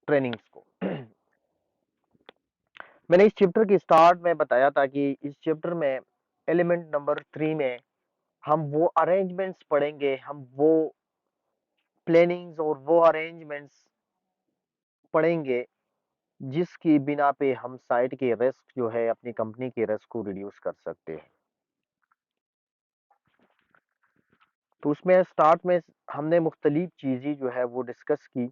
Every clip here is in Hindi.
ट्रेनिंग्स को। मैंने इस चैप्टर की स्टार्ट में बताया था कि इस चैप्टर में एलिमेंट नंबर 3 में हम वो अरेंजमेंट्स पढ़ेंगे, हम वो प्लानिंग्स और वो अरेंजमेंट्स पढ़ेंगे जिसकी बिना पे हम साइट के रिस्क जो है, अपनी कंपनी के रिस्क को रिड्यूस कर सकते हैं। तो उसमें स्टार्ट में हमने मुख्तलिफ चीज़ें जो है वो डिस्कस की,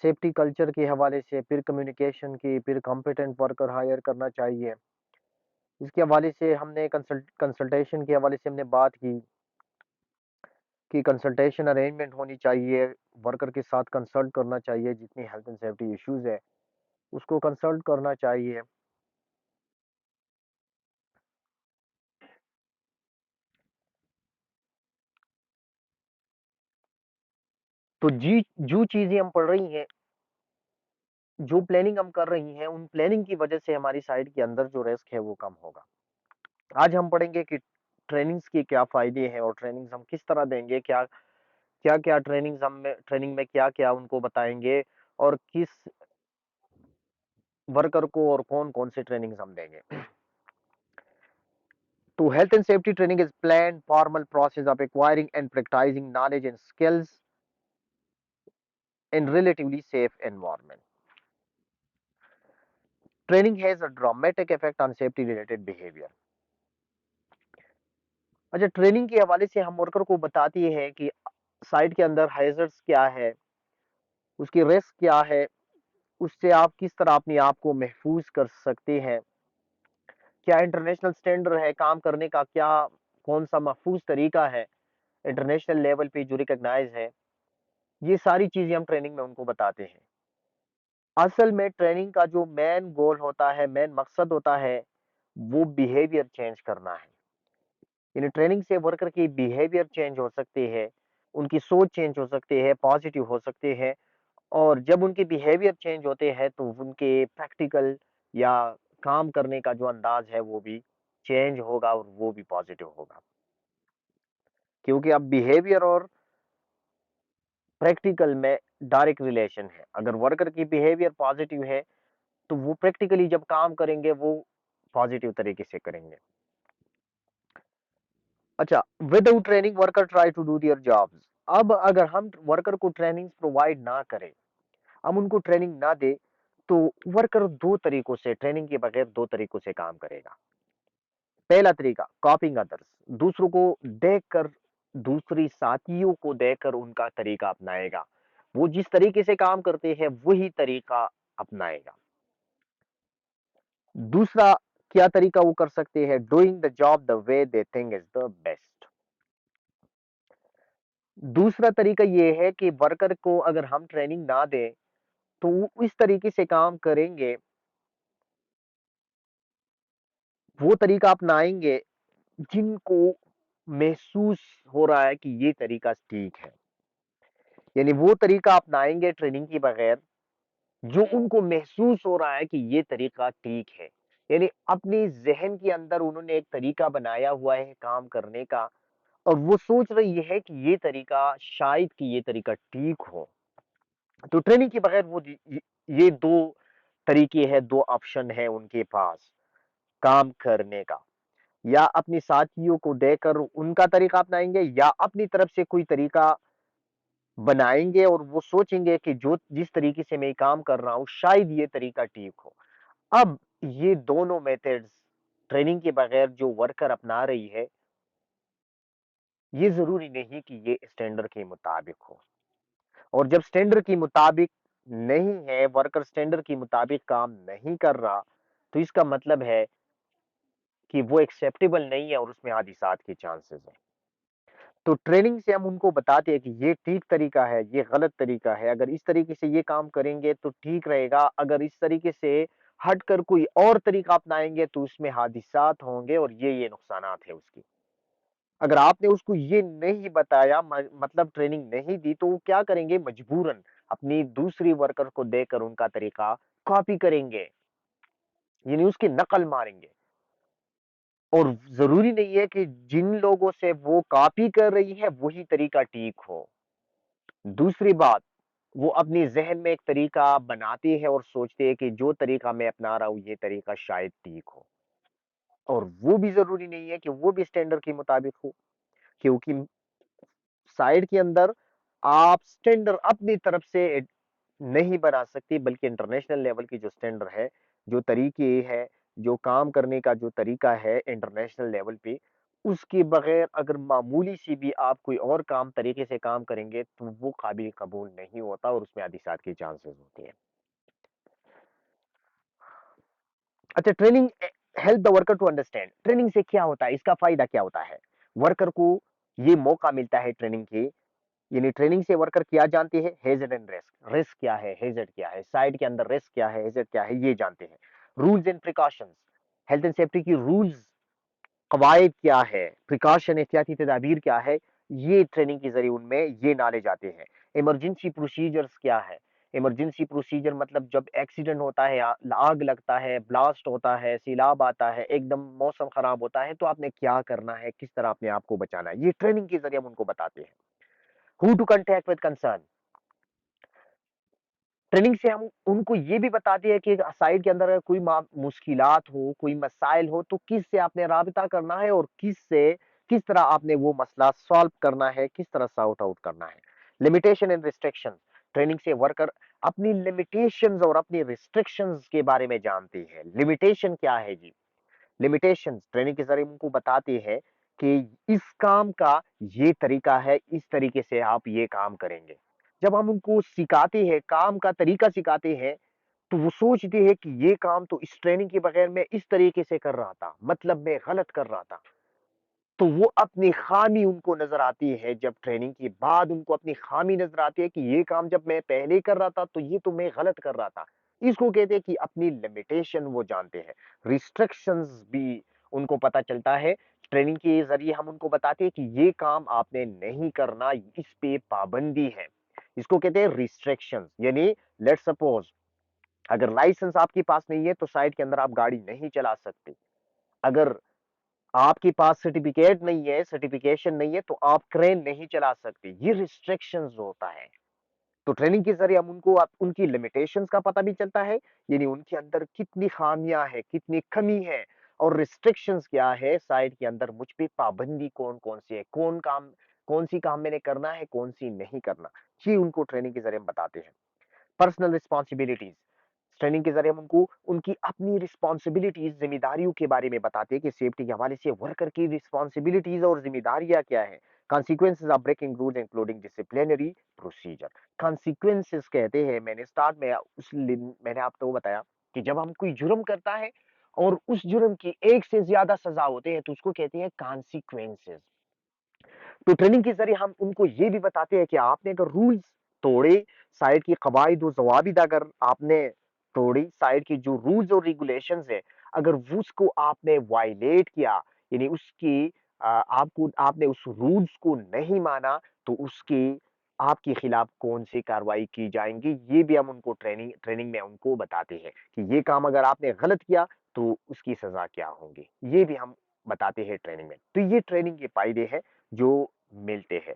सेफ्टी कल्चर के हवाले से, फिर कम्युनिकेशन की, फिर कॉम्पिटेंट वर्कर हायर करना चाहिए। इसके हवाले से हमने कंसल्टेशन के हवाले से हमने बात की कि कंसल्टेशन अरेंजमेंट होनी चाहिए, वर्कर के साथ कंसल्ट करना चाहिए, जितनी हेल्थ एंड सेफ्टी इश्यूज है उसको कंसल्ट करना चाहिए। तो जी जो चीजें हम पढ़ रही हैं, जो प्लानिंग हम कर रही हैं, उन प्लानिंग की वजह से हमारी साइट के अंदर जो रिस्क है वो कम होगा। आज हम पढ़ेंगे कि ट्रेनिंग्स के क्या फायदे हैं और ट्रेनिंग्स हम किस तरह देंगे, क्या क्या क्या ट्रेनिंग में क्या क्या उनको बताएंगे, और किस वर्कर को और कौन कौन से ट्रेनिंग्स हम देंगे। तो health and safety training is planned formal process of acquiring and practicing knowledge and skills in relatively safe environment. Training has a dramatic effect on safety related behavior. अच्छा, ट्रेनिंग के हवाले से हम वर्कर को बताती है कि साइट के अंदर हैजर्ड्स क्या है, उसकी रिस्क क्या है, उससे आप किस तरह अपने आप को महफूज कर सकते हैं, क्या इंटरनेशनल स्टैंडर्ड है काम करने का, क्या कौन सा महफूज तरीका है इंटरनेशनल लेवल पे जो रिकॉग्नाइज है। ये सारी चीजें हम ट्रेनिंग में उनको बताते हैं। असल में ट्रेनिंग का जो मेन गोल होता है, मेन मकसद होता है, वो बिहेवियर चेंज करना है। यानी ट्रेनिंग से वर्कर की बिहेवियर चेंज हो सकती है, उनकी सोच चेंज हो सकती है, पॉजिटिव हो सकते हैं। और जब उनके बिहेवियर चेंज होते हैं तो उनके प्रैक्टिकल या काम करने का जो अंदाज है वो भी चेंज होगा और वो भी पॉजिटिव होगा। क्योंकि अब बिहेवियर और प्रैक्टिकल में डायरेक्ट रिलेशन है। अगर वर्कर की बिहेवियर पॉजिटिव है तो वो प्रैक्टिकली जब काम करेंगे वो पॉजिटिव तरीके से करेंगे। अच्छा, without training worker try to do their jobs. अब अगर हम वर्कर को ट्रेनिंग प्रोवाइड ना करें, हम उनको ट्रेनिंग ना दे, तो वर्कर दो तरीकों से, ट्रेनिंग के बगैर दो तरीकों से काम करेगा। पहला तरीका कॉपिंग अदर्स, दूसरों को देखकर, दूसरी साथियों को देखकर उनका तरीका अपनाएगा। वो जिस तरीके से काम करते हैं वही तरीका अपनाएगा। दूसरा क्या तरीका वो कर सकते हैं, doing the job the way they think is the best. दूसरा तरीका ये है कि वर्कर को अगर हम ट्रेनिंग ना दें तो वो इस तरीके से काम करेंगे, वो तरीका अपनाएंगे जिनको महसूस हो रहा है कि ये तरीका ठीक है। यानी वो तरीका अपनाएंगे ट्रेनिंग के बगैर जो उनको महसूस हो रहा है कि ये तरीका ठीक है। यानी अपनी जहन के अंदर उन्होंने एक तरीका बनाया हुआ है काम करने का, और वो सोच रही है कि ये तरीका, शायद कि ये तरीका ठीक हो। तो ट्रेनिंग के बगैर वो ये दो तरीके हैं, दो ऑप्शन है उनके पास काम करने का। या अपनी साथियों को देखकर उनका तरीका अपनाएंगे, या अपनी तरफ से कोई तरीका बनाएंगे और वो सोचेंगे कि जो जिस तरीके से मैं काम कर रहा हूं शायद ये तरीका ठीक हो। अब ये दोनों मेथड्स ट्रेनिंग के बगैर जो वर्कर अपना रही है, ये जरूरी नहीं कि ये स्टैंडर्ड के मुताबिक हो। और जब स्टैंडर्ड के मुताबिक नहीं है, वर्कर स्टैंडर्ड के मुताबिक काम नहीं कर रहा, तो इसका मतलब है कि वो एक्सेप्टेबल नहीं है और उसमें हादिसात के चांसेस हैं। तो ट्रेनिंग से हम उनको बताते हैं कि ये ठीक तरीका है, ये गलत तरीका है, अगर इस तरीके से ये काम करेंगे तो ठीक रहेगा, अगर इस तरीके से हटकर कोई और तरीका अपनाएंगे तो उसमें हादिसात होंगे और ये नुकसानात है उसकी। अगर आपने उसको ये नहीं बताया, मतलब ट्रेनिंग नहीं दी, तो वो क्या करेंगे, मजबूरन अपनी दूसरी वर्कर को देकर उनका तरीका कॉपी करेंगे, यानी उसकी नकल मारेंगे। और जरूरी नहीं है कि जिन लोगों से वो कॉपी कर रही है वही तरीका ठीक हो। दूसरी बात, वो अपनी ज़हन में एक तरीका बनाती है और सोचती है कि जो तरीका मैं अपना रहा हूँ, ये तरीका शायद ठीक हो। और वो भी ज़रूरी नहीं है कि वो भी स्टैंडर्ड के मुताबिक हो, क्योंकि साइड के अंदर आप स्टैंडर्ड अपनी तरफ से नहीं बना सकती, बल्कि इंटरनेशनल लेवल की जो स्टैंडर्ड है, जो तरीके है, जो काम करने का जो तरीका है इंटरनेशनल लेवल पे, उसके बगैर अगर मामूली सी भी आप कोई और काम तरीके से काम करेंगे, तो वो काबिल कबूल नहीं होता और उसमें आदिशात की चांसेस होती हैं। अच्छा, training help the worker to understand. Training से क्या होता है, इसका फायदा क्या होता है? वर्कर को ये मौका मिलता है ट्रेनिंग के, यानी ट्रेनिंग से वर्कर क्या जानते हैं? Hazard and risk. रिस्क क्या है, हेजर्ड क्या है, साइड के अंदर रिस्क क्या है, हेजर्ड क्या है, ये जानते हैं। Rules and precautions, health and safety की रूल्स, कवायद क्या है, प्रिकॉशन एहतियाती तदाबीर क्या है, ये ट्रेनिंग के जरिए उनमें ये नॉलेज आते हैं। इमरजेंसी प्रोसीजर्स क्या है? इमरजेंसी प्रोसीजर मतलब जब एक्सीडेंट होता है, आग लगता है, ब्लास्ट होता है, सैलाब आता है, एकदम मौसम खराब होता है, तो आपने क्या करना है, किस तरह अपने आप को बचाना है, ये ट्रेनिंग के जरिए हम उनको बताते हैं। Who to contact with concern, training से हम उनको ये भी बताते हैं कि साइड के अंदर अगर कोई मुश्किलात हो, कोई मसाइल हो, तो किससे आपने राबिता करना है और किस तरह आपने वो मसला सॉल्व करना है, किस तरह सॉर्ट आउट करना है। लिमिटेशन एंड रिस्ट्रिक्शन, ट्रेनिंग से वर्कर अपनी लिमिटेशंस और अपनी रिस्ट्रिक्शंस के बारे में जानते हैं। लिमिटेशन क्या है जी? लिमिटेशंस ट्रेनिंग के जरिए उनको बताते हैं कि इस काम का ये तरीका है, इस तरीके से आप ये काम करेंगे। जब हम उनको सिखाते हैं, काम का तरीका सिखाते हैं, तो वो सोचते हैं कि ये काम तो इस ट्रेनिंग के बगैर मैं इस तरीके से कर रहा था, मतलब मैं गलत कर रहा था। तो वो अपनी खामी उनको नजर आती है, जब ट्रेनिंग के बाद उनको अपनी खामी नजर आती है कि ये काम जब मैं पहले कर रहा था, तो ये तो मैं गलत कर रहा था। इसको कहते हैं कि अपनी लिमिटेशन वो जानते हैं। रिस्ट्रिक्शंस भी उनको पता चलता है। ट्रेनिंग के जरिए हम उनको बताते हैं कि ये काम आपने नहीं करना, इस पे पाबंदी है। इसको कहते हैं रिस्ट्रिक्शंस। यानी लेट्स सपोज अगर लाइसेंस आपके पास नहीं है, तो साइड के अंदर आप गाड़ी नहीं चला सकते। अगर आपके पास सर्टिफिकेट नहीं है, सर्टिफिकेशन नहीं है, तो आप क्रेन नहीं चला सकते। ये रिस्ट्रिक्शंस होता है। तो ट्रेनिंग के जरिए हम उनको उनकी लिमिटेशंस का पता भी चलता है, यानी उनके अंदर कितनी खामियां है, कितनी कमी है, और रिस्ट्रिक्शंस क्या है, साइड के अंदर मुझ पे पाबंदी कौन कौन सी है, कौन सी काम मैंने करना है, कौन सी नहीं करना। ये उनको ट्रेनिंग के जरिए हम बताते हैं। पर्सनल रिस्पॉन्सिबिलिटीज, ट्रेनिंग के जरिए हम उनको उनकी अपनी रिस्पॉन्सिबिलिटीज, जिम्मेदारियों के बारे में बताते हैं कि सेफ्टी के हवाले से वर्कर की रिस्पॉन्सिबिलिटीज और जिम्मेदारियां क्या है। Consequences of breaking rules including disciplinary procedure. Consequences कहते हैं, मैंने स्टार्ट में मैंने आपको बताया कि जब हम कोई जुर्म करता है और उस जुर्म की एक से ज्यादा सजा होते हैं, तो उसको कहते हैं कॉन्सिक्वेंसेज। तो ट्रेनिंग के जरिए हम उनको ये भी बताते हैं कि आपने अगर रूल्स तोड़े, साइड की कवायद और जवाबित अगर आपने तोड़ी, साइड की जो रूल्स और रेगुलेशंस है, अगर उसको आपने वायलेट किया, यानी उसकी आपको आपने उस रूल्स को नहीं माना, तो उसकी आपके खिलाफ कौन सी कार्रवाई की जाएंगी, ये भी हम उनको ट्रेनिंग ट्रेनिंग में उनको बताते हैं कि ये काम अगर आपने गलत किया, तो उसकी सजा क्या होगी, ये भी हम बताते हैं ट्रेनिंग में। तो ये ट्रेनिंग के फायदे हैं जो मिलते हैं।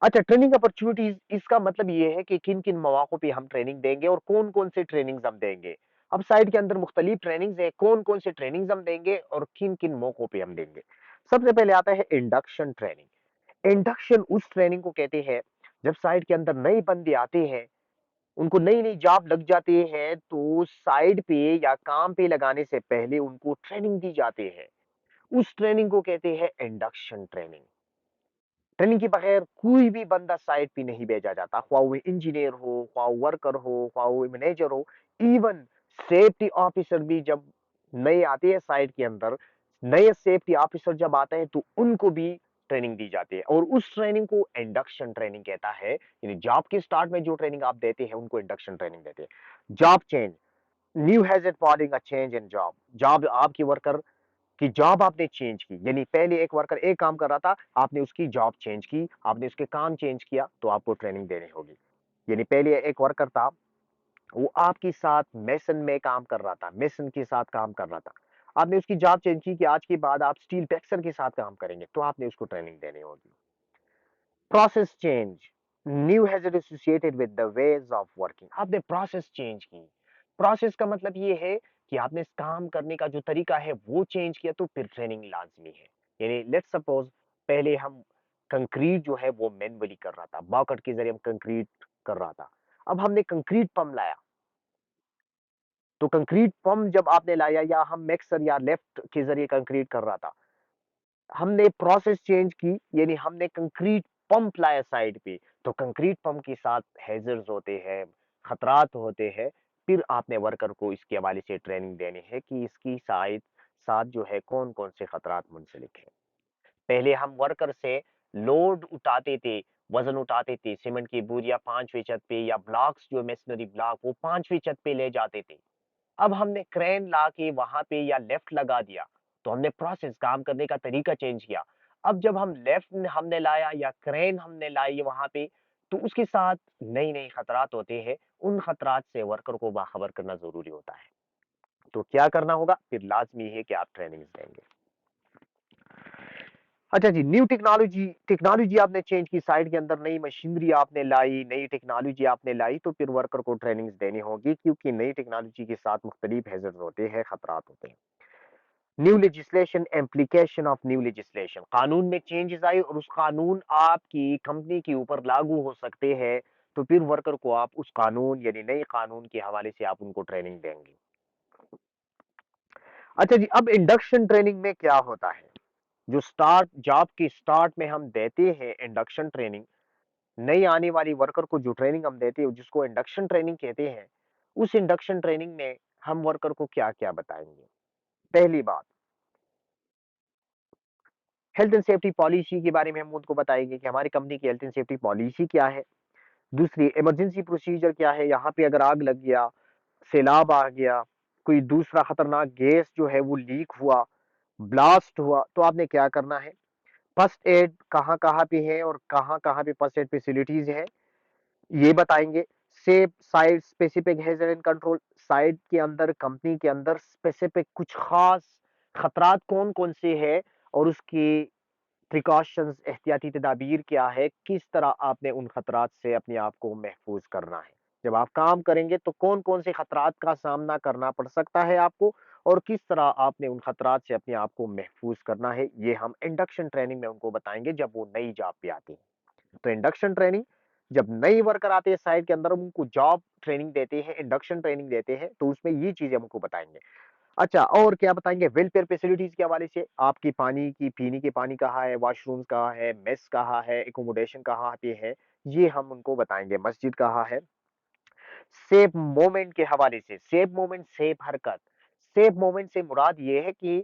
अच्छा, ट्रेनिंग अपॉर्चुनिटीज, इसका मतलब ये है कि किन किन मौकों पे हम ट्रेनिंग देंगे और कौन कौन से ट्रेनिंग्स हम देंगे। अब साइट के अंदर मुख्तलिफ ट्रेनिंग्स है, कौन कौन से ट्रेनिंग्स हम देंगे और किन किन मौकों पे हम देंगे। सबसे पहले आता है इंडक्शन ट्रेनिंग। इंडक्शन उस ट्रेनिंग को कहते हैं जब साइट के अंदर नए बंदे आते हैं, उनको नई नई जॉब लग जाती है, तो साइड पे या काम पे लगाने से पहले उनको ट्रेनिंग दी जाती है। उस ट्रेनिंग को कहते हैं इंडक्शन ट्रेनिंग। ट्रेनिंग के बगैर कोई भी बंदा साइट पे नहीं भेजा जाता, ख्वाह वो इंजीनियर हो, ख्वाह वर्कर हो, ख्वाह वो मैनेजर हो। इवन सेफ्टी ऑफिसर भी जब नए आते हैं साइट के अंदर, नए सेफ्टी ऑफिसर जब आते हैं, तो उनको भी ट्रेनिंग दी जाती है, और उस ट्रेनिंग को इंडक्शन ट्रेनिंग कहता है। यानी जॉब के स्टार्ट में जो ट्रेनिंग आप देते हैं, उनको इंडक्शन ट्रेनिंग देते हैं। Job change, new has reporting a change in job. Job आपकी वर्कर कि जॉब आपने चेंज की, यानी पहले एक वर्कर एक काम कर रहा था, आपने उसकी जॉब चेंज की, आपने उसके काम चेंज किया, तो आपको ट्रेनिंग देनी होगी। यानी पहले एक वर्कर था, वो आपके साथ मेसन में काम कर रहा था, मेसन के साथ काम कर रहा था, आपने उसकी जॉब चेंज की कि आज के बाद आप स्टील पैक्सर के साथ काम करेंगे, तो आपने उसको ट्रेनिंग देनी होगी। Process change, new hazard associated with the ways of working, आपने प्रोसेस चेंज की। प्रोसेस का मतलब ये है कि आपने इस काम करने का जो तरीका है वो चेंज किया, तो फिर ट्रेनिंग लाजमी है। यानी लेट्स सपोज पहले हम कंक्रीट जो है वो मैनुअली कर रहा था, बॉकेट के जरिए हम कंक्रीट कर रहा था। अब हमने कंक्रीट पंप लाया, तो कंक्रीट पंप जब आपने लाया, या हम मिक्सर या लेफ्ट के जरिए कंक्रीट कर रहा था, हमने प्रोसेस चेंज की, यानी हमने कंक्रीट पंप लाया साइड पे। तो कंक्रीट पंप के साथ हैजर्ड्स होते हैं, खतरात होते हैं। फिर आपने वर्कर को इसके हवाले से ट्रेनिंग देनी है कि इसकी साइड साथ जो है कौन कौन से खतरात मुंसलिक है। पहले हम वर्कर से लोड उठाते थे, वजन उठाते थे, सीमेंट की बोरियां 5वीं छत पे, या ब्लॉक्स जो मेसनरी ब्लॉक वो 5वीं छत पे ले जाते थे। अब हमने क्रेन ला के वहां पे या लेफ्ट लगा दिया, तो हमने प्रोसेस काम करने का तरीका चेंज किया। अब जब हम लेफ्ट हमने लाया या क्रेन हमने लाई वहां पे, तो उसके साथ नई नई खतरात होते हैं। उन खतरात से वर्कर को बाखबर करना जरूरी होता है। तो क्या करना होगा, फिर लाजमी है कि आप ट्रेनिंग देंगे। अच्छा जी, न्यू टेक्नोलॉजी टेक्नोलॉजी आपने चेंज की, साइड के अंदर नई मशीनरी आपने लाई, नई टेक्नोलॉजी आपने लाई, तो फिर वर्कर को ट्रेनिंग्स देनी होगी, क्योंकि नई टेक्नोलॉजी के साथ मुख्तलिफ हैजर्ड होते हैं, खतरात होते हैं। New legislation, application of new legislation, कानून में चेंजेस आए और उस कानून आपकी कंपनी के ऊपर लागू हो सकते हैं, तो फिर वर्कर को आप उस कानून यानी नए कानून के हवाले से आप उनको ट्रेनिंग देंगे। अच्छा जी, अब इंडक्शन ट्रेनिंग में क्या होता है? जो स्टार्ट जॉब की स्टार्ट में हम देते हैं इंडक्शन ट्रेनिंग, नई आने वाली वर्कर को जो ट्रेनिंग हम देते हैं जिसको इंडक्शन ट्रेनिंग कहते हैं, उस इंडक्शन ट्रेनिंग में हम वर्कर को क्या क्या बताएंगे? पहली बात, हेल्थ एंड सेफ्टी पॉलिसी के बारे में हम उनको बताएंगे कि हमारी कंपनी की हेल्थ एंड सेफ्टी पॉलिसी क्या है। दूसरी, इमरजेंसी प्रोसीजर क्या है, यहाँ पे अगर आग लग गया, सैलाब आ गया, कोई दूसरा खतरनाक गैस जो है वो लीक हुआ, ब्लास्ट हुआ, तो आपने क्या करना है। फर्स्ट एड कहाँ कहाँ पे है और कहाँ कहाँ पे फर्स्ट एड फैसिलिटीज है, ये बताएंगे। Safe site specific hazard and control, site के अंदर कंपनी के अंदर स्पेसिफिक कुछ खास खतरात कौन कौन से है, और उसकी प्रिकॉशंस एहतियाती तदाबीर क्या है, किस तरह आपने उन खतरात से अपने आप को महफूज करना है। जब आप काम करेंगे तो कौन कौन से खतरात का सामना करना पड़ सकता है आपको, और किस तरह आपने उन खतरात से अपने आप को महफूज करना है, ये हम इंडक्शन ट्रेनिंग में उनको बताएंगे जब वो नई जॉब पे आती है। तो इंडक्शन ट्रेनिंग, जब नई वर्कर आते हैं साइट के अंदर, हम उनको जॉब ट्रेनिंग देते हैं, इंडक्शन ट्रेनिंग देते हैं, तो उसमें ये चीजें हम उनको बताएंगे। अच्छा, और क्या बताएंगे, वेलफेयर फैसिलिटीज के हवाले से, आपकी पानी की पीने के पानी कहाँ है, वॉशरूम कहाँ है, मेस कहाँ है, एकोमोडेशन कहाँ पे है, ये हम उनको बताएंगे। मस्जिद कहाँ है। सेफ मोमेंट के हवाले से, सेफ मोमेंट सेफ हरकत, सेफ मोमेंट से मुराद ये है कि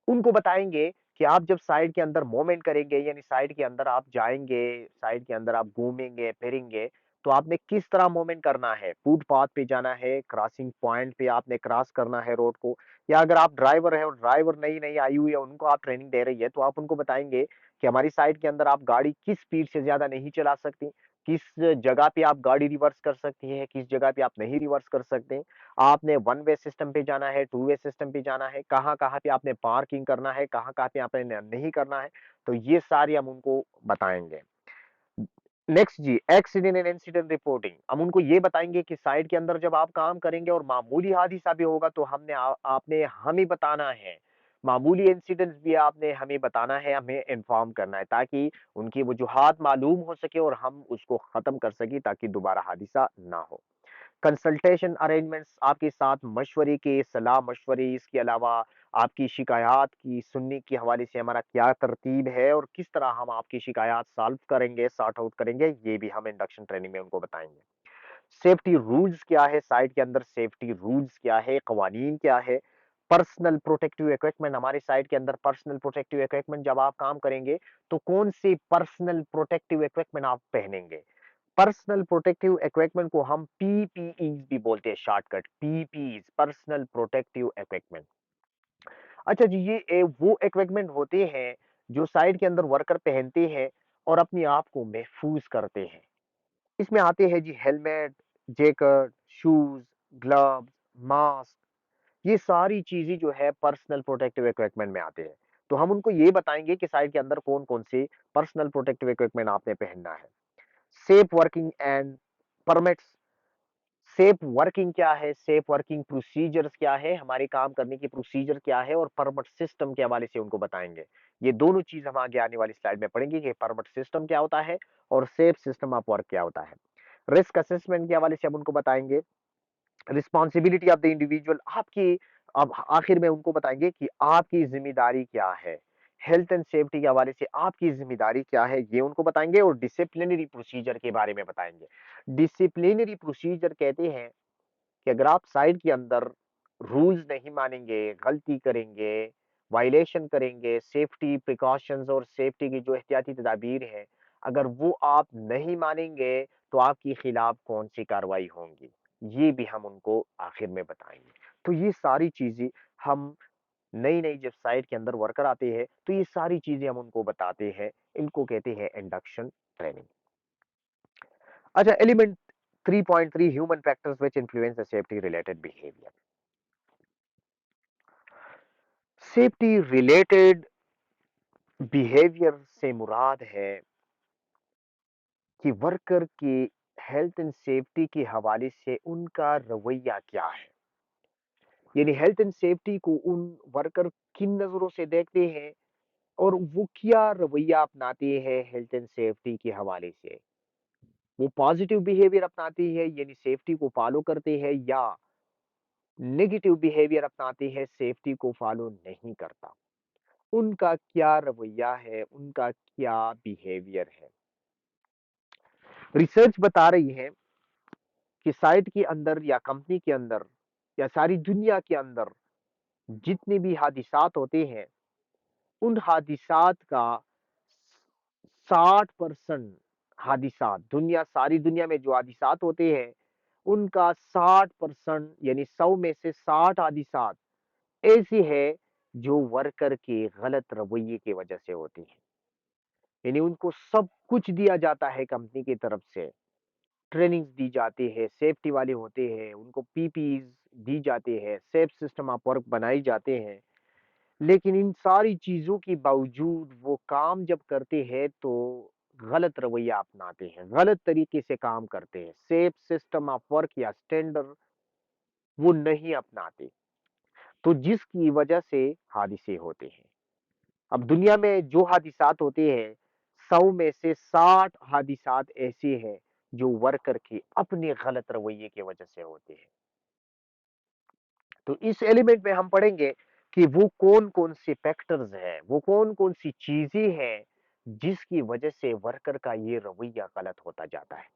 उनको बताएंगे कि आप जब साइड के अंदर मूवमेंट करेंगे, यानी साइड के अंदर आप जाएंगे, साइड के अंदर आप घूमेंगे फिरेंगे, तो आपने किस तरह मूवमेंट करना है। फुटपाथ पे जाना है, क्रॉसिंग पॉइंट पे आपने क्रॉस करना है रोड को, या अगर आप ड्राइवर है और ड्राइवर नई नई आई हुई है, उनको आप ट्रेनिंग दे रही है, तो आप उनको बताएंगे कि हमारी साइड के अंदर आप गाड़ी किस स्पीड से ज्यादा नहीं चला सकती, किस जगह पे आप गाड़ी रिवर्स कर सकती है, किस जगह पे आप नहीं रिवर्स कर सकते। आपने वन वे सिस्टम पे जाना है, टू वे सिस्टम पे जाना है, कहाँ कहाँ पे आपने पार्किंग करना है, कहाँ कहाँ पे आपने नहीं करना है, तो ये सारी हम उनको बताएंगे। नेक्स्ट जी, एक्सीडेंट एंड इंसिडेंट रिपोर्टिंग, हम उनको ये बताएंगे कि साइड के अंदर जब आप काम करेंगे और मामूली हादसा भी होगा, तो आपने हमें बताना है। मामूली इंसिडेंट्स भी आपने हमें बताना है, हमें इन्फॉर्म करना है, ताकि उनकी वजूहात मालूम हो सके और हम उसको खत्म कर सके, ताकि दोबारा हादसा ना हो। कंसल्टेशन अरेंजमेंट्स, आपके साथ मशवरे के सलाह मशवरे, इसके अलावा आपकी शिकायत की सुनने के हवाले से हमारा क्या तरतीब है और किस तरह हम आपकी शिकायत सॉल्व करेंगे, सॉर्ट आउट करेंगे, ये भी हम इंडक्शन ट्रेनिंग में उनको बताएंगे। सेफ्टी रूल्स क्या है, साइट के अंदर सेफ्टी रूल्स क्या है, कवानीन क्या है। पर्सनल प्रोटेक्टिव इक्विपमेंट, हमारे साइट के अंदर पर्सनल प्रोटेक्टिव इक्विपमेंट, जब आप काम करेंगे तो कौन से पर्सनल प्रोटेक्टिव इक्विपमेंट आप पहनेंगे। पर्सनल प्रोटेक्टिव इक्विपमेंट को हम पीपीई भी बोलते हैं, shortcut PPE, personal protective equipment. अच्छा जी, ये वो इक्विपमेंट होते हैं जो साइट के अंदर वर्कर पहनते हैं और अपने आप को महफूज करते हैं। इसमें आते हैं जी helmet, jacket, shoes, gloves, mask, ये सारी चीजें जो है पर्सनल प्रोटेक्टिव इक्विपमेंट में आते हैं। तो हम उनको ये बताएंगे कि साइट के अंदर कौन कौन से पर्सनल प्रोटेक्टिव इक्विपमेंट आपने पहनना है। Safe working and permits. Safe working क्या है, सेफ वर्किंग प्रोसीजर्स क्या है, हमारे काम करने की प्रोसीजर क्या है, और परमिट सिस्टम के हवाले से उनको बताएंगे। ये दोनों चीज हम आगे आने वाली स्लाइड में पढ़ेंगे कि परमिट सिस्टम क्या होता है और सेफ सिस्टम ऑफ वर्क क्या होता है। रिस्क असेसमेंट के हवाले से हम उनको बताएंगे। रिस्पॉन्सिबिलिटी ऑफ द इंडिविजुअल, आपकी, अब आखिर में उनको बताएंगे कि आपकी जिम्मेदारी क्या है। हेल्थ एंड सेफ्टी के हवाले से आपकी जिम्मेदारी क्या है, ये उनको बताएंगे। और डिसिप्लिनरी प्रोसीजर के बारे में बताएंगे। डिसिप्लिनरी प्रोसीजर कहते हैं कि अगर आप साइड के अंदर रूल्स नहीं मानेंगे, गलती करेंगे, वायलेशन करेंगे, सेफ्टी प्रिकॉशंस और सेफ्टी की जो एहतियाती तदाबीर है, अगर वो आप नहीं मानेंगे तो आपके खिलाफ कौन सी कार्रवाई होंगी, ये भी हम उनको आखिर में बताएंगे। तो ये सारी चीजें हम, नई नई जब साइट के अंदर वर्कर आते हैं तो ये सारी चीजें हम उनको बताते हैं। इनको कहते हैं इंडक्शन ट्रेनिंग। अच्छा, element 3.3 human factors which influence the safety related behaviour. Safety related behaviour से मुराद है कि वर्कर की हेल्थ एंड सेफ्टी के हवाले से उनका रवैया क्या है। यानी हेल्थ एंड सेफ्टी को उन वर्कर किन नजरों से देखते हैं और वो क्या रवैया अपनाते हैं हेल्थ एंड सेफ्टी के हवाले से। वो पॉजिटिव बिहेवियर अपनाते हैं यानी सेफ्टी को फॉलो करते हैं, या नेगेटिव बिहेवियर अपनाते हैं, सेफ्टी को फॉलो नहीं करता। उनका क्या रवैया है, उनका क्या बिहेवियर है। रिसर्च बता रही है कि साइट के अंदर या कंपनी के अंदर या सारी दुनिया के अंदर जितने भी हादिसात होते हैं, उन हादिसात का 60% हादिसात, दुनिया, सारी दुनिया में जो हादिसात होते हैं उनका 60% यानी 100 में से 60 हादिसात ऐसी है जो वर्कर के गलत रवैये की वजह से होती है। यानी उनको सब कुछ दिया जाता है कंपनी की तरफ से, ट्रेनिंग्स दी जाती है, सेफ्टी वाले होते हैं, उनको पीपीईज दी जाती है, सेफ सिस्टम ऑफ वर्क बनाए जाते हैं, लेकिन इन सारी चीजों के बावजूद वो काम जब करते हैं तो गलत रवैया अपनाते हैं, गलत तरीके से काम करते हैं, सेफ सिस्टम ऑफ वर्क या स्टैंडर्ड वो नहीं अपनाते, तो जिसकी वजह से हादसे होते हैं। अब दुनिया में जो हादिसात होते हैं, 100 में से 60 हादिसात ऐसे हैं जो वर्कर के अपने गलत रवैये की वजह से होते हैं। तो इस एलिमेंट में हम पढ़ेंगे कि वो कौन कौन से फैक्टर्स हैं, वो कौन कौन सी चीजें हैं जिसकी वजह से वर्कर का ये रवैया गलत होता जाता है।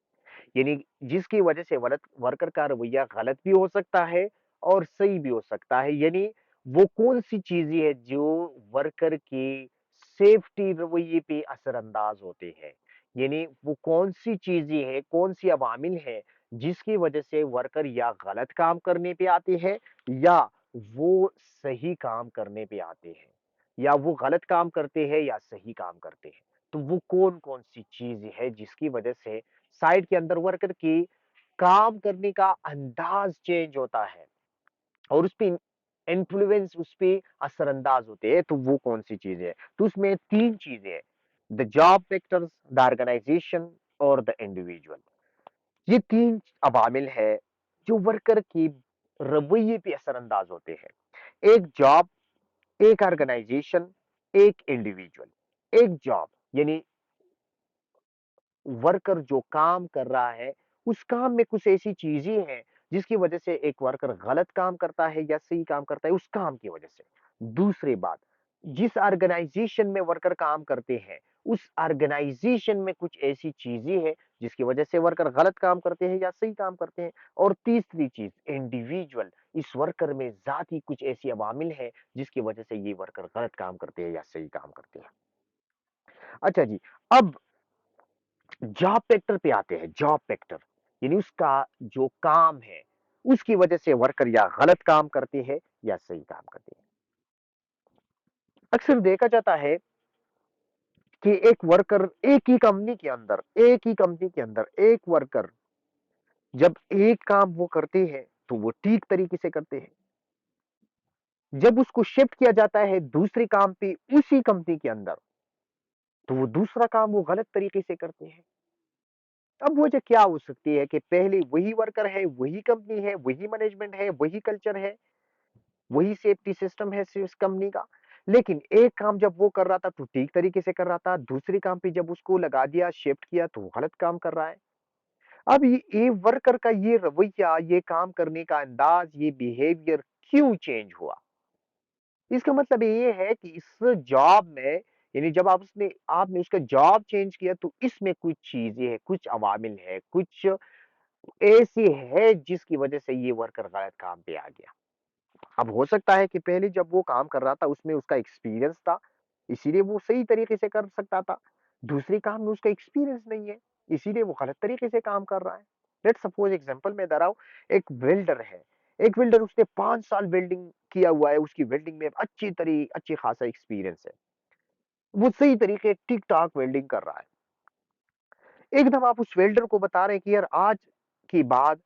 यानी जिसकी वजह से वर्कर का रवैया गलत भी हो सकता है और सही भी हो सकता है। यानी वो कौन सी चीजें है जो वर्कर की सेफ्टी रवैये पे असरअंदाज होते हैं। यानी वो कौन सी चीजें है, कौन सी अवामिल है जिसकी वजह से वर्कर या गलत काम करने पे आते हैं या वो सही काम करने पे आते हैं, या वो गलत काम करते हैं या सही काम करते हैं। तो वो कौन कौन सी चीज है जिसकी वजह से साइट के अंदर वर्कर की काम करने का अंदाज चेंज होता है और उस पे इन्फ्लुएंस, उस पे असरअंदाज होते हैं, तो वो कौन सी चीज है। तो उसमें तीन चीजें हैं, the job factors, the organisation और द इंडिविजुअल। ये तीन अवामिल है जो वर्कर की रवैये पे असरअंदाज होते हैं। एक जॉब, एक ऑर्गेनाइजेशन, एक इंडिविजुअल। एक जॉब यानी वर्कर जो काम कर रहा है, उस काम में कुछ ऐसी चीजें हैं जिसकी वजह से एक वर्कर गलत काम करता है या सही काम करता है उस काम की वजह से। दूसरी बात, जिस ऑर्गेनाइजेशन में वर्कर काम करते हैं, उस ऑर्गेनाइजेशन में कुछ ऐसी चीजें हैं जिसकी वजह से वर्कर गलत काम करते हैं या सही काम करते हैं। और तीसरी चीज, इंडिविजुअल, इस वर्कर में जाती कुछ ऐसी अवामिल है जिसकी वजह से ये वर्कर गलत काम करते हैं या सही काम करते हैं। अच्छा जी, अब जॉब फैक्टर पे आते हैं। जॉब फैक्टर यानी उसका जो काम है उसकी वजह से वर्कर या गलत काम करते हैं या सही काम करते हैं। अक्सर देखा जाता है कि एक वर्कर, एक ही कंपनी के अंदर एक वर्कर जब एक काम वो करते हैं तो वो ठीक तरीके से करते हैं। जब उसको शिफ्ट किया जाता है दूसरे काम पे उसी कंपनी के अंदर, तो वो दूसरा काम वो गलत तरीके से करते हैं। अब वजह क्या हो सकती है कि पहले वही वर्कर है, वही कंपनी है, वही मैनेजमेंट है, वही कल्चर है, वही सेफ्टी सिस्टम है इस कंपनी का। लेकिन एक काम जब वो कर रहा था तो ठीक तरीके से कर रहा था, दूसरी काम पे जब उसको लगा दिया, शिफ्ट किया तो वो गलत काम कर रहा है। अब ये वर्कर का ये रवैया, ये काम करने का अंदाज, ये बिहेवियर क्यों चेंज हुआ? इसका मतलब ये है कि इस जॉब में, यानी जब आपने उसका जॉब चेंज किया तो इसमें कुछ चीजें है, कुछ अवामिल है, कुछ ऐसी है जिसकी वजह से ये वर्कर गलत काम पे आ गया। अब हो सकता है कि पहले जब वो काम कर रहा था उसमें उसका एक्सपीरियंस था, इसीलिए वो सही तरीके से कर सकता था। दूसरे काम में उसका एक्सपीरियंस नहीं है, इसीलिए वो गलत तरीके से काम कर रहा है। लेट्स सपोज एग्जांपल में दे रहा हूँ, एक वेल्डर है, एक वेल्डर, उसने 5 साल वेल्डिंग किया हुआ है, उसकी वेल्डिंग में अच्छी खासा एक्सपीरियंस है। वो सही तरीके ठीक-ठाक वेल्डिंग कर रहा है। एकदम आप उस वेल्डर को बता रहे हैं कि यार आज के बाद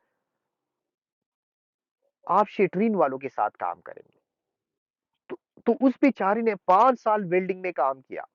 आप शेटरिन वालों के साथ काम करेंगे। तो उस बेचारे ने 5 साल वेल्डिंग में काम किया।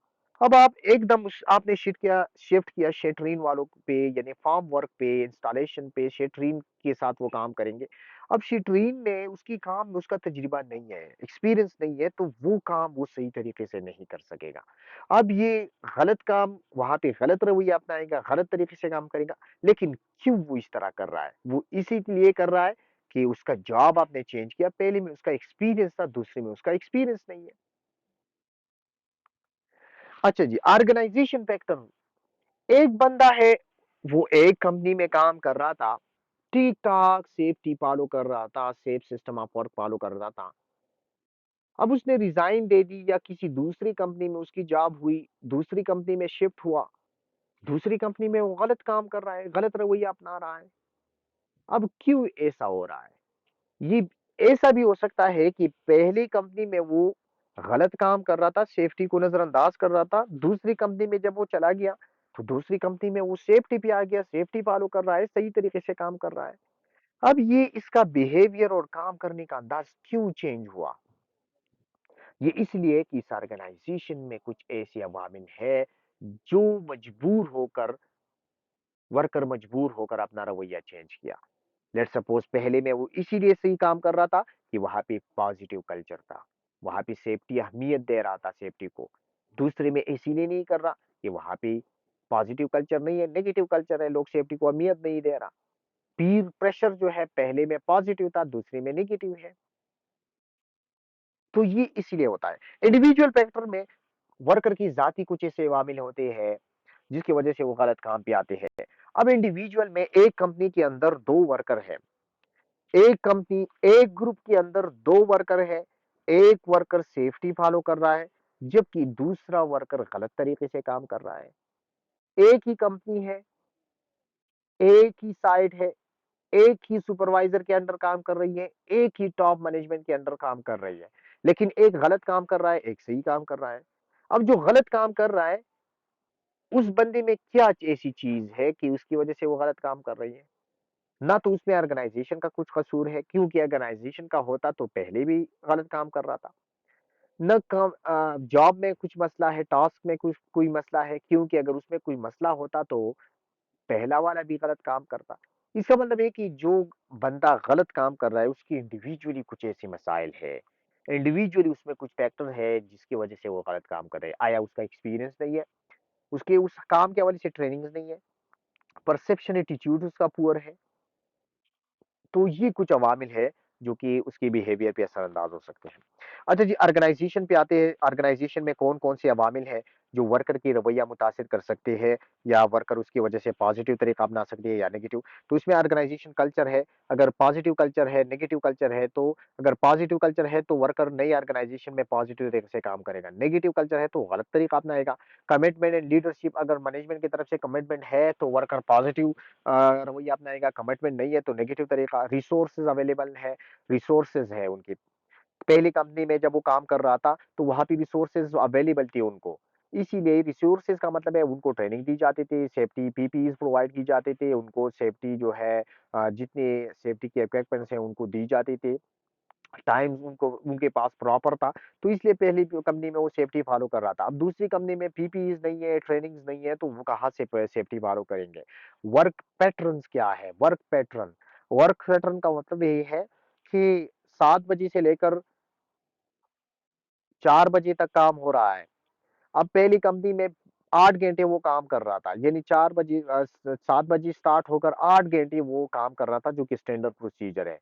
अब आप एकदम आपने शिफ्ट किया शेटरिन वालों पे, यानी फार्म वर्क पे, इंस्टॉलेशन पे शेटरिन के साथ वो काम करेंगे। अब शेटरिन ने उसकी काम में उसका तजुर्बा नहीं है, एक्सपीरियंस नहीं है, तो वो काम वो सही तरीके से नहीं कर सकेगा। अब ये गलत काम, वहां पे गलत रवैया अपनाएगा, गलत तरीके से काम करेगा। लेकिन क्यों वो इस तरह कर रहा है? वो इसीलिए कर रहा है कि उसका जॉब आपने चेंज किया, पहले में उसका एक्सपीरियंस था, दूसरे में उसका एक्सपीरियंस नहीं है। अच्छा जी, ऑर्गेनाइजेशन फैक्टर। एक बंदा है, वो एक कंपनी में काम कर रहा था, ठीक ठाक सेफ्टी फॉलो कर रहा था, safe system of work follow कर रहा था। अब उसने रिजाइन दे दी या किसी दूसरी कंपनी में उसकी जॉब हुई, दूसरी कंपनी में शिफ्ट हुआ, दूसरी कंपनी में वो गलत काम कर रहा है, गलत रवैया अपना रहा है। अब क्यों ऐसा हो रहा है? ये ऐसा भी हो सकता है कि पहली कंपनी में वो गलत काम कर रहा था, सेफ्टी को नजरअंदाज कर रहा था, दूसरी कंपनी में जब वो चला गया तो दूसरी कंपनी में वो सेफ्टी पे आ गया, सेफ्टी फॉलो कर रहा है, सही तरीके से काम कर रहा है। अब ये इसका बिहेवियर और काम करने का अंदाज क्यों चेंज हुआ? ये इसलिए कि इस ऑर्गेनाइजेशन में कुछ ऐसी अवामिल है जो मजबूर होकर वर्कर मजबूर होकर अपना रवैया चेंज किया। लेट्स सपोज पहले में वो इसीलिए सही काम कर रहा था कि वहां पे पॉजिटिव कल्चर था, वहां पे सेफ्टी अहमियत दे रहा था सेफ्टी को। दूसरे में इसीलिए नहीं कर रहा कि वहां पे पॉजिटिव कल्चर नहीं है, नेगेटिव कल्चर है, लोग सेफ्टी को अहमियत नहीं दे रहा। पीर प्रेशर जो है पहले में पॉजिटिव था, दूसरे में नेगेटिव है। तो ये इसीलिए होता है। इंडिविजुअल फैक्टर में वर्कर की जाति कुछ ऐसे वामिल होते हैं जिसकी वजह से वो गलत काम पे आते हैं। अब इंडिविजुअल में एक कंपनी के अंदर दो वर्कर है, एक ग्रुप के अंदर दो वर्कर है, एक वर्कर सेफ्टी फॉलो कर रहा है जबकि दूसरा वर्कर गलत तरीके से काम कर रहा है। एक ही कंपनी है, एक ही साइट है, एक ही सुपरवाइजर के अंडर काम कर रही है, एक ही टॉप मैनेजमेंट के अंडर काम कर रही है, लेकिन एक गलत काम कर रहा है, एक सही काम कर रहा है। अब जो गलत काम कर रहा है, उस बंदे में क्या ऐसी चीज है कि उसकी वजह से वो गलत काम कर रही है? ना तो उसमें ऑर्गेनाइजेशन का कुछ कसूर है, क्योंकि ऑर्गेनाइजेशन का होता तो पहले भी गलत काम कर रहा था। न काम जॉब में कुछ मसला है, टास्क में कुछ कोई मसला है, क्योंकि अगर उसमें कोई मसला होता तो पहला वाला भी गलत काम करता। इसका मतलब है कि जो बंदा गलत काम कर रहा है उसकी इंडिविजुअली कुछ ऐसी मसाइल है, इंडिविजुअली उसमें कुछ फैक्टर है जिसकी वजह से वो गलत काम कर रहे हैं। आया उसका एक्सपीरियंस नहीं है, उसके उस काम के हवाले से ट्रेनिंग नहीं है, परसेप्शन एटीट्यूड उसका पुअर है। तो ये कुछ अवामिल है जो कि उसके बिहेवियर पे असरअंदाज हो सकते हैं। अच्छा जी, ऑर्गेनाइजेशन पे आते हैं। ऑर्गेनाइजेशन में कौन-कौन से अवामिल हैं जो वर्कर की रवैया मुतासिर कर सकते हैं या वर्कर उसकी वजह से पॉजिटिव तरीका अपना सकते हैं या नेगेटिव? तो इसमें ऑर्गेनाइजेशन कल्चर है, अगर पॉजिटिव कल्चर है, नेगेटिव कल्चर है, तो अगर पॉजिटिव कल्चर है तो वर्कर नई ऑर्गेनाइजेशन में पॉजिटिव तरीके से काम करेगा, नेगेटिव कल्चर है तो गलत तरीका अपनाएगा। कमिटमेंट एंड लीडरशिप, अगर मैनेजमेंट की तरफ से कमिटमेंट है तो वर्कर पॉजिटिव रवैया अपनाएगा, कमिटमेंट नहीं है तो नेगेटिव तरीका। रिसोर्सेज अवेलेबल है, रिसोर्सेज है उनकी। पहली कंपनी में जब वो काम कर रहा था तो वहां पे रिसोर्सेज अवेलेबल थी उनको, इसीलिए रिसोर्सेज का मतलब है उनको ट्रेनिंग दी जाती थी, सेफ्टी पीपीई प्रोवाइड की जाते थे उनको, सेफ्टी जो है जितने सेफ्टी के इक्विपमेंट्स हैं उनको दी जाती थी। टाइम उनको उनके पास प्रॉपर था, तो इसलिए पहली कंपनी में वो सेफ्टी फॉलो कर रहा था। अब दूसरी कंपनी में पीपीईज़ नहीं है, ट्रेनिंग्स नहीं है, तो वो कहाँ से सेफ्टी फॉलो करेंगे? वर्क पैटर्न्स क्या है? वर्क पैटर्न का मतलब ये है कि 7 बजे से लेकर 4 बजे तक काम हो रहा है। अब पहली कंपनी में 8 घंटे वो काम कर रहा था, यानी 4 बजे 7 बजे स्टार्ट होकर 8 घंटे वो काम कर रहा था, जो कि स्टैंडर्ड प्रोसीजर है।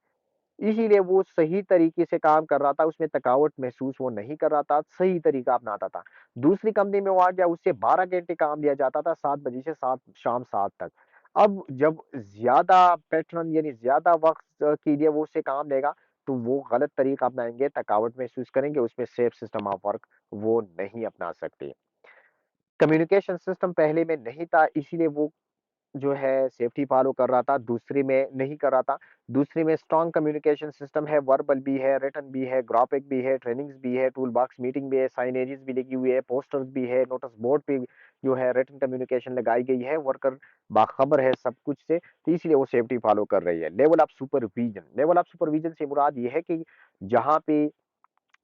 इसीलिए वो सही तरीके से काम कर रहा था, उसमें थकावट महसूस वो नहीं कर रहा था, सही तरीका अपनाता था। दूसरी कंपनी में वो आ गया, उससे 12 घंटे काम लिया जाता था, 7 बजे से 7 शाम 7 तक। अब जब ज़्यादा पैटर्न यानी ज़्यादा वक़्त के लिए वो उससे काम लेगा, तो वो गलत तरीका अपनाएँगे, थकावट महसूस करेंगे, उसमें सेफ सिस्टम ऑफ वर्क वो नहीं अपना सकते। कम्युनिकेशन सिस्टम पहले में नहीं था, इसीलिए वो जो है सेफ्टी फॉलो कर रहा था, दूसरी में नहीं कर रहा था। दूसरी में स्ट्रॉन्ग कम्युनिकेशन सिस्टम है, वर्बल भी है, रिटन भी है, ग्राफिक भी है, ट्रेनिंग्स भी है, टूल बॉक्स मीटिंग भी है, साइनेजेस भी लगी हुई है, पोस्टर्स भी है, नोटिस बोर्ड पे जो है रिटन कम्युनिकेशन लगाई गई है, वर्कर बाखबर है सब कुछ से, तो इसलिए वो सेफ्टी फॉलो कर रही है। लेवल ऑफ सुपरविजन से मुराद ये है कि जहाँ पे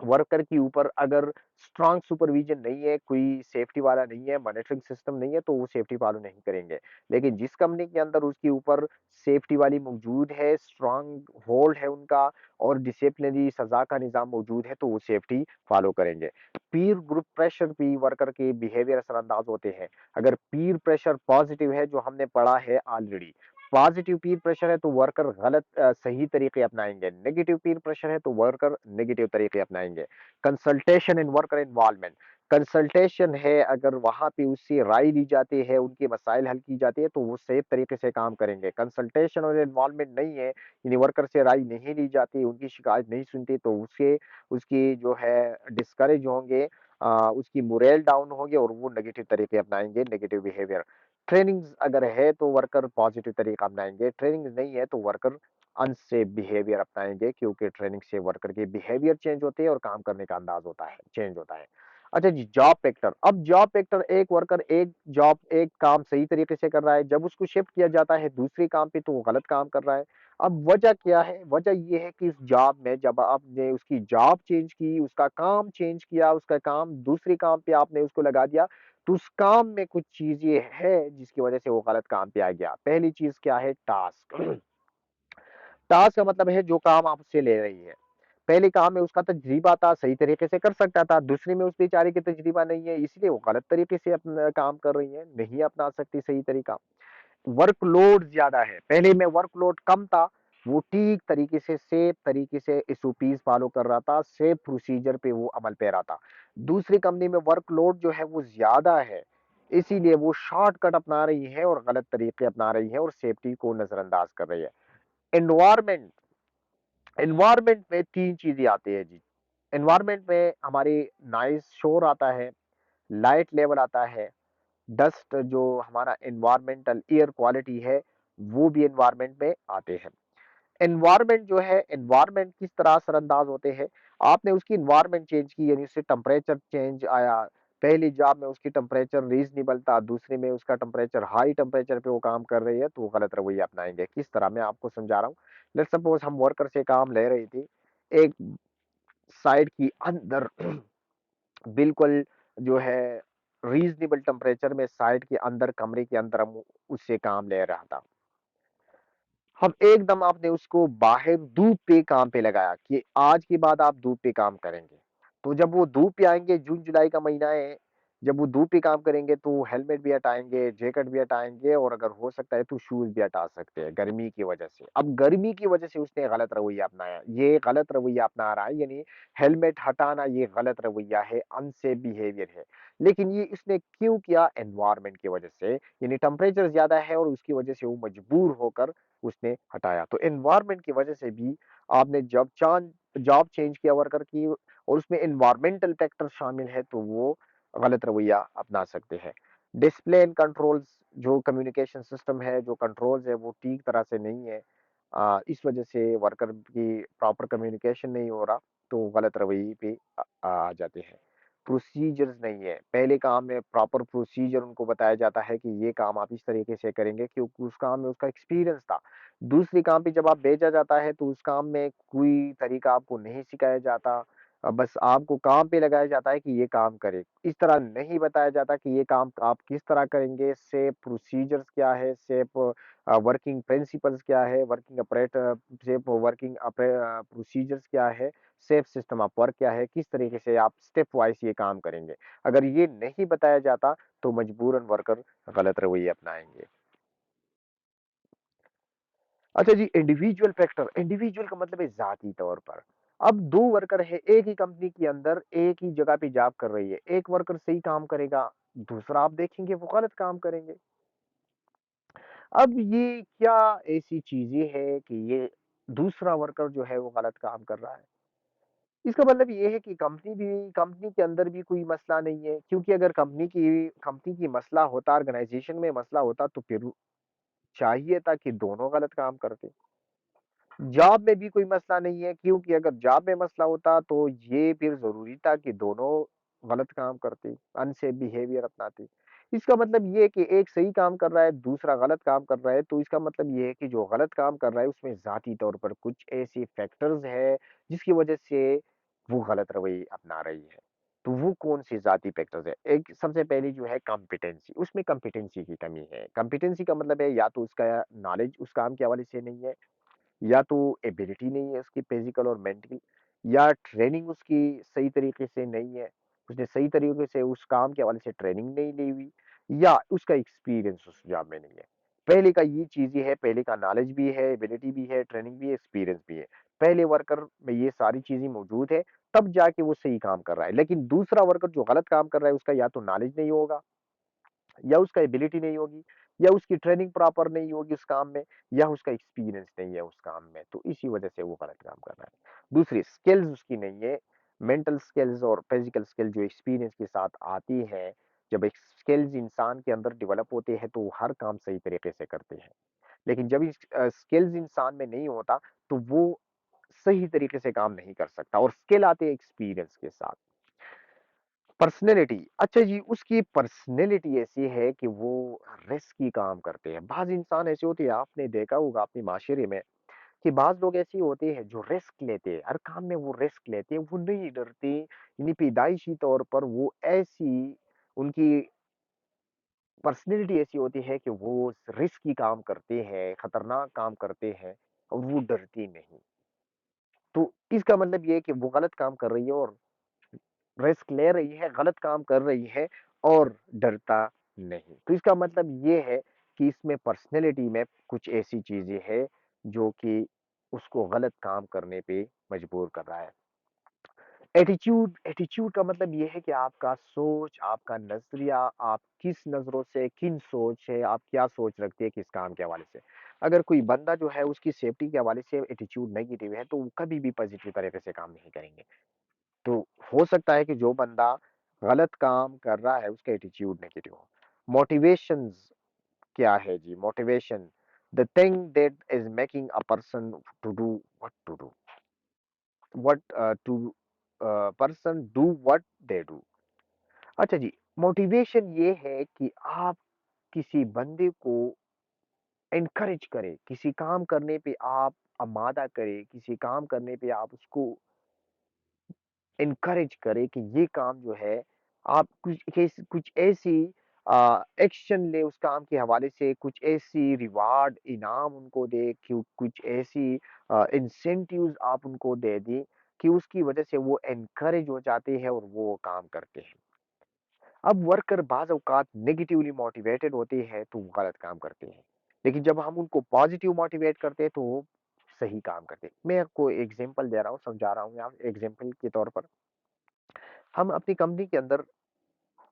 वर्कर के ऊपर अगर स्ट्रांग सुपरविजन नहीं है, कोई सेफ्टी वाला नहीं है, मॉनिटरिंग सिस्टम नहीं है, तो वो सेफ्टी फॉलो नहीं करेंगे। लेकिन जिस कंपनी के अंदर उसके ऊपर सेफ्टी वाली मौजूद है, स्ट्रांग होल्ड है उनका और डिसिप्लिनरी सजा का निज़ाम मौजूद है, तो वो सेफ्टी फॉलो करेंगे। पीर ग्रुप प्रेशर भी वर्कर के बिहेवियर असरअंदाज होते हैं। अगर पीर प्रेशर पॉजिटिव है, जो हमने पढ़ा है ऑलरेडी, पॉजिटिव पीर प्रेशर है तो वर्कर सही तरीके अपनाएंगे, नेगेटिव पीर प्रेशर है तो वर्कर नेगेटिव तरीके अपनाएंगे। कंसल्टेशन इन वर्कर इन्वॉल्वमेंट, कंसल्टेशन है अगर वहां पे उससे राय ली जाती है, उनके मसाइल हल की जाती है, तो वो सेफ तरीके से काम करेंगे। कंसल्टेशन और इन्वॉल्वमेंट नहीं है, यानी वर्कर से राय नहीं ली जाती, उनकी शिकायत नहीं सुनती, तो उसके उसकी जो है डिस्करेज होंगे, उसकी मोरल डाउन होगी और वो नेगेटिव तरीके अपनाएंगे, नेगेटिव बिहेवियर। ट्रेनिंग्स अगर है तो वर्कर पॉजिटिव तरीका अपनाएंगे, ट्रेनिंग नहीं है तो वर्कर अनसेफ बिहेवियर अपनाएंगे, क्योंकि ट्रेनिंग से वर्कर के बिहेवियर चेंज होते हैं और काम करने का अंदाज होता है चेंज होता है। अच्छा जी, जॉब फैक्टर। अब जॉब फैक्टर, एक वर्कर एक काम सही तरीके से कर रहा है, जब उसको शिफ्ट किया जाता है दूसरे काम पे तो वो गलत काम कर रहा है। अब वजह क्या है? वजह ये है कि इस जॉब में जब आपने उसकी जॉब चेंज की, उसका काम चेंज किया, उसका काम दूसरे काम पे आपने उसको लगा दिया, तो उस काम में कुछ चीजें है जिसकी वजह से वो गलत काम पे आ गया। पहली चीज क्या है? टास्क। टास्क का मतलब है जो काम आप उससे ले रही है। पहले काम में उसका तजुर्बा था, सही तरीके से कर सकता था, दूसरे में उस बेचारे की तजुर्बा नहीं है, इसलिए वो गलत तरीके से अपना काम कर रही है, नहीं अपना सकती सही तरीका। वर्कलोड ज्यादा है, पहले में वर्कलोड कम था, वो ठीक तरीके से सेफ तरीके से एसओपीज फॉलो कर रहा था, सेफ प्रोसीजर पे वो अमल पे रहा था। दूसरी कंपनी में वर्कलोड जो है वो ज्यादा है, इसीलिए वो शॉर्टकट अपना रही है और गलत तरीके अपना रही है और सेफ्टी को नजरअंदाज कर रही है। एनवायरमेंट, एनवायरमेंट में तीन चीजें आती है जी। एनवायरमेंट में हमारी नॉइज शोर आता है, लाइट लेवल आता है, डस्ट जो हमारा एनवायरमेंटल एयर क्वालिटी है, वो भी एनवायरमेंट में आते हैं। एनवायरनमेंट जो है, एनवायरनमेंट किस तरह असरअंदाज होते हैं? आपने उसकी एनवायरनमेंट चेंज की, यानी उससे टेम्परेचर चेंज आया। पहली जॉब में उसकी टेम्परेचर रीजनेबल था, दूसरे में उसका टेम्परेचर हाई टेम्परेचर पे वो काम कर रही है, तो वो गलत रवैया अपनाएंगे। किस तरह? मैं आपको समझा रहा हूँ। लेट्स सपोज हम वर्कर से काम ले रही थी, एक साइड की अंदर बिल्कुल जो है रीजनेबल टेम्परेचर में साइड के अंदर कमरे के अंदर हम उससे काम ले रहा था। हम एकदम आपने उसको बाहर धूप पे काम पे लगाया कि आज के बाद आप धूप पे काम करेंगे। तो जब वो धूप पे आएँगे, जून जुलाई का महीना है, जब वो धूप पे काम करेंगे तो हेलमेट भी हटाएँगे, जैकेट भी हटाएँगे और अगर हो सकता है तो शूज़ भी हटा सकते हैं गर्मी की वजह से। अब गर्मी की वजह से उसने गलत रवैया अपनाया। ये गलत रवैया अपना रहा है, यानी हेलमेट हटाना ये गलत रवैया है, अनसेफ बिहेवियर है। लेकिन ये इसने क्यों किया? एनवायरनमेंट की वजह से, यानी टेम्परेचर ज़्यादा है और उसकी वजह से वो मजबूर होकर उसने हटाया। तो एनवायरनमेंट की वजह से भी आपने जॉब चेंज किया वर्कर की और उसमें एनवायरमेंटल फैक्टर शामिल है, तो वो गलत रवैया अपना सकते हैं। डिसिप्लिन एंड कंट्रोल्स, जो कम्युनिकेशन सिस्टम है, जो कंट्रोल्स है वो ठीक तरह से नहीं है। इस वजह से वर्कर की प्रॉपर कम्युनिकेशन नहीं हो रहा, तो गलत रवैये पे आ जाते हैं। प्रोसीजर्स नहीं है। पहले काम में प्रॉपर प्रोसीजर उनको बताया जाता है कि ये काम आप इस तरीके से करेंगे, क्योंकि उस काम में उसका एक्सपीरियंस था। दूसरी काम पे जब आप भेजा जाता है तो उस काम में कोई तरीका आपको नहीं सिखाया जाता। बस आपको काम पे लगाया जाता है कि ये काम करे। इस तरह नहीं बताया जाता कि ये काम आप किस तरह करेंगे, सेफ प्रोसीजर्स क्या है, सेफ वर्किंग प्रिंसिपल्स क्या है, सेफ वर्किंग प्रोसीजर्स क्या है, सेफ सिस्टम ऑफ वर्क क्या है, किस तरीके से आप स्टेप वाइज ये काम करेंगे। अगर ये नहीं बताया जाता तो मजबूरन वर्कर गलत रवैये अपनाएंगे। अच्छा जी, इंडिविजुअल फैक्टर, इंडिविजुअल का मतलब है जाती तौर पर। अब दो वर्कर है एक ही कंपनी के अंदर, एक ही जगह पे जॉब कर रही है, एक वर्कर सही काम करेगा, दूसरा आप देखेंगे वो गलत काम करेंगे। अब ये क्या ऐसी चीजें है कि ये दूसरा वर्कर जो है वो गलत काम कर रहा है? इसका मतलब ये है कि कंपनी के अंदर भी कोई मसला नहीं है, क्योंकि अगर कंपनी की मसला होता, ऑर्गेनाइजेशन में मसला होता तो फिर चाहिए था कि दोनों गलत काम करते। जॉब में भी कोई मसला नहीं है, क्योंकि अगर जॉब में मसला होता तो ये फिर जरूरी था कि दोनों गलत काम करते, अनसेफ बिहेवियर अपनाते। इसका मतलब ये है कि एक सही काम कर रहा है, दूसरा गलत काम कर रहा है, तो इसका मतलब ये है कि जो गलत काम कर रहा है उसमें जाती तौर पर कुछ ऐसे फैक्टर्स है जिसकी वजह से वो गलत रवैये अपना रही है। तो वो कौन सी जाती फैक्टर्स है? एक सबसे पहली जो है कॉम्पिटेंसी, उसमें कॉम्पिटेंसी की कमी है। कॉम्पिटेंसी का मतलब है या तो उसका नॉलेज उस काम के हवाले से नहीं है, या तो एबिलिटी नहीं है उसकी फिजिकल और मेंटल, या ट्रेनिंग उसकी सही तरीके से नहीं है, उसने सही तरीके से उस काम के हवाले से ट्रेनिंग नहीं ली हुई, या उसका एक्सपीरियंस उस जॉब में नहीं है। पहले का ये चीजें है, पहले का नॉलेज भी है, एबिलिटी भी है, ट्रेनिंग भी है, एक्सपीरियंस भी है। पहले वर्कर में ये सारी चीजें मौजूद है, तब जाके वो सही काम कर रहा है। लेकिन दूसरा वर्कर जो गलत काम कर रहा है उसका या तो नॉलेज नहीं होगा, या उसका एबिलिटी नहीं होगी, या उसकी ट्रेनिंग प्रॉपर नहीं होगी उस काम में, या उसका एक्सपीरियंस नहीं है उस काम में, तो इसी वजह से वो गलत काम कर रहा है। दूसरी स्किल्स उसकी नहीं है, मेंटल स्किल्स और फिजिकल स्किल जो एक्सपीरियंस के साथ आती है। जब एक स्किल्स इंसान के अंदर डेवलप होते हैं तो वो हर काम सही तरीके से करते हैं। लेकिन जब स्किल्स इंसान में नहीं होता तो वो सही तरीके से काम नहीं कर सकता, और स्किल आते हैं एक्सपीरियंस के साथ। पर्सनैलिटी, अच्छा जी, उसकी पर्सनैलिटी ऐसी है कि वो रिस्की काम करते हैं। बाज़ इंसान ऐसे होते हैं, आपने देखा होगा अपने माशरे में, कि बाज़ लोग ऐसे होते हैं जो रिस्क लेते हैं, हर काम में वो रिस्क लेते हैं, वो नहीं डरते। यानी पैदाइशी तौर पर वो ऐसी उनकी पर्सनैलिटी ऐसी होती है कि वो रिस्की काम करते हैं, खतरनाक काम करते हैं, और वो डरती नहीं। तो इसका मतलब ये है कि वो गलत काम कर रही है और रिस्क ले रही है, गलत काम कर रही है, और डरता नहीं। तो इसका मतलब ये है कि इसमें पर्सनैलिटी में कुछ ऐसी चीज़ें हैं जो कि उसको गलत काम करने पे मजबूर कर रहा है। एटीट्यूड, एटीट्यूड का मतलब ये है कि आपका सोच, आपका नज़रिया, आप किस नज़रों से, किन सोच है, आप क्या सोच रखते हैं किस काम के हवाले से। अगर कोई बंदा जो है उसकी सेफ्टी के हवाले से एटीट्यूड नेगेटिव है, तो वो कभी भी पॉजिटिव तरीके से काम नहीं करेंगे। तो हो सकता है कि जो बंदा गलत काम कर रहा है उसका एटीट्यूड नेगेटिव हो। मोटिवेशंस क्या है जी? Motivation, the thing that is making a person to do what to do, what to person do what they do. अच्छा जी, मोटिवेशन ये है कि आप किसी बंदे को एनकरेज करें, किसी काम करने पे आप आमादा करें, किसी काम करने पे आप उसको इनकरेज करे कि ये काम जो है, आप कुछ ऐसी एक्शन ले उस काम के हवाले से, कुछ ऐसी रिवार्ड इनाम उनको दे, कुछ ऐसी इंसेंटिव्स आप उनको दे दी कि उसकी वजह से वो एनकरेज हो जाते हैं और वो काम करते हैं। अब वर्कर बाज औकात नेगेटिवली मोटिवेटेड होते हैं तो वो गलत काम करते हैं, लेकिन जब हम उनको पॉजिटिव मोटिवेट करते हैं तो वो सही काम करते हैं। मैं आपको एग्जांपल दे रहा हूँ, समझा रहा हूँ, यहाँ एग्जांपल के तौर पर हम अपनी कंपनी के अंदर,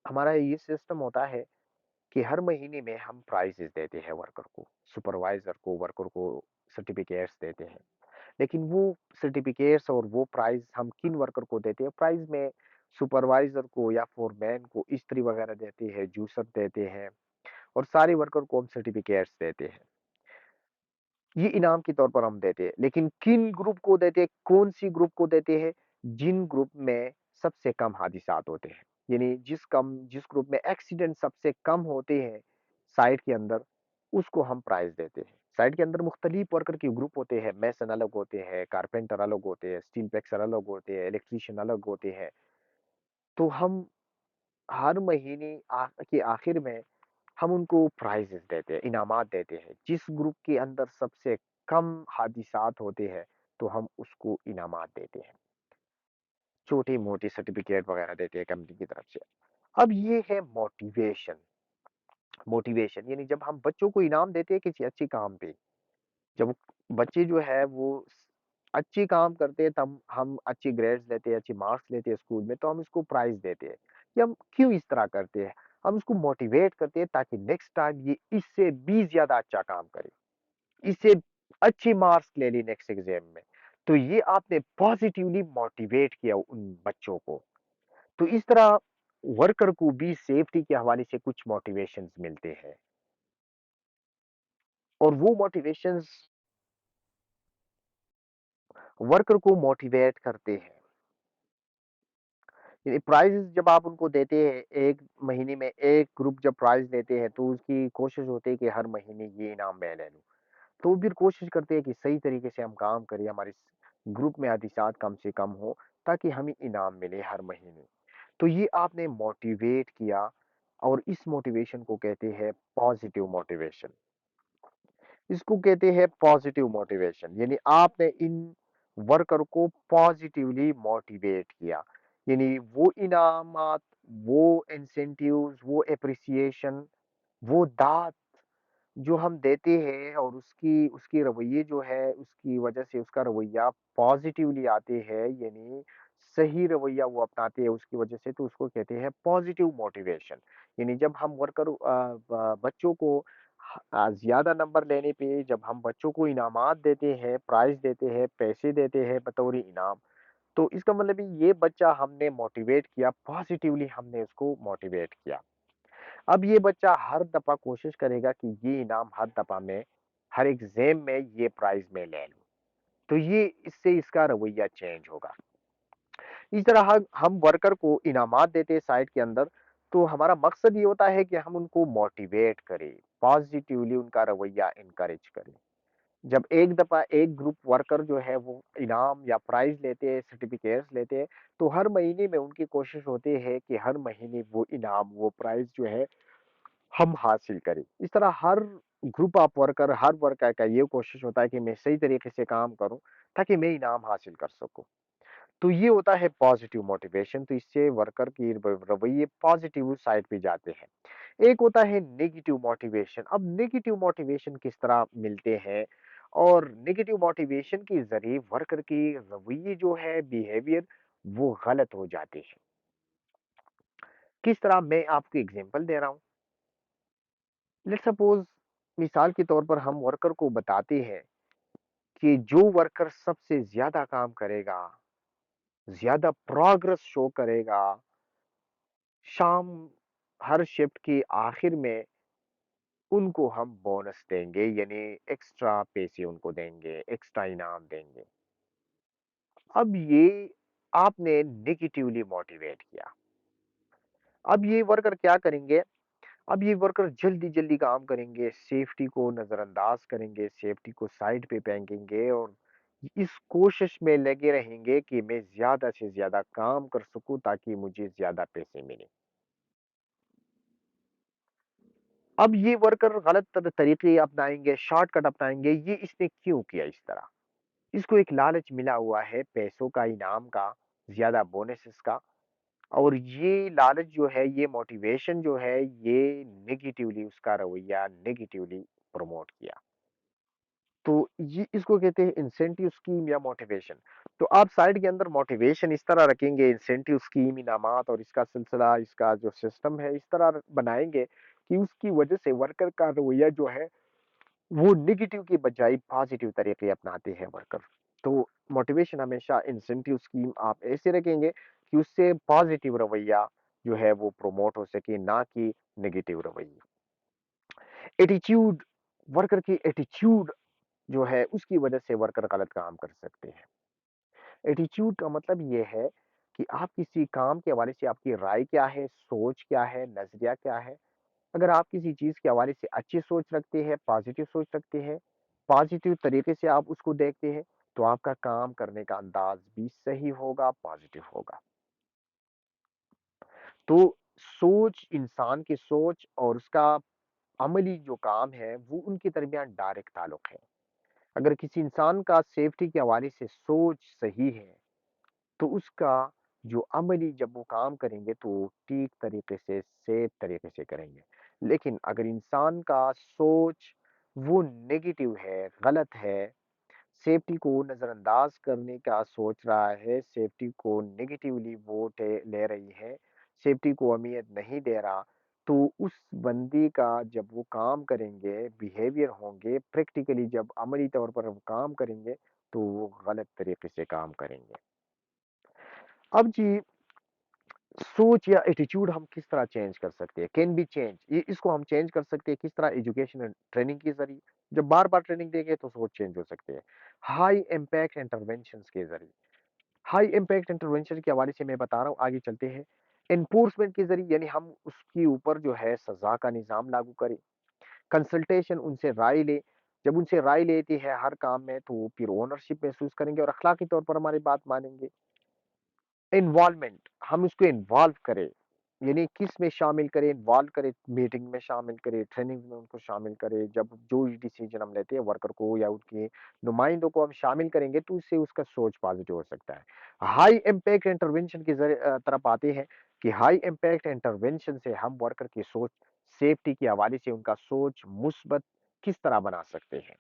हमारा ये सिस्टम होता है कि हर महीने में हम प्राइजेस देते हैं वर्कर को, सुपरवाइजर को, वर्कर को सर्टिफिकेट्स देते हैं। लेकिन वो सर्टिफिकेट्स और वो प्राइज हम किन वर्कर को देते हैं? प्राइज में सुपरवाइजर को या फोरमैन को इस्त्री वगैरह देते हैं, जूसर देते हैं, और सारे वर्कर को हम सर्टिफिकेट्स देते हैं। ये इनाम के तौर पर हम देते हैं। लेकिन किन ग्रुप को देते हैं, कौन सी ग्रुप को देते हैं? जिन ग्रुप में सबसे कम हादिसात होते हैं। यानी जिस ग्रुप में एक्सीडेंट सबसे कम होते हैं साइट के अंदर, उसको हम प्राइज़ देते हैं। साइट के अंदर मुख्तलिफ वर्कर के ग्रुप होते हैं, मेसन अलग होते हैं, कारपेंटर अलग होते हैं, स्टील पैक्सर अलग होते हैं, इलेक्ट्रीशियन अलग होते हैं। तो हम हर महीने के आखिर में हम उनको प्राइजेस देते हैं, इनामात देते हैं। जिस ग्रुप के अंदर सबसे कम हादिसात होते हैं, तो हम उसको इनामात देते हैं। छोटे-मोटे सर्टिफ़िकेट वगैरह देते हैं कंपनी की तरफ से। अब ये है मोटिवेशन। मोटिवेशन यानी जब हम बच्चों को इनाम देते हैं किसी अच्छे काम पे, जब बच्चे जो है वो अच्छे काम करते हैं, तब हम अच्छे ग्रेड्स लेते हैं, अच्छे मार्क्स लेते हैं स्कूल में, तो हम इसको प्राइज़ देते हैं। कि हम क्यों इस तरह करते हैं? हम इसको मोटिवेट करते हैं ताकि नेक्स्ट टाइम ये इससे भी ज़्यादा अच्छा काम करे, इससे अच्छे मार्क्स ले ले नेक्स्ट एग्ज़ाम में। तो ये आपने पॉज़िटिवली मोटिवेट किया उन बच्चों को। तो इस तरह वर्कर को भी सेफ्टी के हवाले से कुछ मोटिवेशंस मिलते हैं और वो मोटिवेशंस वर्कर को मोटिवेट करते हैं। ये प्राइज़ जब आप उनको देते हैं, 1 महीने में 1 ग्रुप जब प्राइज़ लेते हैं, तो उसकी कोशिश होती है कि हर महीने ये इनाम मैं ले लूँ। तो फिर कोशिश करते हैं कि सही तरीके से हम काम करें, हमारे ग्रुप में हादिसात कम से कम हो, ताकि हमें इनाम मिले हर महीने। तो ये आपने मोटिवेट किया और इस मोटिवेशन को कहते हैं पॉज़िटिव मोटिवेशन। इसको कहते हैं पॉजिटिव मोटिवेशन यानी आपने इन वर्कर को पॉजिटिवली मोटिवेट किया यानी वो इनामात वो इंसेंटिव्स वो एप्रिसिएशन वो दात जो हम देते हैं और उसकी उसकी रवैये जो है उसकी वजह से उसका रवैया पॉजिटिवली आते हैं यानी सही रवैया वो अपनाते हैं उसकी वजह से तो उसको कहते हैं पॉजिटिव मोटिवेशन यानी जब हम वर्कर बच्चों को ज्यादा नंबर लेने पे जब हम बच्चों को इनामात देते हैं प्राइज देते हैं पैसे देते हैं बतौर इनाम तो इसका मतलब ये बच्चा हमने मोटिवेट किया पॉजिटिवली हमने उसको मोटिवेट किया अब ये बच्चा हर दफ़ा कोशिश करेगा कि ये इनाम हर दफ़ा में हर एग्ज़ाम में ये प्राइज़ मैं ले लूँ। तो ये इससे इसका रवैया चेंज होगा। इस तरह हम वर्कर को इनामात देते हैं साइट के अंदर, तो हमारा मकसद ये होता है कि हम उनको मोटिवेट करें, पॉज़िटिवली उनका रवैया एनकरेज करें। जब एक दफ़ा एक ग्रुप वर्कर जो है वो इनाम या प्राइज़ लेते हैं, सर्टिफ़िकेट्स लेते हैं, तो हर महीने में उनकी कोशिश होती है कि हर महीने वो इनाम, वो प्राइज़ जो है हम हासिल करें। इस तरह हर ग्रुप ऑफ वर्कर, हर वर्कर का ये कोशिश होता है कि मैं सही तरीके से काम करूँ, ताकि मैं इनाम हासिल कर सकूँ। तो ये होता है पॉज़िटिव मोटिवेशन, तो इससे वर्कर की रवैये पॉज़िटिव साइड पे जाते हैं। एक होता है नेगेटिव मोटिवेशन। अब नेगेटिव मोटिवेशन किस तरह मिलते हैं और नेगेटिव मोटिवेशन के ज़रिए वर्कर की रवैये जो है, बिहेवियर वो गलत हो जाते हैं। किस तरह मैं आपको एग्ज़ाम्पल दे रहा हूँ। लेट्स सपोज मिसाल के तौर पर हम वर्कर को बताते हैं कि जो वर्कर सबसे ज्यादा काम करेगा ज्यादा प्रोग्रेस शो करेगा शाम हर शिफ्ट के आखिर में उनको हम बोनस देंगे यानी एक्स्ट्रा पैसे उनको देंगे एक्स्ट्रा इनाम देंगे अब ये आपने नेगेटिवली मोटिवेट किया अब ये वर्कर क्या करेंगे अब ये वर्कर जल्दी-जल्दी काम करेंगे, सेफ्टी को नज़रअंदाज करेंगे, सेफ्टी को साइड पे फेंकेंगे और इस कोशिश में लगे रहेंगे कि मैं ज़्यादा से ज़्यादा काम कर सकूँ ताकि मुझे ज़्यादा पैसे मिलें। अब ये वर्कर गलत तरीके अपनाएँगे, शॉर्टकट अपनाएँगे, ये इसने क्यों किया इस तरह? इसको एक लालच मिला हुआ है पैसों का, इनाम का, ज़्यादा बोनसेस का और ये लालच जो है, ये मोटिवेशन जो है, ये नेगेटिवली उसका रवैया नेगेटिवली प्रमोट किया। तो ये इसको कहते हैं इंसेंटिव स्कीम या मोटिवेशन। तो आप साइड के अंदर मोटिवेशन इस तरह रखेंगे, इंसेंटिव स्कीम, इनामात और इसका सिलसिला, इसका जो सिस्टम है, इस तरह बनाएँगे कि उसकी वजह से वर्कर का रवैया जो है, वो नेगेटिव की बजाय पॉजिटिव तरीके अपनाते हैं वर्कर। तो मोटिवेशन हमेशा इंसेंटिव स्कीम आप ऐसे रखेंगे कि उससे पॉजिटिव रवैया जो है वो प्रमोट हो सके, ना कि नेगेटिव रवैया। एटीट्यूड वर्कर की एटीट्यूड जो है उसकी वजह से वर्कर गलत काम कर सकते हैं। एटीट्यूड का मतलब ये है कि आप किसी काम के हवाले से आपकी राय क्या है, सोच क्या है, नज़रिया क्या है। अगर आप किसी चीज़ के हवाले से अच्छी सोच रखते हैं, पॉज़िटिव सोच रखते हैं, पॉज़िटिव तरीके से आप उसको देखते हैं, तो आपका काम करने का अंदाज़ भी सही होगा, पॉज़िटिव होगा। तो सोच, इंसान की सोच और उसका अमली जो काम है, वो उनके दरमियान डायरेक्ट ताल्लुक है। अगर किसी इंसान का सेफ्टी के हवाले से सोच सही है, तो उसका जो अमली जब वो काम करेंगे, तो वो ठीक तरीके से, सेफ तरीके से करेंगे। लेकिन अगर इंसान का सोच वो नेगेटिव है, गलत है, सेफ्टी को नज़रअंदाज करने का सोच रहा है, सेफ्टी को नेगेटिवली वो ले रही है, सेफ्टी को अहमियत नहीं दे रहा, तो उस बंदी का जब वो काम करेंगे, बिहेवियर होंगे, प्रैक्टिकली जब अमली तौर पर वो काम करेंगे, तो वो गलत तरीके से काम करेंगे। अब जी, सोच या एटीट्यूड हम किस तरह चेंज कर सकते हैं? कैन बी चेंज, ये इसको हम चेंज कर सकते हैं किस तरह? एजुकेशन एंड ट्रेनिंग के ज़रिए। जब बार-बार ट्रेनिंग देंगे तो सोच चेंज हो सकती है। हाई इम्पैक्ट इंटरवेंशंस के ज़रिए। हाई इम्पैक्ट इंटरवेंशन के हवाले से मैं बता रहा हूँ, आगे चलते हैं। एनफोर्समेंट के ज़रिए, यानी हम उसके ऊपर जो है सज़ा का निज़ाम लागू करें। कंसल्टेशन, उनसे राय लें। जब उनसे राय लेते हैं हर काम में, तो वो फिर ओनरशिप महसूस करेंगे और अखलाकी तौर पर हमारी बात मानेंगे। इन्वॉल्वमेंट, हम उसको इन्वॉल्व करें, यानी किस में शामिल करें, इन्वॉल्व करें, मीटिंग में शामिल करें, ट्रेनिंग में उनको शामिल करें। जब जो डिसीजन हम लेते हैं वर्कर को या उनके नुमाइंदों को हम शामिल करेंगे, तो इससे उसका सोच पॉजिटिव हो सकता है। हाई इम्पैक्ट इंटरवेंशन की तरफ आते हैं कि हाई इम्पैक्ट इंटरवेंशन से हम वर्कर की सोच, सेफ्टी के हवाले से उनका सोच मुस्बत किस तरह बना सकते हैं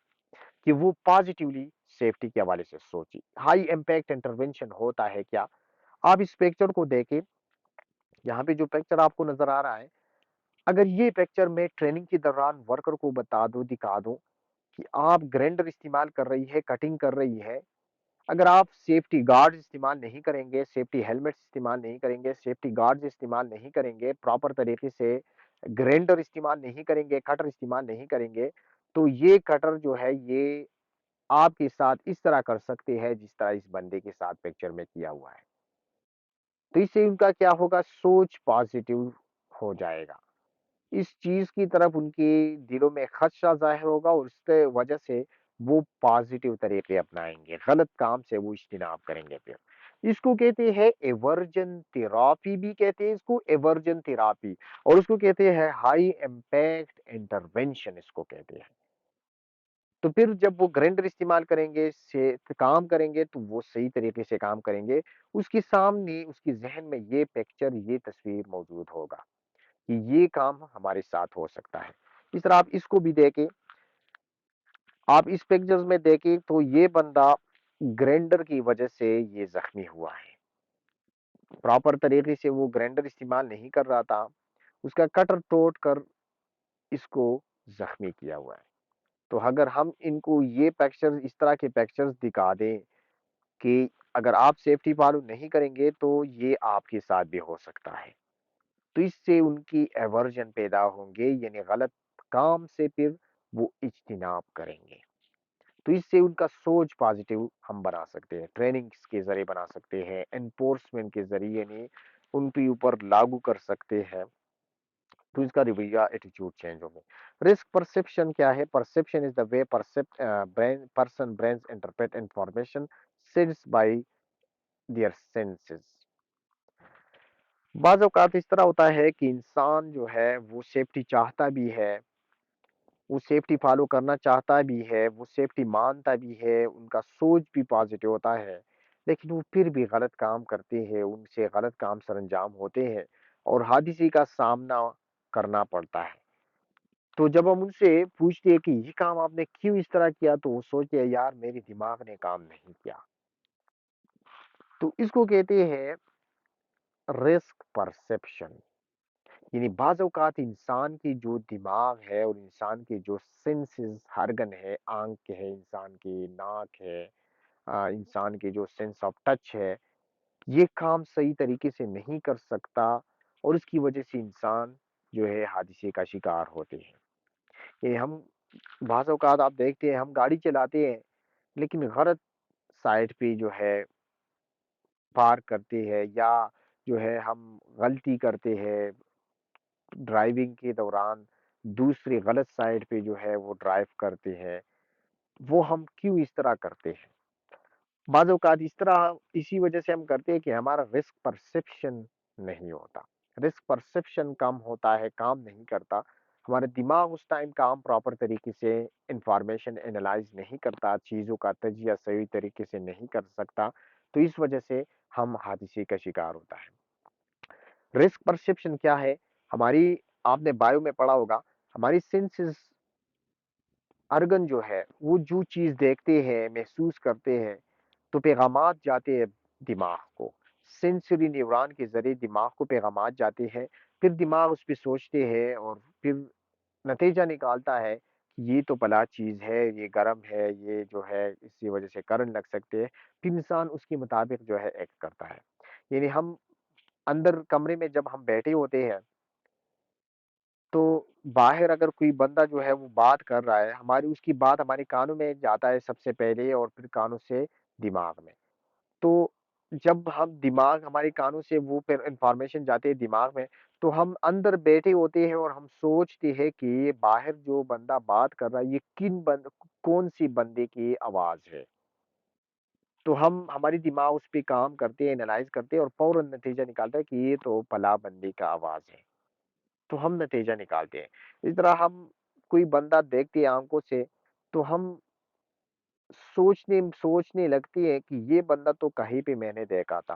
कि वो पॉजिटिवली सेफ्टी के हवाले से सोचे। हाई इम्पैक्ट इंटरवेंशन होता है क्या? आप इस पिक्चर को देखें, यहाँ पे जो पिक्चर आपको नज़र आ रहा है, अगर ये पिक्चर मैं ट्रेनिंग के दौरान वर्कर को बता दूँ, दिखा दूँ कि आप ग्राइंडर इस्तेमाल कर रही है, कटिंग कर रही है, अगर आप सेफ्टी गार्ड्स इस्तेमाल नहीं करेंगे, सेफ्टी हेलमेट्स इस्तेमाल नहीं करेंगे, सेफ्टी गार्ड्स इस्तेमाल नहीं करेंगे, प्रॉपर तरीके से ग्राइंडर इस्तेमाल नहीं करेंगे, कटर इस्तेमाल नहीं करेंगे, तो ये कटर जो है, ये आपके साथ इस तरह कर सकते हैं, जिस तरह इस बंदे के साथ पिक्चर में किया हुआ है। तो इससे उनका क्या होगा, सोच पॉजिटिव हो जाएगा। इस चीज़ की तरफ उनके दिलों में खदशा ज़ाहिर होगा और उसके वजह से वो पॉजिटिव तरीके अपनाएँगे, गलत काम से वो इज्तिनाब करेंगे फिर। इसको कहते हैं एवर्जन थेरेपी, भी कहते हैं इसको एवर्जन थेरेपी, और उसको कहते हैं हाई इम्पैक्ट इंटरवेंशन, इसको कहते हैं। तो फिर जब वो ग्राइंडर इस्तेमाल करेंगे, से काम करेंगे, तो वो सही तरीके से काम करेंगे। उसके सामने, उसके ज़हन में ये पिक्चर, ये तस्वीर मौजूद होगा कि ये काम हमारे साथ हो सकता है। इस तरह आप इसको भी देखें, आप इस पिक्चर्स में देखें, तो ये बंदा ग्राइंडर की वजह से ये ज़ख्मी हुआ है। प्रॉपर तरीके से वो ग्राइंडर इस्तेमाल नहीं कर रहा था। उसका कटर तोड़ कर इसको ज़ख्मी किया हुआ है। तो अगर हम इनको ये पिक्चर्स, इस तरह के पिक्चर्स दिखा दें कि अगर आप सेफ्टी फॉलो नहीं करेंगे, तो ये आपके साथ भी हो सकता है। तो इससे उनकी एवर्जन पैदा होंगे, यानी गलत काम से फिर वो इज्तिनाब करेंगे। तो इससे उनका सोच पॉजिटिव हम बना सकते हैं, ट्रेनिंग्स के ज़रिए बना सकते हैं, एनफोर्समेंट के ज़रिए यानी उनके ऊपर लागू कर सकते हैं, तो इसका रवैया, एटीट्यूड चेंज होंगे। रिस्क परसेप्शन क्या है? Perception is the way person brains interpret information sensed bye there senses. बाज़ औक़ात इस तरह होता है कि इंसान जो है वो सेफ्टी चाहता भी है, वो सेफ्टी फ़ॉलो करना चाहता भी है, वो सेफ्टी मानता भी है, उनका सोच भी पॉज़िटिव होता है, लेकिन वो फिर भी गलत काम करते हैं, उनसे गलत काम सरअंजाम होते हैं और हादसे का सामना करना पड़ता है। तो जब हम उनसे पूछते हैं कि ये काम आपने क्यों इस तरह किया, तो वो सोचते हैं यार मेरे दिमाग ने काम नहीं किया। तो इसको कहते हैं रिस्क परसेप्शन। यानी बाज़ औक़ात इंसान की जो दिमाग है और इंसान के जो सेंसेस, ऑर्गन है, आँख है, इंसान की नाक है, इंसान की जो सेंस ऑफ टच है, ये काम सही तरीके से नहीं कर सकता और इसकी वजह से इंसान जो है हादसे का शिकार होते हैं। ये हम बाज़ औक़ात आप देखते हैं, हम गाड़ी चलाते हैं, लेकिन गलत साइड पे जो है पार करते हैं या जो है हम गलती करते हैं ड्राइविंग के दौरान, दूसरी गलत साइड पे जो है वो ड्राइव करते हैं, वो हम क्यों इस तरह करते हैं? बाज़ औक़ात इस तरह इसी वजह से हम करते हैं कि हमारा रिस्क परसेप्शन नहीं होता। रिस्क परसेप्शन कम होता है, काम नहीं करता। हमारा दिमाग उस टाइम काम प्रॉपर तरीके से इन्फॉर्मेशन एनालाइज़ नहीं करता, चीज़ों का तजिया सही तरीके से नहीं कर सकता, तो इस वजह से हम हादसे का शिकार होता है। रिस्क परसेप्शन क्या है? हमारी आपने बायो में पढ़ा होगा, हमारी सेंसेस अर्गन जो है, वो जो चीज़ देखते हैं, महसूस करते हैं, तो पैगामात जाते हैं दिमाग को। सेंसरी न्यूरॉन के ज़रिए दिमाग को पैगामात जाते हैं, फिर दिमाग उस पे सोचते हैं और फिर नतीजा निकालता है कि ये तो भला चीज़ है, ये गरम है, ये जो है इसी वज़ह से करंट लग सकते हैं। फिर इंसान उसके मुताबिक जो है एक्ट करता है। यानी हम अंदर कमरे में जब हम बैठे होते हैं तो बाहर अगर कोई बंदा जो है वो बात कर रहा है, हमारी उसकी बात हमारे कानों में जाता है सबसे पहले और फिर कानों से दिमाग में। तो जब हम दिमाग हमारे कानों से वो फिर इन्फॉर्मेशन जाती है दिमाग में, तो हम अंदर बैठे होते हैं और हम सोचते हैं कि ये बाहर जो बंदा बात कर रहा है, ये कौन-सी बंदे की आवाज़ है। तो हम हमारी दिमाग उस पे काम करते हैं, एनालाइज़ करते हैं और फ़ौरन नतीजा निकालता है कि ये तो फलाँ बंदे का आवाज़ है। तो हम नतीजा निकालते हैं। इस तरह हम कोई बंदा देखते हैं आँखों से, तो हम सोचने सोचने लगती है कि ये बंदा तो कहीं पे मैंने देखा था।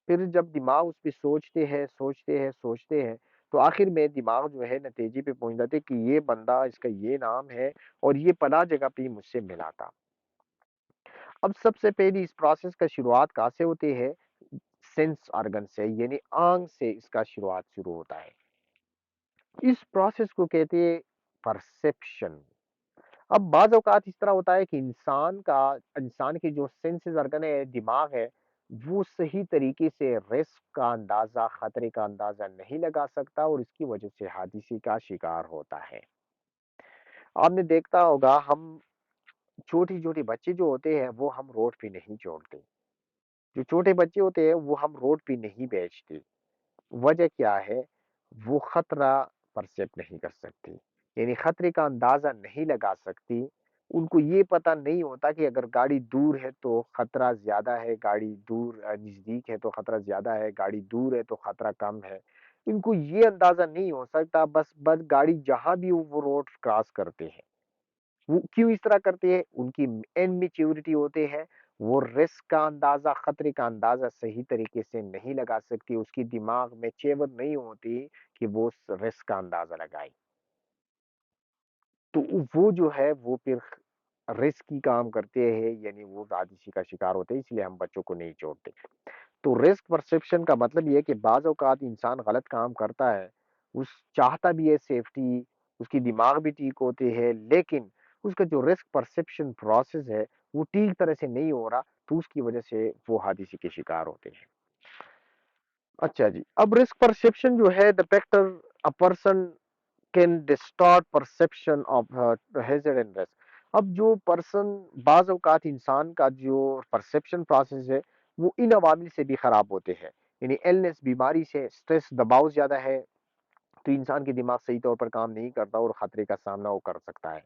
फिर जब दिमाग उस पे सोचते हैं, सोचते हैं, सोचते हैं, तो आखिर में दिमाग जो है नतीजे पे पहुँच जाते है कि ये बंदा इसका ये नाम है और ये फलाँ जगह पे मुझसे मिला था। अब सबसे पहली इस प्रोसेस का शुरुआत कहाँ से होती है? सेंस ऑर्गन से यानी आँख से इसका शुरुआत शुरू होता है। इस प्रोसेस को कहते हैं परसेप्शन। अब बाज़ औक़ात इस तरह होता है कि इंसान की जो सेंसेस ऑर्गन है, दिमाग है, वो सही तरीके से रिस्क का अंदाज़ा, खतरे का अंदाज़ा नहीं लगा सकता और इसकी वजह से हादसे का शिकार होता है। आपने देखा होगा हम छोटे-छोटे बच्चे जो होते हैं, वो हम रोड पे नहीं छोड़ते। जो छोटे बच्चे होते हैं, वो हम रोड पे नहीं बेचते। वजह क्या है? वो खतरा परसेप्ट नहीं कर सकती, यानी खतरे का अंदाज़ा नहीं लगा सकती। उनको ये पता नहीं होता कि अगर गाड़ी दूर है तो खतरा ज़्यादा है, गाड़ी नज़दीक है तो खतरा ज़्यादा है, गाड़ी दूर है तो खतरा कम है। इनको ये अंदाज़ा नहीं हो सकता बस गाड़ी जहाँ भी हो वो रोड क्रॉस करते हैं। वो क्यों इस तरह करते हैं? उनकी इनमैच्योरिटी होते हैं, वो रिस्क का अंदाज़ा, खतरे का अंदाज़ा सही तरीके से नहीं लगा सकती, उसकी दिमाग में चेवर नहीं होती कि वो उस रिस्क का अंदाज़ा लगाए। तो वो जो है वो फिर रिस्की काम करते हैं यानी वो हादसे का शिकार होते हैं, इसलिए हम बच्चों को नहीं छोड़ते। तो रिस्क परसेप्शन का मतलब ये है कि बाज़ औक़ात इंसान गलत काम करता है, चाहता भी है सेफ्टी, उसकी दिमाग भी ठीक होते हैं, लेकिन उसका जो रिस्क परसेप्शन प्रोसेस है, वो ठीक तरह से नहीं हो रहा, तो उसकी वजह से वो हादसे के शिकार होते हैं। अच्छा जी, अब रिस्क परसेप्शन जो है the factor a person can distort perception of hazard and risk. अब जो पर्सन बाज़ औक़ात इंसान का जो परसेप्शन प्रोसेस है, वो इन अवामिल से भी खराब होते हैं। यानी इलनेस बीमारी से, स्ट्रेस दबाव ज़्यादा है, तो इंसान की दिमाग सही तौर पर काम नहीं करता और खतरे का सामना वो कर सकता है।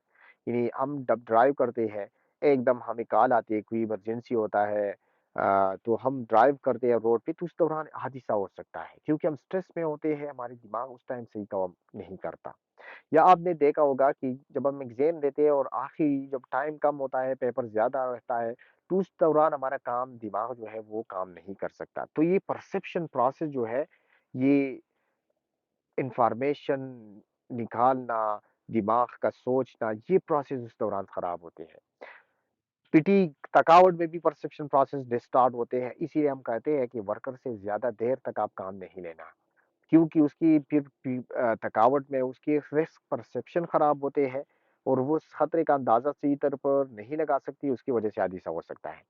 यानी हम जब ड्राइव करते हैं, एकदम हमें कॉल आती है, कोई इमरजेंसी होता है तो हम ड्राइव करते हैं रोड पे तो उस दौरान हादसा हो सकता है क्योंकि हम स्ट्रेस में होते हैं, हमारे दिमाग उस टाइम सही काम नहीं करता। या आपने देखा होगा कि जब हम एग्ज़ाम देते हैं और आखिरी जब टाइम कम होता है, पेपर ज़्यादा रहता है, तो उस दौरान हमारा दिमाग जो है वो काम नहीं कर सकता। तो ये परसेप्शन प्रोसेस जो है, ये इन्फॉर्मेशन निकालना, दिमाग का सोचना, ये प्रोसेस उस दौरान खराब होते हैं। फ़टीग थकावट में भी परसेप्शन प्रोसेस डिस्टॉर्ट होते हैं, इसीलिए हम कहते हैं कि वर्कर से ज़्यादा देर तक आप काम नहीं लेना, क्योंकि उसकी थकावट में उसकी रिस्क परसेप्शन खराब होते हैं और वो उस खतरे का अंदाज़ा सही तरह पर नहीं लगा सकती, उसकी वजह से हादसा हो सकता है।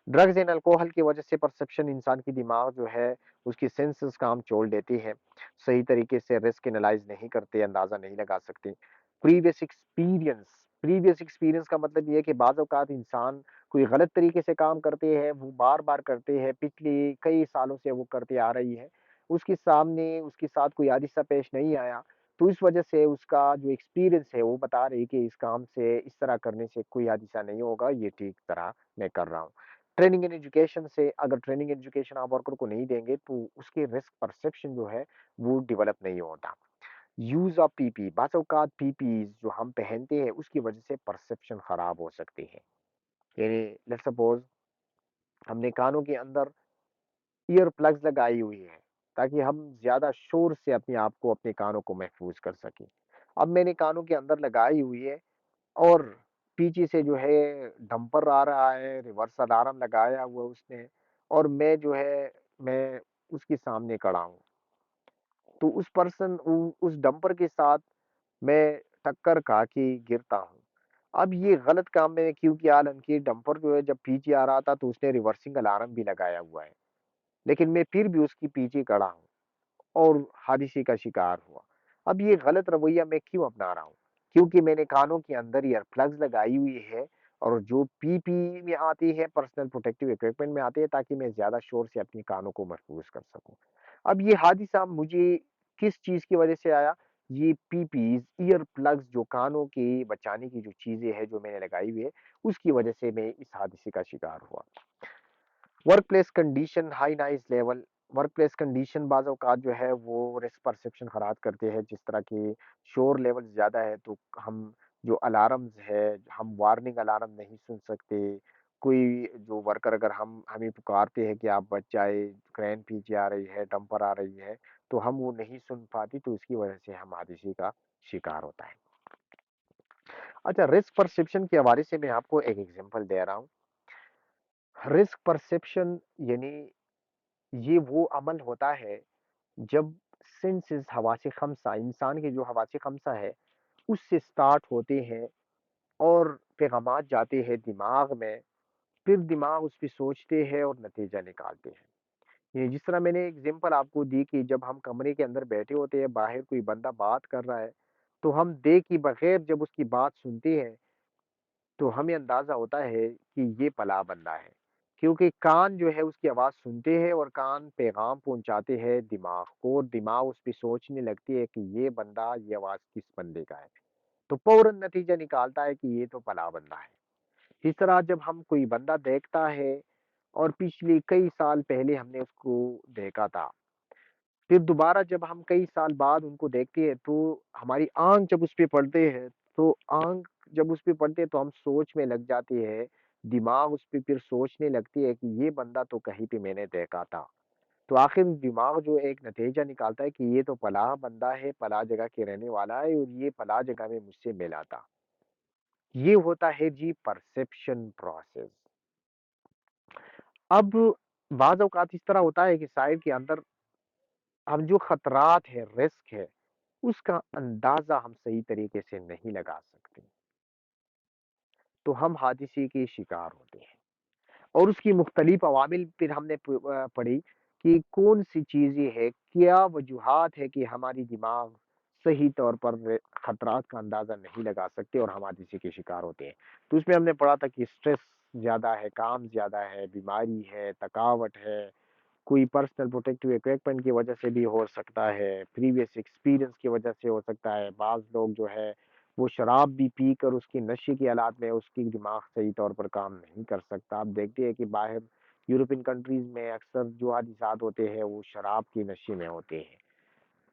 ड्रग्स एंड अल्कोहल की वजह से परसेप्शन इंसान की दिमाग जो है, उसकी सेंसेस काम छोड़ देती है। सही तरीके से रिस्क एनालाइज़ नहीं करते, अंदाज़ा नहीं लगा सकते। प्रीवियस एक्सपीरियंस प्रीवियस एक्सपीरियंस का मतलब ये है कि बाज़ औक़ात इंसान कोई गलत तरीके से काम करते हैं, वो बार-बार करते हैं, पिछले कई सालों से वो करते आ रही है। उसके साथ कोई हादसा पेश नहीं आया, तो इस वजह से उसका जो एक्सपीरियंस है, वो बता रही है कि इस काम से इस तरह करने से कोई हादसा नहीं होगा, ये ठीक तरह मैं कर रहा हूँ। ट्रेनिंग एंड एजुकेशन से अगर ट्रेनिंग एंड एजुकेशन आप वर्कर को नहीं देंगे, तो उसकी रिस्क परसेप्शन जो है, वो डेवलप नहीं होता। यूज़ ऑफ पीपी बाज़ औक़ात पीपीज़ जो हम पहनते हैं उसकी वज़ह से परसेप्शन ख़राब हो सकती है। यानी लेट्स सपोज़ हमने कानों के अंदर ईयर प्लग्स लगाई हुई है, ताकि हम ज़्यादा शोर से अपने आप को अपने कानों को महफ़ूज़ कर सकें। अब मैंने कानों के अंदर लगाई हुई है और पीछे से जो है डंपर आ रहा है, रिवर्स अलार्म लगाया हुआ उसने और मैं उसके सामने खड़ा हूँ। तो उस पर्सन उ उस डंपर के साथ मैं टक्कर खा के गिरता हूँ। अब ये गलत काम मैंने क्यों किया हालाँकि डंपर जो है जब पीछे आ रहा था तो उसने रिवर्सिंग अलार्म भी लगाया हुआ है। लेकिन मैं फिर भी उसके पीछे खड़ा हूँ और हादसे का शिकार हुआ। अब ये गलत रवैया मैं क्यों अपना रहा हूँ? क्योंकि मैंने कानों के अंदर ईयर प्लग्स लगाई हुई है और जो पीपी में आती है पर्सनल प्रोटेक्टिव इक्विपमेंट में आती है ताकि मैं ज़्यादा शोर से अपने कानों को महफ़ूज़ कर सकूँ। अब ये हादसा मुझे किस चीज़ की वज़ह से आया? ये पीपीज़, ईयर प्लग्स जो कानों के बचाने की जो चीज़ें हैं, जो मैंने लगाई हुई है, उसकी वज़ह से मैं इस हादसे का शिकार हुआ। Work place condition, high noise level, work place condition बाज़ औक़ात जो है वो रिस्क परसेप्शन ख़राब करते हैं, जिस तरह की शोर लेवल ज़्यादा है तो हम जो अलार्म्स है, हम वार्निंग अलार्म नहीं सुन सकते। कोई जो वर्कर अगर हम हमें पुकारते हैं कि आप बच जाए, क्रेन पीछे आ रही है, डंपर आ रही है, तो हम वो नहीं सुन पाते तो इसकी वज़ह से हम हादसे का शिकार होता है। अच्छा रिस्क परसेप्शन के हवाले से मैं आपको एक एग्ज़ाम्पल दे रहा हूँ। रिस्क परसेप्शन यानी ये वो अमल होता है जब सेंसेस हवासे खमसा इंसान के जो हवासे खमसा है उससे स्टार्ट होते हैं और पैगामात जाते हैं दिमाग में फिर दिमाग उस पे सोचते हैं और नतीजा निकालते हैं। ये जिस तरह मैंने एग्जांपल आपको दी कि जब हम कमरे के अंदर बैठे होते हैं बाहर कोई बंदा बात कर रहा है तो हम देख के बगैर जब उसकी बात सुनते हैं तो हमें अंदाज़ा होता है कि ये पला बंदा है। क्योंकि कान जो है उसकी आवाज़ सुनते हैं और कान पैगाम पहुँचाते हैं दिमाग को और दिमाग उस पे सोचने लगती है कि ये बंदा, ये आवाज़ किस बंदे का है। तो फ़ौरन नतीजा निकालता है कि ये तो पला बंदा है। इस तरह जब हम कोई बंदा देखता है और पिछले कई साल पहले हमने उसको देखा था, फिर दोबारा जब हम कई साल बाद उनको देखते हैं तो हमारी आँख जब उस पे पड़ते हैं, तो आँख जब उस पे पड़ते हैं तो हम सोच में लग जाते हैं, दिमाग उस पे फिर सोचने लगती है कि ये बंदा तो कहीं पे मैंने देखा था। तो आखिर दिमाग जो एक नतीजा निकालता है कि ये तो पलाह बंदा है, पलाह जगह के रहने वाला है और ये पलाह जगह में मुझसे मिला था। ये होता है जी परसेप्शन प्रोसेस। अब बाज़ औक़ात इस तरह होता है कि शायद के अंदर हम जो खतरात है, रिस्क है, उसका अंदाज़ा हम सही तरीके से नहीं लगा सकते, तो हम हादसे के शिकार होते हैं। और उसकी मुख्तलिफ अवामिल फिर हमने पढ़ी कि कौन-सी चीज़ें हैं, क्या वजूहात है कि हमारी दिमाग सही तौर पर खतरात का अंदाज़ा नहीं लगा सकते और हम हादसे के शिकार होते हैं। तो उसमें हमने पढ़ा था कि स्ट्रेस ज़्यादा है, काम ज़्यादा है, बीमारी है, थकावट है, कोई पर्सनल प्रोटेक्टिव इक्विपमेंट की वजह से भी हो सकता है, प्रीवियस एक्सपीरियंस की वजह से हो सकता है। बाज़ लोग जो है वो शराब भी पीकर उसकी नशे की हालात में उसकी दिमाग सही तौर पर काम नहीं कर सकता। आप देखते हैं कि बाहर यूरोपियन कंट्रीज़ में अक्सर जो हादिसात होते हैं वो शराब के नशे में होते हैं,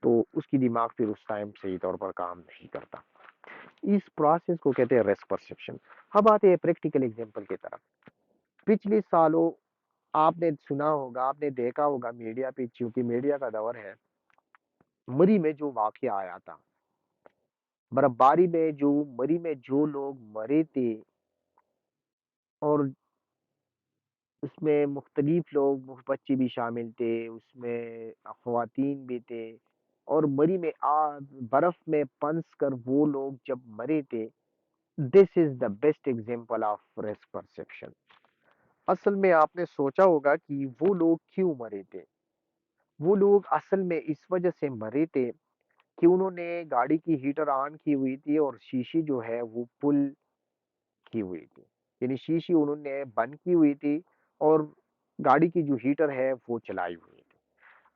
तो उसकी दिमाग फिर उस टाइम सही तौर पर काम नहीं करता। इस प्रोसेस को कहते हैं रिस्क परसेप्शन। अब आते हैं प्रैक्टिकल एग्जांपल की तरफ। पिछले सालों आपने सुना होगा, आपने देखा होगा मीडिया पे चूँकि मीडिया का दौर है, मरी में जो वाक़या आया था, बर्फबारी में जो मरी में जो लोग मरे थे और उसमें मुख्तलिफ लोग बच्चे भी शामिल थे, उसमें ख़वातीन भी थे और मरी में बर्फ़ में फंस कर वो लोग जब मरे थे, this is the best example of risk perception. असल में आपने सोचा होगा कि वो लोग क्यों मरे थे? वो लोग असल में इस वजह से मरे थे कि उन्होंने गाड़ी की हीटर ऑन की हुई थी और शीशी जो है वो पुल की हुई थी। यानी शीशी उन्होंने बंद की हुई थी और गाड़ी की जो हीटर है वो चलाई हुई थी।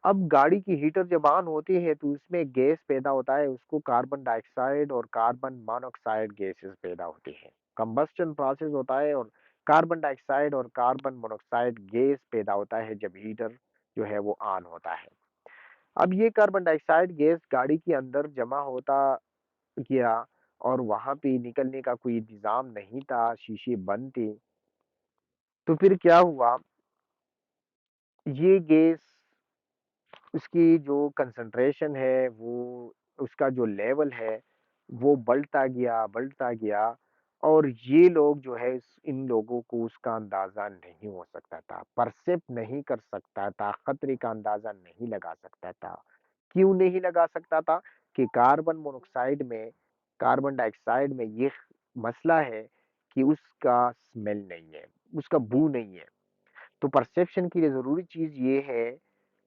अब गाड़ी की हीटर जब ऑन होती है तो उसमें गैस पैदा होता है, उसको कार्बन डाइऑक्साइड और कार्बन मोनोऑक्साइड गैसेस पैदा होती है। कंबस्टन प्रोसेस होता है और कार्बन डाइऑक्साइड और कार्बन मोनोऑक्साइड गैस पैदा होता है जब हीटर जो है वो ऑन होता है। अब ये कार्बन डाइऑक्साइड गैस गाड़ी के अंदर जमा होता गया और वहां पे निकलने का कोई इंतजाम नहीं था, शीशे बंद थे। तो फिर क्या हुआ, ये गैस उसकी जो कंसंट्रेशन है वो उसका जो लेवल है वो बढ़ता गया और ये लोग जो है इन लोगों को उसका अंदाजा नहीं हो सकता था, परसेप्ट नहीं कर सकता था, खतरे का अंदाजा नहीं लगा सकता था। क्यों नहीं लगा सकता था? कि कार्बन मोनोऑक्साइड में, कार्बन डाइऑक्साइड में ये मसला है कि उसका स्मेल नहीं है, उसका बू नहीं है। तो परसेप्शन के लिए जरूरी चीज ये है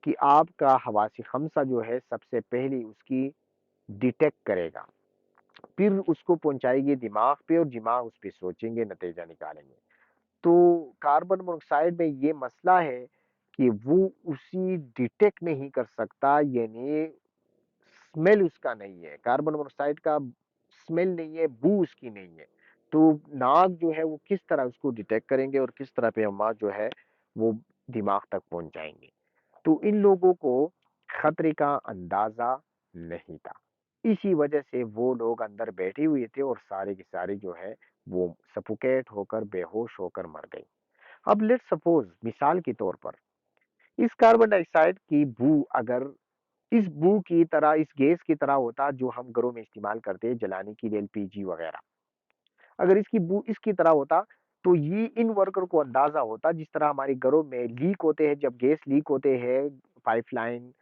कि आपका हवासी खमसा जो है सबसे पहले उसकी डिटेक्ट करेगा, फिर उसको पहुंचाएगी दिमाग पे और दिमाग उस पे सोचेंगे, नतीजा निकालेंगे। तो कार्बन मोनोऑक्साइड में ये मसला है कि वो उसी डिटेक्ट नहीं कर सकता, यानी स्मेल उसका नहीं है, कार्बन मोनोऑक्साइड का स्मेल नहीं है, बू उसकी नहीं है। तो नाक जो है वो किस तरह उसको डिटेक्ट करेंगे और किस तरह पे अम्मा जो है वो दिमाग तक पहुंच जाएंगे। तो इन लोगों को खतरे का अंदाजा नहीं था, इसी वजह से वो लोग अंदर बैठे हुए थे और सारे की सारी जो है वो सफोकेट होकर, बेहोश होकर मर गई। अब लेट सपोज, मिसाल के तौर पर, इस कार्बन डाइऑक्साइड की बू अगर इस बू की तरह, इस गैस की तरह होता जो हम घरों में इस्तेमाल करते हैं जलाने के लिए, एलपीजी वगैरह, अगर इसकी बू इसकी तरह होता तो ये इन वर्कर को अंदाजा होता, जिस तरह हमारे घरों में लीक होते हैं, जब गैस लीक होते हैं, पाइपलाइन,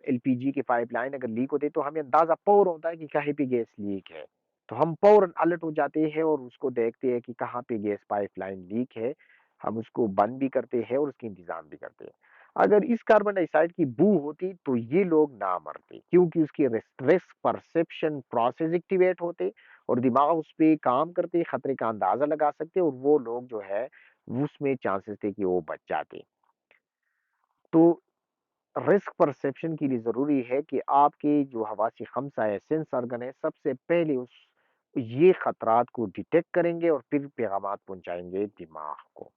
एलपीजी की पाइपलाइन अगर लीक होती है तो हमें अंदाजा पौर होता है कि कहीं पे गैस लीक है। तो हम फौरन अलर्ट हो जाते हैं और उसको देखते हैं कि कहाँ पे गैस पाइपलाइन लीक है, हम उसको बंद भी करते हैं और उसकी इंतजाम भी करते हैं। अगर इस कार्बन डाइऑक्साइड की बू होती तो ये लोग ना मरते, क्योंकि उसकी रिस्क परसेप्शन प्रोसेस एक्टिवेट होते और दिमाग उस पे काम करते, खतरे का अंदाजा लगा सकते और वो लोग जो है उसमें चांसेस थे कि वो बच जाते। तो रिस्क परसेप्शन के लिए जरूरी है कि आपके जो हवासी खमसा है, सेंस ऑर्गन है, सबसे पहले उस ये खतरात को डिटेक्ट करेंगे और फिर पैगाम पहुंचाएंगे दिमाग को।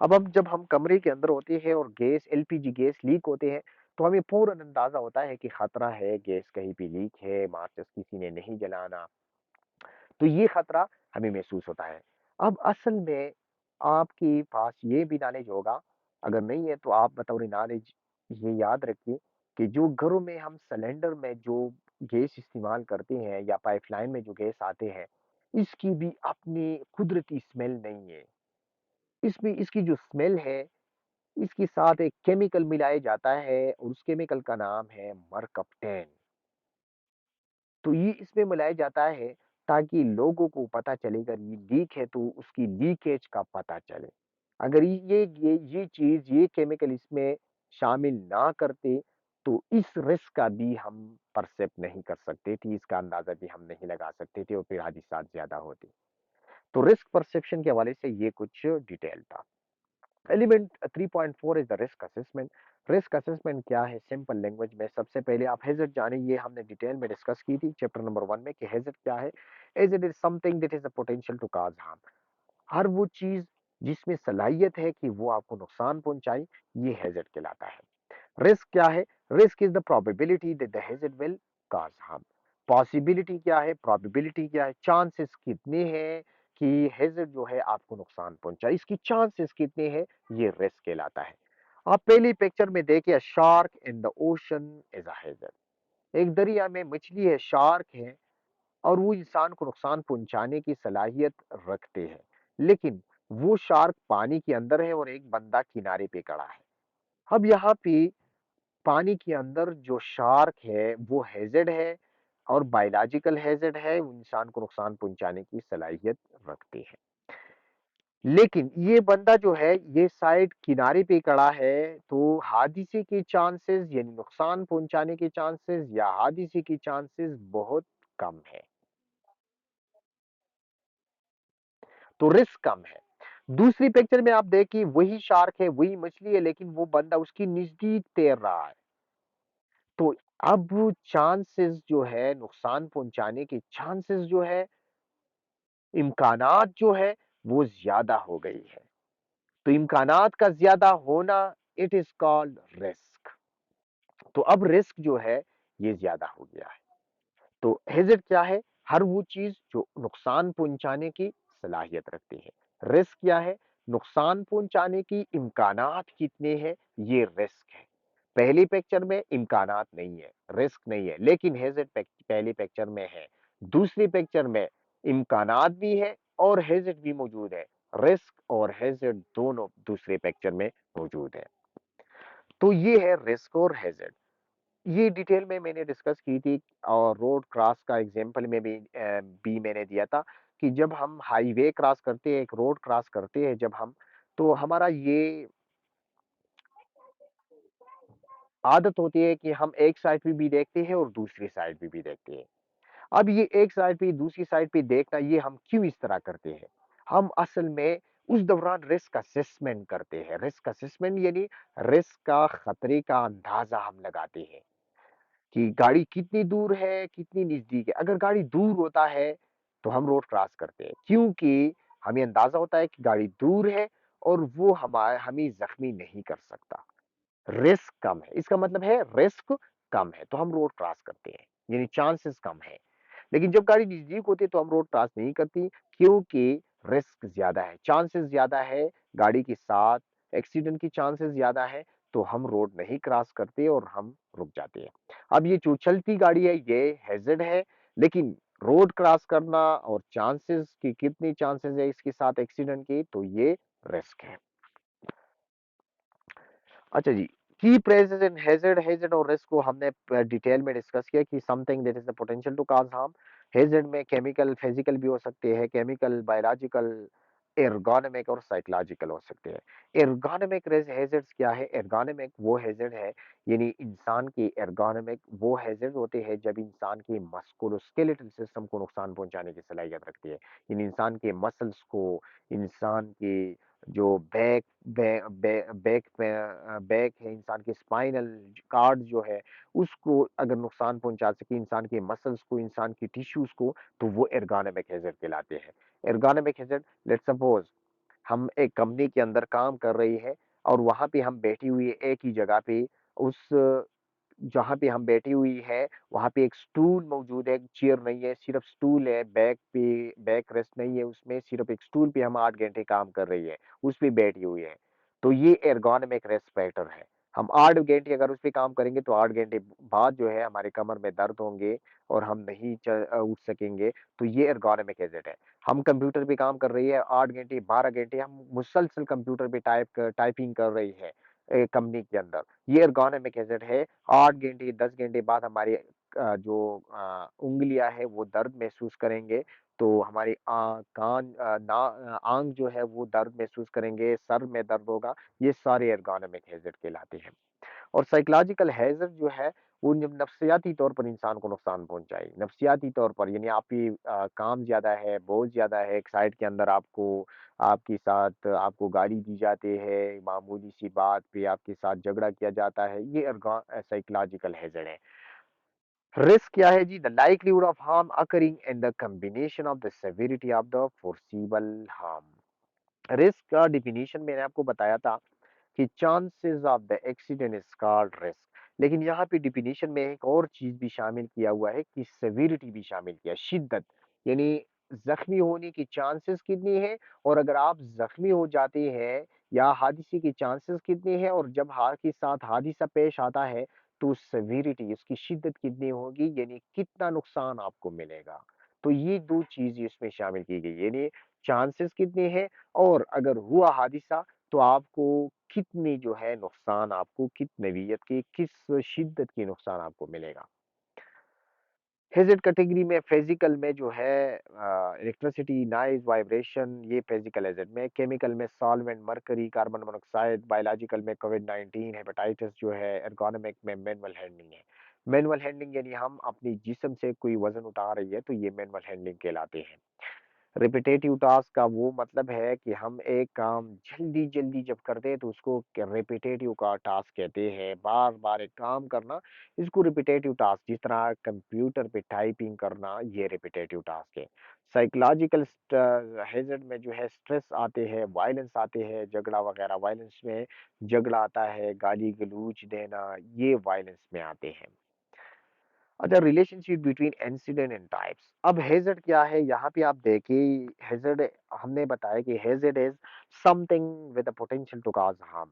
अब हम जब हम कमरे के अंदर होते हैं और गैस, एलपीजी गैस लीक होते हैं तो हमें फौरन अंदाजा होता है कि खतरा है, गैस कहीं पे लीक है, माचिस किसी ने नहीं जलाना। तो ये खतरा हमें महसूस होता है। अब असल में आपके पास ये भी नॉलेज होगा, अगर नहीं है तो आप बतौर नॉलेज ये याद रखिए कि जो घरों में हम सिलेंडर में जो गैस इस्तेमाल करते हैं या पाइपलाइन में जो गैस आते हैं, इसकी भी अपनी कुदरती स्मेल नहीं है। इसमें इसकी जो स्मेल है, इसके साथ एक केमिकल मिलाया जाता है और उस केमिकल का नाम है मरकप्टेन। तो ये इसमें मिलाया जाता है ताकि लोगों को पता चले, अगर ये लीक है तो उसकी लीकेज का पता चले। अगर ये चीज, ये केमिकल इसमें शामिल ना करते तो इस रिस्क का भी हम परसेप्ट नहीं कर सकते थे, इसका अंदाजा भी हम नहीं लगा सकते थे और फिर हादसा ज्यादा होते। तो रिस्क परसेप्शन के हवाले से ये कुछ डिटेल था। Element 3.4 is the risk assessment. Risk assessment क्या है? सिंपल लैंग्वेज में सबसे पहले आप हैजर्ड जाने, ये हमने डिटेल में डिस्कस की थी चैप्टर नंबर 1 में कि हैजर्ड क्या है। Hazard is something that is a potential to cause harm. हर वो चीज जिसमें सलाहियत है कि वो आपको नुकसान पहुंचाए, ये हैजर्ड कहलाता है। रिस्क क्या है? Risk is the probability that the hazard will cause harm. Possibility क्या है? प्रोबेबिलिटी क्या है? चांसेस कितने हैं कि हैजर्ड जो है आपको नुकसान पहुंचाए, इसकी चांसेस कितने हैं, ये रिस्क कहलाता है। आप पहली पिक्चर में देखिए, shark in the ocean is a hazard. एक दरिया में मछली है, शार्क है, और वो इंसान को नुकसान पहुंचाने की सलाहियत रखते हैं, लेकिन वो शार्क पानी के अंदर है और एक बंदा किनारे पे खड़ा है। अब यहाँ पे पानी के अंदर जो शार्क है वो हैजर्ड है और बायोलॉजिकल हैजर्ड है, वो इंसान को नुकसान पहुंचाने की सलाहियत रखते हैं। लेकिन ये बंदा जो है ये साइड किनारे पे खड़ा है, तो हादसे के चांसेस यानी नुकसान पहुंचाने के चांसेस या हादसे के चांसेस बहुत कम है। तो रिस्क कम है। दूसरी पिक्चर में आप देखिए वही शार्क है, वही मछली है, लेकिन वो बंदा उसकी नजदीक तैर रहा है। तो अब चांसेस जो है नुकसान पहुंचाने के चांसेस जो है, इम्कानात जो है वो ज्यादा हो गई है। तो इम्कानात का ज्यादा होना, इट इज कॉल्ड रिस्क। तो अब रिस्क जो है ये ज्यादा हो गया है। तो हेज़र्ड क्या है? हर वो चीज जो नुकसान पहुंचाने की सलाहियत रखती है। रिस्क क्या है? नुकसान पहुंचाने की इम्कानात कितने हैं, ये रिस्क है। पहली पिक्चर में इम्कानात नहीं है, रिस्क नहीं है, लेकिन हेज़र्ड पहली पिक्चर में है। दूसरी पिक्चर में इम्कानात भी है और हेज़र्ड भी मौजूद है। रिस्क और हेज़र्ड दोनों दूसरे पिक्चर में मौजूद है। तो ये है रिस्क और हेज़र्ड। ये डिटेल में मैंने डिस्कस की थी और रोड क्रॉस का एग्जांपल में भी मैंने दिया था कि जब हम हाईवे क्रॉस करते हैं, एक रोड क्रॉस करते हैं जब हम, तो हमारा ये आदत होती है कि हम एक साइड पे भी देखते हैं और दूसरी साइड पे भी देखते हैं। अब ये एक साइड पे दूसरी साइड पे देखना, ये हम क्यों इस तरह करते हैं? हम असल में उस दौरान रिस्क असेसमेंट करते हैं। रिस्क असेसमेंट यानी रिस्क का खतरे का अंदाजा हम लगाते हैं कि गाड़ी कितनी दूर है, कितनी नज़दीक है। अगर गाड़ी दूर होता है, तो हम रोड क्रॉस करते हैं, क्योंकि हमें अंदाज़ा होता है कि गाड़ी दूर है और वो हमें ज़ख्मी नहीं कर सकता। रिस्क कम है, इसका मतलब है रिस्क कम है, तो हम रोड क्रॉस करते हैं, यानी चांसेस कम है। लेकिन जब गाड़ी नज़दीक होती है, तो हम रोड क्रॉस नहीं करती, क्योंकि रिस्क ज़्यादा है, चांसेस ज़्यादा है, गाड़ी के साथ एक्सीडेंट की चांसेस ज़्यादा है, तो हम रोड नहीं क्रॉस करते और हम रुक जाते हैं। अब ये जो चलती गाड़ी है, ये हैज़र्ड है, लेकिन रोड क्रॉस करना और चांसेस की कितनी चांसेस है इसके साथ एक्सीडेंट की, तो ये रिस्क है। अच्छा जी, की प्रेजेंस इन हैज़र्ड हैज़र्ड और रिस्क को हमने डिटेल में डिस्कस किया कि something that is the potential to cause harm. Hazard में केमिकल फिजिकल भी हो सकते हैं, केमिकल बायोलॉजिकल, एर्गोनॉमिक और साइकोलॉजिकल हो सकते हैं। एर्गोनॉमिक हैज़र्ड्स क्या है? एर्गोनॉमिक वो हैज़र्ड है, यानी इंसान की एर्गोनॉमिक वो हैज़र्ड होते हैं जब इंसान की मस्कुलोस्केलेटल सिस्टम को नुकसान पहुंचाने की सलाहियत रखती है। इन इंसान के मसल्स को, इंसान की जो बैक है, इंसान के स्पाइनल कार्ड जो है, उसको अगर नुकसान पहुंचा सके, इंसान के मसल्स को, इंसान की टिश्यूज को, तो वो एर्गोनॉमिक हैज़र्ड कहलाते हैं। एर्गोनॉमिक हैज़र्ड, लेट्स सपोज हम एक कंपनी के अंदर काम कर रही है और वहां पे हम बैठी हुई है एक ही जगह पे, उस जहाँ पे हम बैठी हुई है, वहाँ पे एक स्टूल मौजूद है, चेयर नहीं है, सिर्फ स्टूल है, बैक रेस्ट नहीं है उसमें, सिर्फ एक स्टूल पे हम 8 घंटे काम कर रही है, उस पे बैठी हुई है। तो ये एर्गोनॉमिक रेस्ट फैक्टर है। हम 8 घंटे अगर उस पे काम करेंगे, तो 8 घंटे बाद जो है हमारे कमर में दर्द होंगे और हम नहीं उठ सकेंगे, तो ये एर्गोनॉमिक हैज़र्ड है। हम कंप्यूटर पे काम कर रही है 8 घंटे, 12 घंटे हम मुसलसल कंप्यूटर पे टाइपिंग कर रही है, कंपनी के अंदर। ये एर्गोनॉमिक हैज़र्ड है। 8 घंटे, 10 घंटे बाद हमारी जो उँगलियाँ हैं वो दर्द महसूस करेंगे, तो हमारी आँख जो है वो दर्द महसूस करेंगे, सर में दर्द होगा, ये सारे एर्गोनॉमिक हैज़र्ड कहलाते हैं। और साइकोलॉजिकल हैज़र्ड जो है, वो जब नफ्सियाती तौर पर इंसान को नुकसान पहुँचाए, नफ्सियाती तौर पर यानी आपकी काम ज़्यादा है, बोझ ज़्यादा है, एक साइट के अंदर आपके साथ आपको गाली दी जाती है, मामूली सी बात पे आपके साथ झगड़ा किया जाता है, ये साइकोलॉजिकल हैज़र्ड है। रिस्क क्या है जी? The likelihood of harm occurring in the combination of the severity of the forcible harm. Risk का डिफिनीशन मैंने आपको बताया था कि chances of the accident is called risk, लेकिन यहाँ पे डिफिनीशन में एक और चीज भी शामिल किया हुआ है कि सेवेरिटी भी शामिल किया, शिद्दत, यानी जख्मी होने की चांसेस कितनी है, और अगर आप जख्मी हो जाते हैं या हादसे की चांसेस कितनी है, और जब हाथ के साथ हादसा पेश आता है, तो सेवेरिटी उसकी शिद्दत कितनी होगी, यानी कितना नुकसान आपको मिलेगा। तो ये दो चीज इसमें शामिल की गई, यानी चांसेस कितने हैं, और अगर हुआ हादसा, तो आपको कितनी जो है नुकसान, आपको किस नवीयत की, किस शिद्दत की नुकसान आपको मिलेगा। हैज़ार्ड कैटेगरी में फिजिकल में जो है इलेक्ट्रिसिटी, नॉइज़, वाइब्रेशन, ये फिजिकल हैज़ार्ड में, केमिकल में solvent, mercury, carbon monoxide, biological में कोविड-19, हेपेटाइटिस जो है, एर्गोनॉमिक में मैनुअल हैंडलिंग है। मैनुअल हैंडलिंग यानी हम अपनी जिस्म से कोई वज़न उठा रही है तो ये मैनुअल हैंडलिंग कहलाते हैं। रिपिटेटिव टास्क का वो मतलब है कि हम एक काम जल्दी-जल्दी जब करते हैं तो उसको रिपिटेटिव का टास्क कहते हैं। बार-बार एक काम करना, इसको रिपिटेटिव टास्क, जिस तरह कंप्यूटर पे टाइपिंग करना, ये रिपिटेटिव टास्क है। साइकोलॉजिकल हैज़ार्ड में जो है स्ट्रेस आते हैं, वायलेंस आते हैं, झगड़ा वगैरह, वायलेंस में झगड़ा आता है, गाली-गलौज देना, ये वायलेंस में आते हैं। अच्छा, relationship between incident and types. अब हैज़ार्ड क्या है, यहाँ पे आप देखिए, हैज़ार्ड हमने बताया कि hazard is something with a potential to cause harm.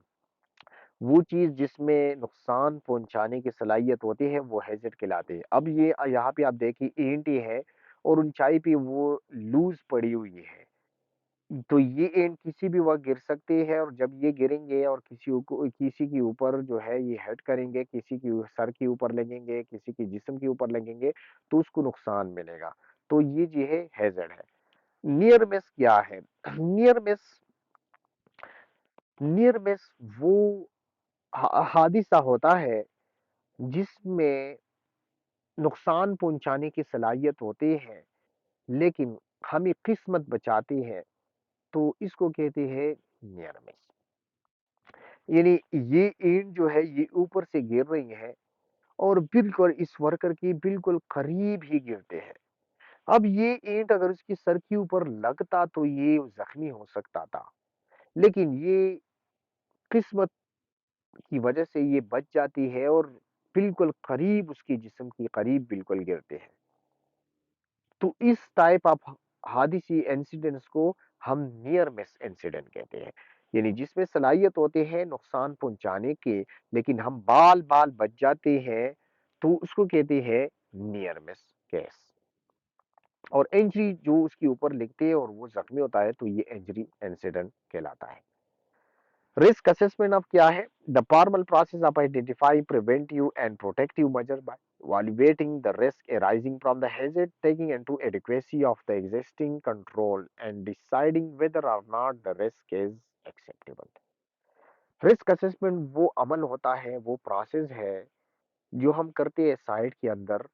वो चीज जिसमें नुकसान पहुंचाने की सलाहियत होती है वो हैज़ार्ड कहलाते हैं। अब ये यहाँ पे आप देखिए ईंट है और ऊंचाई पे वो लूज पड़ी हुई है, तो ये एंड किसी भी वक़्त गिर सकती है और जब ये गिरेंगे और किसी के ऊपर जो है ये हिट करेंगे, किसी की सर के ऊपर लगेंगे, किसी के जिस्म के ऊपर लगेंगे, तो उसको नुकसान मिलेगा। तो ये जो है हैज़ार्ड है। नियर मिस क्या है? नियर मिस नियर मिस वो हादिसा होता है जिसमें नुकसान पहुँचाने की सलाहियत होती है, लेकिन हमें किस्मत बचाती है, तो इसको कहते हैं नियर मिस। यानी ये ईंट जो है ये ऊपर से गिर रही है और बिल्कुल इस वर्कर के बिल्कुल करीब ही गिरते हैं। अब ये ईंट अगर उसकी सर के ऊपर लगता तो ये जख्मी हो सकता था, लेकिन ये किस्मत की वजह से ये बच जाती है और बिल्कुल करीब उसके जिस्म के करीब बिल्कुल गिरते हैं। तो इस टाइप ऑफ हादिसी इंसिडेंट्स को हम नियर मिस इंसिडेंट कहते हैं, यानी जिसमें सलाहियत होते हैं नुकसान पहुंचाने के, लेकिन हम बाल बाल बच जाते हैं, तो उसको कहते हैं नियर मिस केस। और इंजरी जो उसके ऊपर लिखते हैं और वो जख्मी होता है तो ये इंजरी इंसिडेंट कहलाता है। रिस्क असेसमेंट अब क्या है? The formal process of identify preventive and protective measure by evaluating the risk arising from the hazard, taking into adequacy of the existing control and deciding whether or not the risk is acceptable. Risk assessment वो अमल होता है, वो प्रोसेस है जो हम करते हैं साइट के अंदर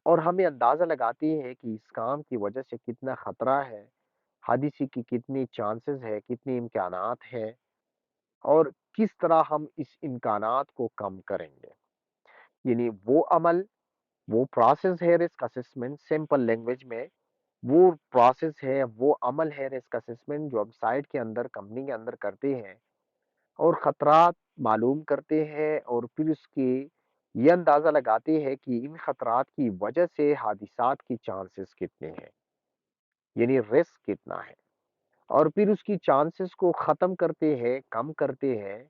और हमें अंदाजा लगाती है कि इस काम की वजह से कितना खतरा है, हादिसे की कितनी चांसेस है, कितने इम्कानात हैं और किस तरह हम इस इम्कानात को कम करेंगे। यानी वो अमल, वो प्रोसेस है रिस्क असेसमेंट, सिंपल लैंग्वेज में वो प्रोसेस है, वो अमल है रिस्क असेसमेंट जो हम साइट के अंदर, कंपनी के अंदर करते हैं और खतरात मालूम करते हैं और फिर उसकी ये अंदाजा लगाते हैं कि इन खतरात की वजह से हादिसात की चांसेस कितने हैं, यानी रिस्क कितना है, और फिर उसकी चांसेस को खत्म करते हैं, कम करते हैं।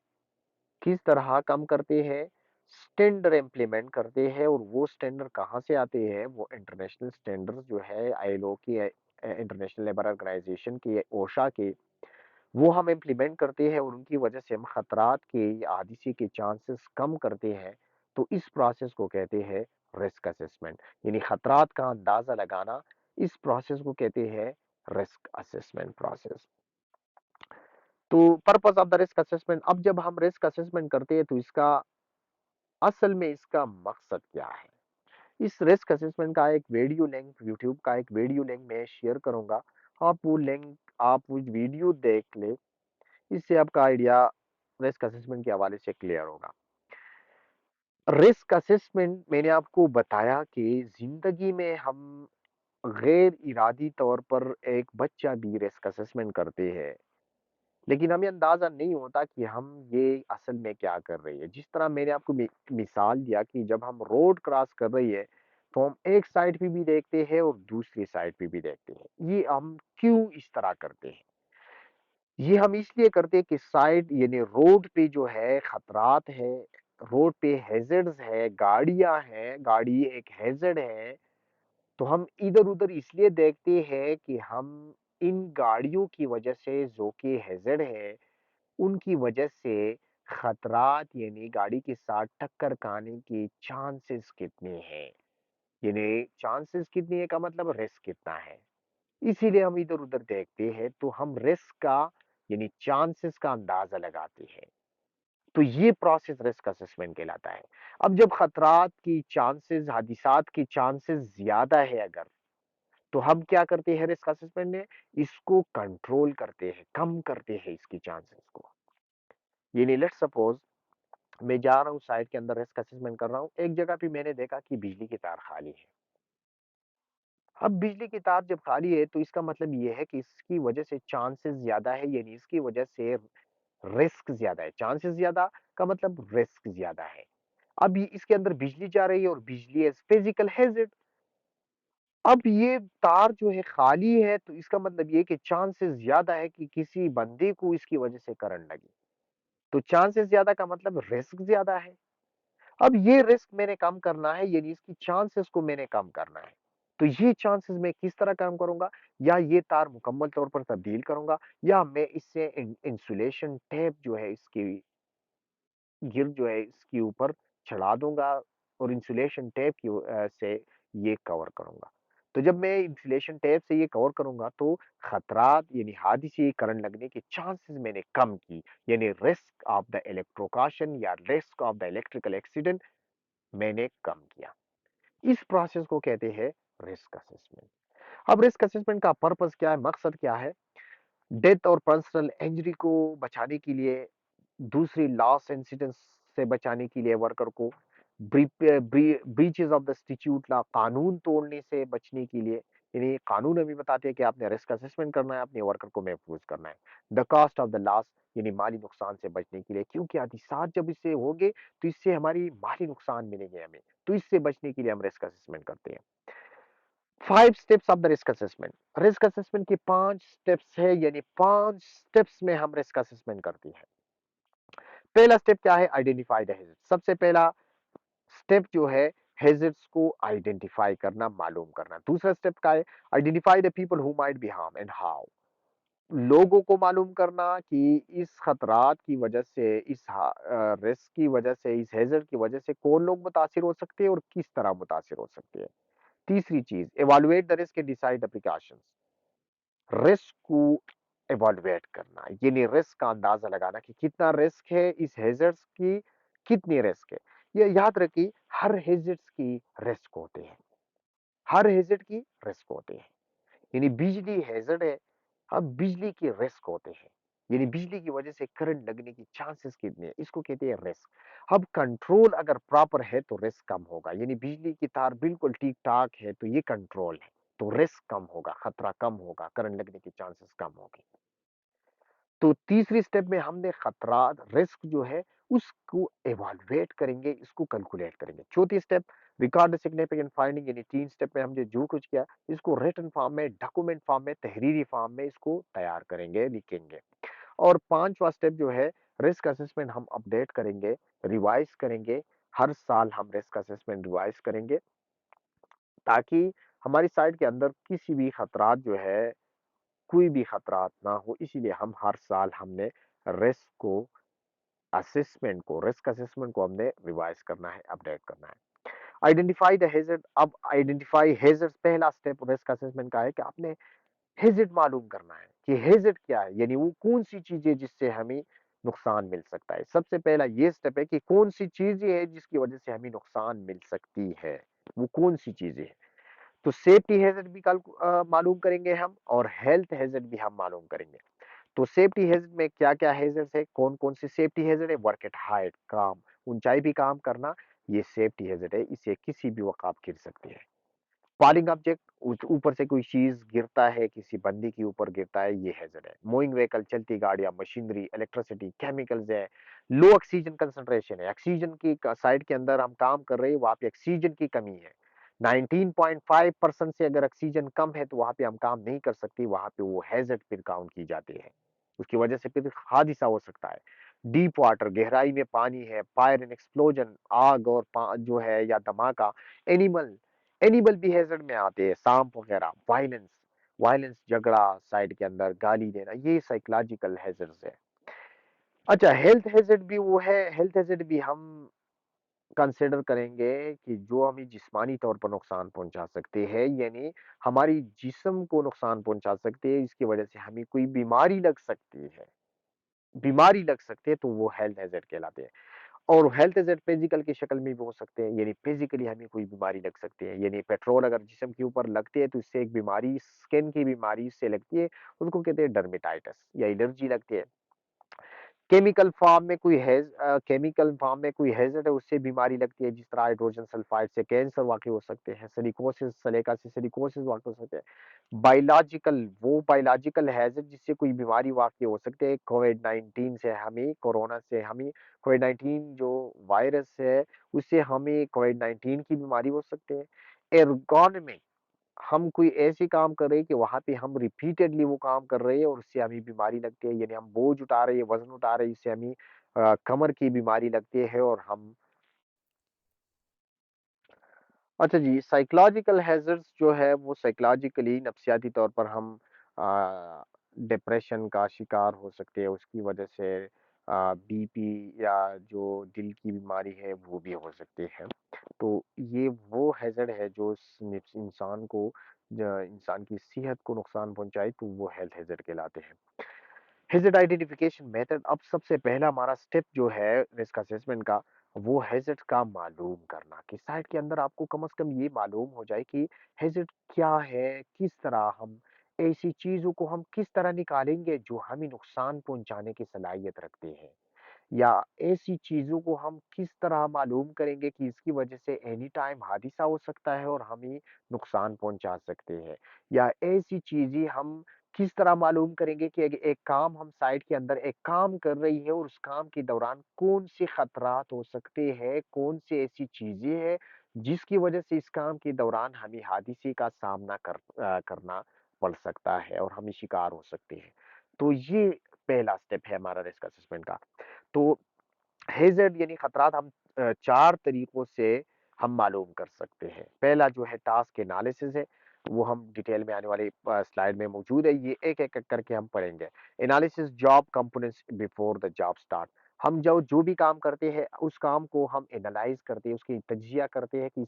किस तरह कम करते हैं? स्टैंडर्ड इम्प्लीमेंट करते हैं और वो स्टैंडर्ड कहाँ से आते हैं? वो इंटरनेशनल स्टैंडर्ड्स जो है आईएलओ की, इंटरनेशनल लेबर ऑर्गेनाइजेशन की, ओशा के, वो हम इम्प्लीमेंट करते हैं और उनकी वजह से हम खतरात के या हादिसे के चांसेस कम करते हैं। तो इस प्रोसेस को कहते हैं रिस्क असेसमेंट, यानी खतरात का अंदाजा लगाना, इस प्रोसेस को कहते हैं रिस्क असेसमेंट प्रोसेस। तो purpose of the risk assessment, अब जब हम रिस्क असेसमेंट करते हैं तो इसका असल में इसका मकसद क्या है? इस रिस्क असेसमेंट का एक वीडियो लिंक, यूट्यूब का एक वीडियो लिंक मैं शेयर करूंगा। आप वो वीडियो देख ले, इससे आपका आइडिया रिस्क असेसमेंट के हवाले से क्लियर होगा। रिस्क असेसमेंट मैंने आपको बताया कि जिंदगी में हम गैर इरादी तौर पर एक बच्चा भी रिस्क असेसमेंट करते हैं, लेकिन हमें अंदाजा नहीं होता कि हम ये असल में क्या कर रही है। जिस तरह मैंने आपको मिसाल दिया कि जब हम रोड क्रॉस कर रही है तो हम एक साइड पे भी देखते हैं और दूसरी साइड पे भी देखते हैं। ये हम क्यों इस तरह करते हैं? ये हम इसलिए करते हैं कि साइड यानी रोड पे जो है खतरात है, रोड पे हैजर्ड्स है, गाड़ियां हैं, गाड़ी एक हैजर्ड है, तो हम इधर-उधर इसलिए देखते हैं कि हम इन गाड़ियों की वजह से जो कि हैजर्ड है, उनकी वजह से खतरात यानी गाड़ी के साथ टक्कर खाने के चांसेस कितने हैं, यानी चांसेस कितनी है का मतलब रिस्क कितना है। इसीलिए हम इधर-उधर देखते हैं तो हम रिस्क का यानी चांसेस का अंदाजा लगाते हैं। तो ये प्रोसेस रिस्क असेसमेंट कहलाता है। अब जब खतरात की चांसेस, हादिसात की चांसेस ज्यादा है अगर, तो हम क्या करते हैं रिस्क असेसमेंट में, इसको कंट्रोल करते हैं, कम करते हैं इसकी चांसेस को। यानी लेट्स सपोज मैं जा रहा हूँ साइट के अंदर रिस्क असेसमेंट कर रहा हूँ, एक जगह पे मैंने देखा कि बिजली की तार खाली है। अब बिजली की तार जब खाली है तो इसका मतलब ये है कि इसकी वजह से चांसेस ज्यादा है, यानी इसकी वजह से रिस्क ज्यादा है। चांसेस ज्यादा का मतलब रिस्क ज्यादा है। अब इसके अंदर बिजली जा रही है और बिजली एज फिजिकल हैजर्ड। अब ये तार जो है खाली है तो इसका मतलब ये कि चांसेस ज्यादा है कि किसी बंदे को इसकी वजह से करंट लगे। तो चांसेस ज्यादा का मतलब रिस्क ज्यादा है। अब ये रिस्क मैंने कम करना है, यानी इसकी चांसेस को मैंने कम करना है। तो ये चांसेस मैं किस तरह कम करूंगा, या ये तार मुकम्मल तौर पर तब्दील करूंगा, या मैं इससे इंसुलेशन टेप जो है इसकी गिर जो है इसके ऊपर चढ़ा दूंगा और इंसुलेशन टेप की से ये कवर करूंगा। तो जब मैं इंसुलेशन टेप से ये कवर करूंगा तो खतरात यानी हादसे करंट लगने के चांसेस मैंने कम की, यानी रिस्क ऑफ द इलेक्ट्रोकाशन या risk of the electrical accident मैंने कम किया। इस प्रोसेस को कहते हैं रिस्क असेसमेंट। अब रिस्क असेसमेंट का पर्पस क्या है, मकसद क्या है? डेथ और पर्सनल इंजरी को बचाने के लिए, दूसरी लॉस इंसिडेंट्स से बचाने के लिए वर्कर को, ब्रीचेस ऑफ द स्टिट्यूट ला कानून तोड़ने से बचने के लिए, यानी कानून अभी बताते हैं कि आपने रिस्क असेसमेंट करना है, अपने वर्कर को महफूज करना है। The cost of the loss यानी माली नुकसान से बचने के लिए, क्योंकि हादसा जब इससे होंगे तो इससे हमारी माली नुकसान मिलेंगे हमें, तो इससे बचने के लिए हम रिस्क असेसमेंट करते हैं। 5 steps of the risk assessment. Risk assessment की 5 स्टेप्स है, यानी 5 स्टेप्स में हम रिस्क असेसमेंट करते हैं। पहला स्टेप क्या है? Identify the hazard. सबसे पहला स्टेप जो है हैजर्ड्स को आइडेंटिफाई करना, मालूम करना। दूसरा स्टेप क्या है? Identify the people who might be harm and how. लोगों को मालूम करना कि इस खतरात की वजह से, इस रिस्क की वजह से, इस हैजर्ड की वजह से कौन लोग मुतासिर हो सकते हैं और किस तरह मुतासिर हो सकते हैं। तीसरी चीज, evaluate the risk and decide the precautions। Risk को evaluate करना, यानी रिस्क का अंदाजा लगाना कि कितना रिस्क है इस हैजर्ड्स की, कितनी रिस्क है। ये याद रखिए, हर हैजर्ड्स की रिस्क होते हैं, हर हैजर्ड की रिस्क होते हैं। यानी बिजली हैजर्ड है, अब बिजली के रिस्क होते हैं, यानी बिजली की वजह से करंट लगने की चांसेस कितने हैं, इसको कहते हैं रिस्क। अब कंट्रोल अगर प्रॉपर है तो रिस्क कम होगा, यानी बिजली की तार बिल्कुल ठीक ठाक है तो ये कंट्रोल है, तो रिस्क कम होगा, खतरा कम होगा, करंट लगने की चांसेस कम होगी। तो तीसरी स्टेप में हमने खतरा, रिस्क जो है उसको एवालुएट करेंगे, इसको कैलकुलेट करेंगे। चौथी step, record the significant finding, यानी 3 स्टेप में हमने जो कुछ किया इसको रिटन फॉर्म में, डॉक्यूमेंट फॉर्म में, तहरीरी फॉर्म में इसको तैयार करेंगे, लिखेंगे। और पांचवा स्टेप जो है, रिस्क असेसमेंट हम अपडेट करेंगे, रिवाइज करेंगे। हर साल हम रिस्क असेसमेंट रिवाइज करेंगे ताकि हमारी साइट के अंदर किसी भी खतरात जो है, कोई भी खतरात ना हो, इसीलिए हम हर साल हमने रिस्क को, रिस्क असेसमेंट को हमने रिवाइज करना है, अपडेट करना है। Identify the hazard. अब आइडेंटिफाई हैजर्ड, पहला स्टेप रिस्क असेसमेंट का है कि आपने हैजर्ड मालूम करना है कि हैजर्ड क्या है, यानी वो कौन सी चीज है जिससे हमें नुकसान मिल सकता है। सबसे पहला ये स्टेप है कि कौन सी चीजें है जिसकी वजह से हमें नुकसान मिल सकती है, वो कौन सी चीजें हैं। तो सेफ्टी हैजर्ड भी कल मालूम करेंगे हम, और हेल्थ हैजर्ड भी हम मालूम करेंगे। तो सेफ्टी हैजर्ड में क्या क्या हैजर्ड है, कौन कौन सी सेफ्टी हैजर्ड है? वर्क एट हाइट, काम, ऊंचाई भी काम करना, ये सेफ्टी हैजर्ड है, इसे किसी भी वक्त आप गिर सकते हैं। फॉलिंग ऑब्जेक्ट, ऊपर से कोई चीज गिरता है, किसी बंदी के ऊपर गिरता है, ये हैजर्ड है। मूविंग व्हीकल, चलती गाड़ियां, मशीनरी, इलेक्ट्रिसिटी, केमिकल्स है। लो ऑक्सीजन कंसंट्रेशन है, ऑक्सीजन की साइड के अंदर हम काम कर रहे हैं, वहां पे ऑक्सीजन की कमी है, 19.5% से अगर ऑक्सीजन कम है तो वहां पे हम काम नहीं कर सकते, वहां पे वो हैजर्ड फिर काउंट की जाती है, उसकी वजह से फिर हादसा हो सकता है। डीप वाटर, गहराई में पानी है, फायर एंड एक्सप्लोजन, आग और जो है या धमाका। एनिमल, एनिमल भी हैजर्ड में आते हैं, सांप वगैरह। वायलेंस, वायलेंस, झगड़ा साइड के अंदर, गाली देना, ये साइकोलॉजिकल हैजर्ड्स है। अच्छा, हेल्थ हैजर्ड भी वो है, हेल्थ हैजर्ड भी हम कंसिडर करेंगे कि जो हमें जिस्मानी तौर पर नुकसान पहुँचा सकते हैं, यानी हमारी जिस्म को नुकसान पहुँचा सकते हैं, इसकी वजह से हमें कोई बीमारी लग सकती है, तो वो हेल्थ हैज़र्ड कहलाते हैं। और हेल्थ हैज़र्ड फिज़िकल की शक्ल में भी हो सकते हैं, यानी फिज़िकली हमें कोई बीमारी लग सकती है, यानी पेट्रोल अगर जिस्म के ऊपर लगती है, तो इससे एक बीमारी, स्किन की बीमारी इससे लगती है, उसको कहते हैं डर्मेटाइटिस या एलर्जी लगती है। केमिकल फॉर्म में कोई हैज़र्ड है, उससे बीमारी लगती है, जिस तरह हाइड्रोजन सल्फाइड से कैंसर वाक़ई हो सकते हैं, सिलिकोसिस सलेका से सिलिकोसिस वाक़ई हो सकते हैं। बायोलॉजिकल हैज़र्ड जिससे कोई बीमारी वाक़ई हो सकती है, कोविड-19 से हमें, कोरोना से हमें, कोविड-19 जो वायरस है, उससे हमें कोविड-19 की बीमारी हो सकती है। एर्गोनॉमी, हम कोई ऐसे काम कर रहे हैं कि वहाँ पे हम रिपीटेडली वो काम कर रहे हैं और उससे हमें बीमारी लगती है, यानी हम बोझ उठा रहे हैं, वज़न उठा रहे हैं, इससे हमें कमर की बीमारी लगती है और हम अच्छा जी, साइकोलॉजिकल हैज़र्ड्स जो है वो साइकोलॉजिकली नफ्सियाती तौर पर हम डिप्रेशन का शिकार हो सकते हैं, उसकी वजह से बीपी या जो दिल की बीमारी है वो भी हो सकती है। तो ये वो हैज़र्ड है जो इंसान की सेहत को नुकसान पहुँचाए, तो वो हेल्थ हैज़र्ड कहलाते हैं। हैज़र्ड आइडेंटिफिकेशन मेथड, अब सबसे पहला हमारा स्टेप जो है रिस्क असेसमेंट का, वो हैज़र्ड का मालूम करना, कि साइट के अंदर आपको कम से कम ये मालूम हो जाए कि हैज़र्ड क्या है, किस तरह हम ऐसी चीज़ों को हम किस तरह निकालेंगे जो हमें नुकसान पहुँचाने की सलाहियत रखते हैं। या ऐसी चीज़ों को हम किस तरह मालूम करेंगे कि इसकी वजह से एनी टाइम हादसा हो सकता है और हमें नुकसान पहुंचा सकते हैं। या ऐसी चीज़ें हम किस तरह मालूम करेंगे कि एक काम हम साइट के अंदर एक काम कर रही है और उस काम के दौरान कौन से खतरात हो सकते हैं, कौन सी ऐसी चीज़ें हैं जिसकी वजह से इस काम के दौरान हमें हादसे का सामना करना पड़ सकता है और हम शिकार हो सकते हैं। तो ये पहला स्टेप है हमारा रिस्क असेसमेंट का। तो हैज़र्ड यानी खतरात हम 4 तरीकों से हम मालूम कर सकते हैं। पहला जो है टास्क एनालिसिस है, वो हम डिटेल में आने वाली स्लाइड में मौजूद है, ये एक-एक करके हम पढ़ेंगे। Analysis job components before the job start, हम जो भी काम करते हैं, उस काम को हम एनालाइज़ करते हैं, उसकी तज्ज़िया करते हैं कि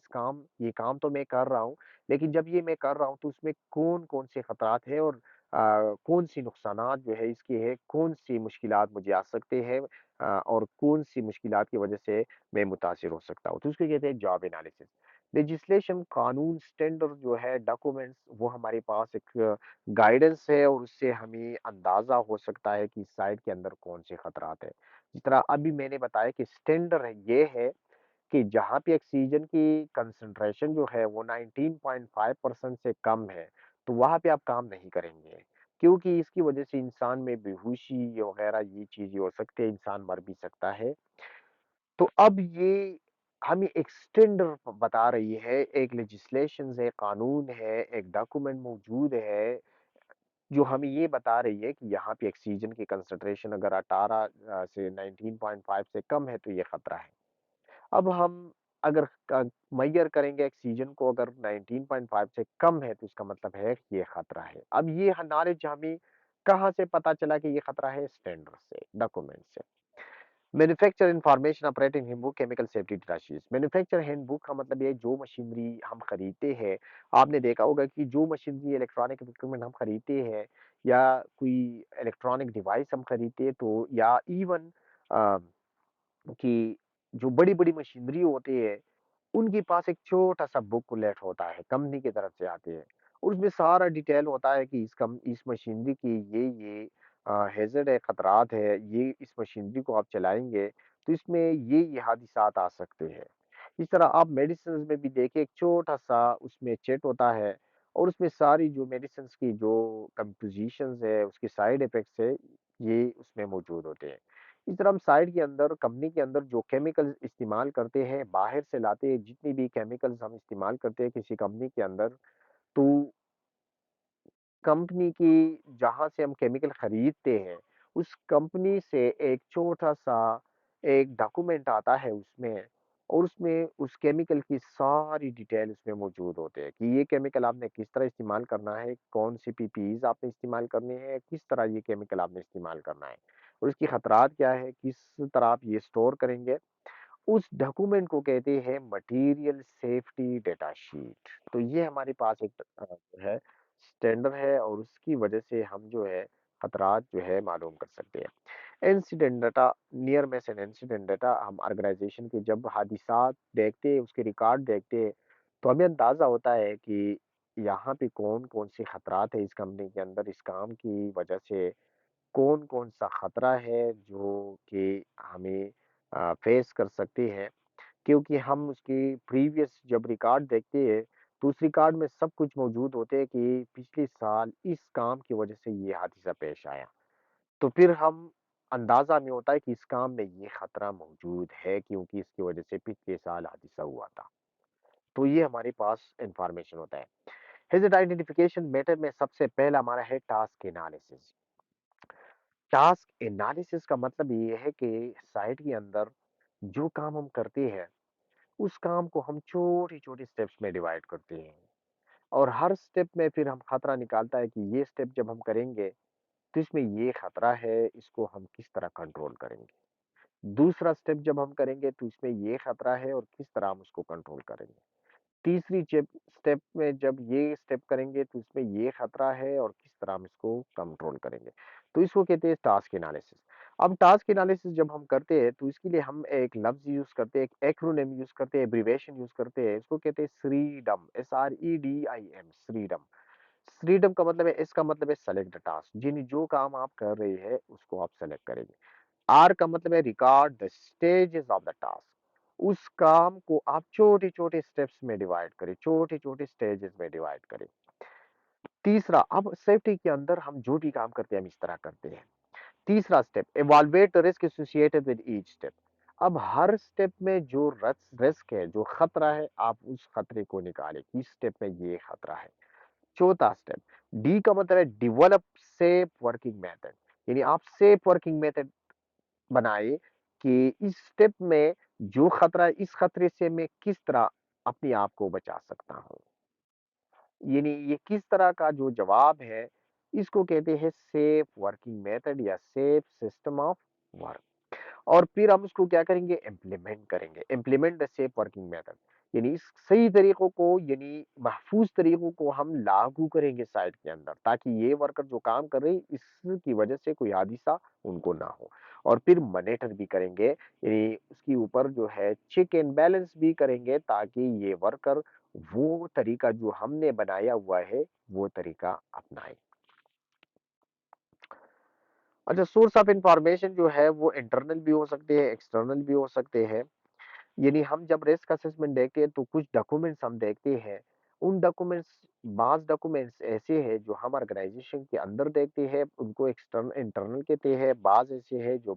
ये काम तो मैं कर रहा हूँ, लेकिन जब ये मैं कर रहा हूँ, तो उसमें कौन-कौन से खतरात हैं और कौन-सी नुकसानात जो है इसके हैं, कौन-सी मुश्किलात मुझे आ सकते हैं, और कौन-सी मुश्किलात की वजह से मैं मुतासिर हो सकता हूँ। तो उसको कहते हैं जॉब एनालिसिस। लेजिस्लेशन, कानून, स्टैंडर्ड जो है, डॉक्यूमेंट्स, वो हमारे पास एक गाइडेंस है और उससे हमें अंदाज़ा हो सकता है कि साइट के अंदर कौन से खतरात हैं। जिस तरह अभी मैंने बताया कि स्टैंडर्ड ये है कि जहाँ पे ऑक्सीजन की कंसंट्रेशन जो है वो 19.5% से कम है, तो वहाँ पे आप काम नहीं करेंगे। क्योंकि इसकी वजह से इंसान में बेहोशी वगैरह ये चीज़ें हो सकती है, इंसान मर भी सकता है। तो अब ये हमें एक स्टैंडर्ड बता रही है, एक लेजिस्लेशंस है, कानून है, एक डॉक्यूमेंट मौजूद है, जो हमें ये बता रही है कि यहाँ पे ऑक्सीजन की कंसंट्रेशन अगर 18 से 19.5 से कम है, तो ये खतरा है। अब हम अगर मैयर करेंगे ऑक्सीजन को, अगर 19.5 से कम है, तो इसका मतलब है कि ये खतरा है। अब ये नॉलेज हमें कहाँ से पता चला कि ये खतरा है? स्टैंडर्ड से, डॉक्यूमेंट से। Manufacture information operating handbook, chemical safety datasheets. Manufacture handbook का मतलब ये है, जो मशीनरी हम खरीदते हैं, आपने देखा होगा कि जो मशीनरी, इलेक्ट्रॉनिक इक्विपमेंट हम खरीदते हैं या कोई इलेक्ट्रॉनिक डिवाइस हम खरीदते हैं, तो या इवन कि जो बड़ी-बड़ी मशीनरी होती है, उनके पास एक छोटा-सा बुकलेट होता है, कंपनी की तरफ से आती है। और उसमें सारा डिटेल होता है कि इस मशीनरी की ये हैज़र्ड है, खतरात है, ये इस मशीनरी को आप चलाएँगे, तो इसमें ये हादिसात आ सकते हैं। इस तरह आप मेडिसिन्स में भी देखिए, एक छोटा-सा उसमें चिट होता है और उसमें सारी जो मेडिसिन्स की जो कंपोज़िशंस है, उसके साइड इफ़ेक्ट्स है, ये उसमें मौजूद होते हैं। इस तरह हम साइट के अंदर, कंपनी के अंदर जो केमिकल्स इस्तेमाल करते हैं, बाहर से लाते हैं, जितनी भी केमिकल्स हम इस्तेमाल करते हैं किसी कंपनी के अंदर, तो कंपनी की जहाँ से हम केमिकल खरीदते हैं, उस कंपनी से एक छोटा-सा एक डॉक्यूमेंट आता है उसमें, और उसमें उस केमिकल की सारी डिटेल उसमें मौजूद होते हैं कि ये केमिकल आपने किस तरह इस्तेमाल करना है, कौन-सी पीपीईज़ आपने इस्तेमाल करनी है, किस तरह ये केमिकल आपने इस्तेमाल करना है और इसकी खतरात क्या है, किस तरह आप ये स्टोर करेंगे। उस डॉक्यूमेंट को कहते हैं मटेरियल सेफ्टी डेटा शीट। तो ये हमारे पास एक जो है स्टैंडर्ड है और उसकी वजह से हम जो है खतरात जो है मालूम कर सकते हैं। Incident data, near miss and incident data, हम ऑर्गेनाइजेशन के जब हादिसात देखते हैं, उसके रिकॉर्ड देखते हैं, तो हमें अंदाजा होता है कि यहाँ पे कौन कौन से खतरात है इस कंपनी के अंदर, इस काम की वजह से कौन कौन सा खतरा है जो कि हमें फेस कर सकते हैं। क्योंकि हम उसकी प्रीवियस जब रिकॉर्ड देखते हैं, तो उस रिकॉर्ड में सब कुछ मौजूद होते हैं कि पिछले साल इस काम की वजह से ये हादसा पेश आया। तो फिर हम अंदाज़ा हमें होता है कि इस काम में ये खतरा मौजूद है क्योंकि इसकी वजह से पिछले साल हादसा हुआ था। तो ये हमारे पास इन्फॉर्मेशन होता है। हैज़ार्ड आइडेंटिफिकेशन मेथड में सबसे पहला हमारा है टास्क एनालिसिस। टास्क एनालिसिस का मतलब ये है कि साइट के अंदर जो काम हम करते हैं, उस काम को हम छोटे-छोटे स्टेप्स में डिवाइड करते हैं और हर स्टेप में फिर हम खतरा निकालता है कि ये स्टेप जब हम करेंगे, तो इसमें ये खतरा है, इसको हम किस तरह कंट्रोल करेंगे। दूसरा स्टेप जब हम करेंगे, तो इसमें ये खतरा है और किस तरह हम उसको कंट्रोल करेंगे। तीसरी चेप स्टेप में जब ये स्टेप करेंगे, तो इसमें ये खतरा है और किस तरह हम इसको कंट्रोल करेंगे। तो इसको कहते हैं टास्क एनालिसिस। अब टास्क एनालिसिस जब हम करते हैं, तो इसके लिए हम एक लफ्ज़ यूज़ करते हैं, एक एक्रोनिम यूज़ करते हैं, एब्रिविएशन यूज़ करते हैं। इसको कहते हैं SREEDM, SREDIM, SREEDM। SREEDM का मतलब है, एस का मतलब है सेलेक्ट द टास्क, यानी जो काम आप कर रहे हैं, उसको आप सेलेक्ट करेंगे। आर का मतलब है record the stages of the task, उस काम को आप छोटे-छोटे स्टेप्स में डिवाइड करें, छोटे-छोटे स्टेजेस में डिवाइड करें। तीसरा, अब सेफ्टी के अंदर हम जो भी काम करते हैं, हम इस तरह करते हैं। तीसरा step, evaluate the risk associated with each step. अब हर स्टेप में जो रिस्क है, जो खतरा है, आप उस खतरे को निकालें कि इस स्टेप में ये खतरा है। चौथा स्टेप, डी का मतलब है डेवलप सेफ वर्किंग मेथड, यानी आप सेफ वर्किंग मेथड बनाए कि इस स्टेप में जो खतरा है, इस खतरे से मैं किस तरह अपने आप को बचा सकता हूँ। यानी ये किस तरह का जो जवाब है, इसको कहते हैं सेफ वर्किंग मेथड या सेफ सिस्टम ऑफ वर्क। और फिर हम उसको क्या करेंगे, इम्प्लीमेंट करेंगे, implement the safe working method, यानी इस सही तरीकों को, यानी महफूज तरीकों को हम लागू करेंगे साइट के अंदर, ताकि ये वर्कर जो काम कर रहे हैं, इसकी वजह से कोई हादिसा उनको ना हो। और फिर मॉनिटर भी करेंगे, यानी उसके ऊपर जो है चेक एंड बैलेंस भी करेंगे, ताकि ये वर्कर वो तरीका जो हमने बनाया हुआ है, वो तरीका अपनाए। अच्छा, सोर्स ऑफ इंफॉर्मेशन जो है वो इंटरनल भी हो सकते हैं, एक्सटर्नल भी हो सकते हैं। यानी हम जब रिस्क असेसमेंट देखते हैं, तो कुछ डॉक्यूमेंट्स हम देखते हैं। उन डॉक्यूमेंट्स, बाज़ डॉक्यूमेंट्स ऐसे हैं जो हम ऑर्गेनाइजेशन के अंदर देखते हैं, उनको इंटरनल कहते हैं। बाज़ ऐसे हैं जो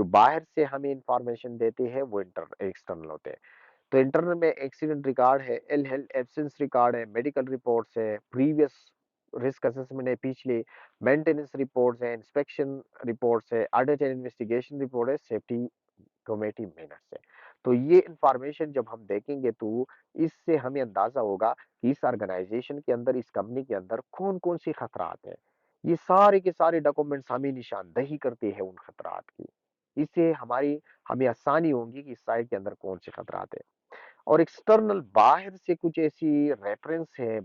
बाहर से हमें इंफॉर्मेशन देते हैं, वो एक्सटर्नल होते हैं। तो इंटरनल में एक्सीडेंट रिकॉर्ड है, इल हेल्थ एब्सेंस रिकॉर्ड है, मेडिकल रिपोर्ट्स है, प्रीवियस रिस्क असेसमेंट है, पिछले मेंटेनेंस रिपोर्ट्स है, इंस्पेक्शन रिपोर्ट्स है, ऑडिट एंड इन्वेस्टिगेशन रिपोर्ट है, सेफ्टी कमेटी मिनट्स है। तो ये इंफॉर्मेशन जब हम देखेंगे, तो इससे हमें अंदाजा होगा कि इस ऑर्गेनाइजेशन के अंदर, इस कंपनी के अंदर कौन-कौन सी खतरात हैं। ये सारे के सारे डॉक्यूमेंट्स हमें निशानदेही करते हैं उन खतरात की। इससे हमें आसानी होगी कि इस साइट के अंदर कौन से खतरात हैं। और एक्सटर्नल, बाहर से कुछ ऐसी रेफरेंस है,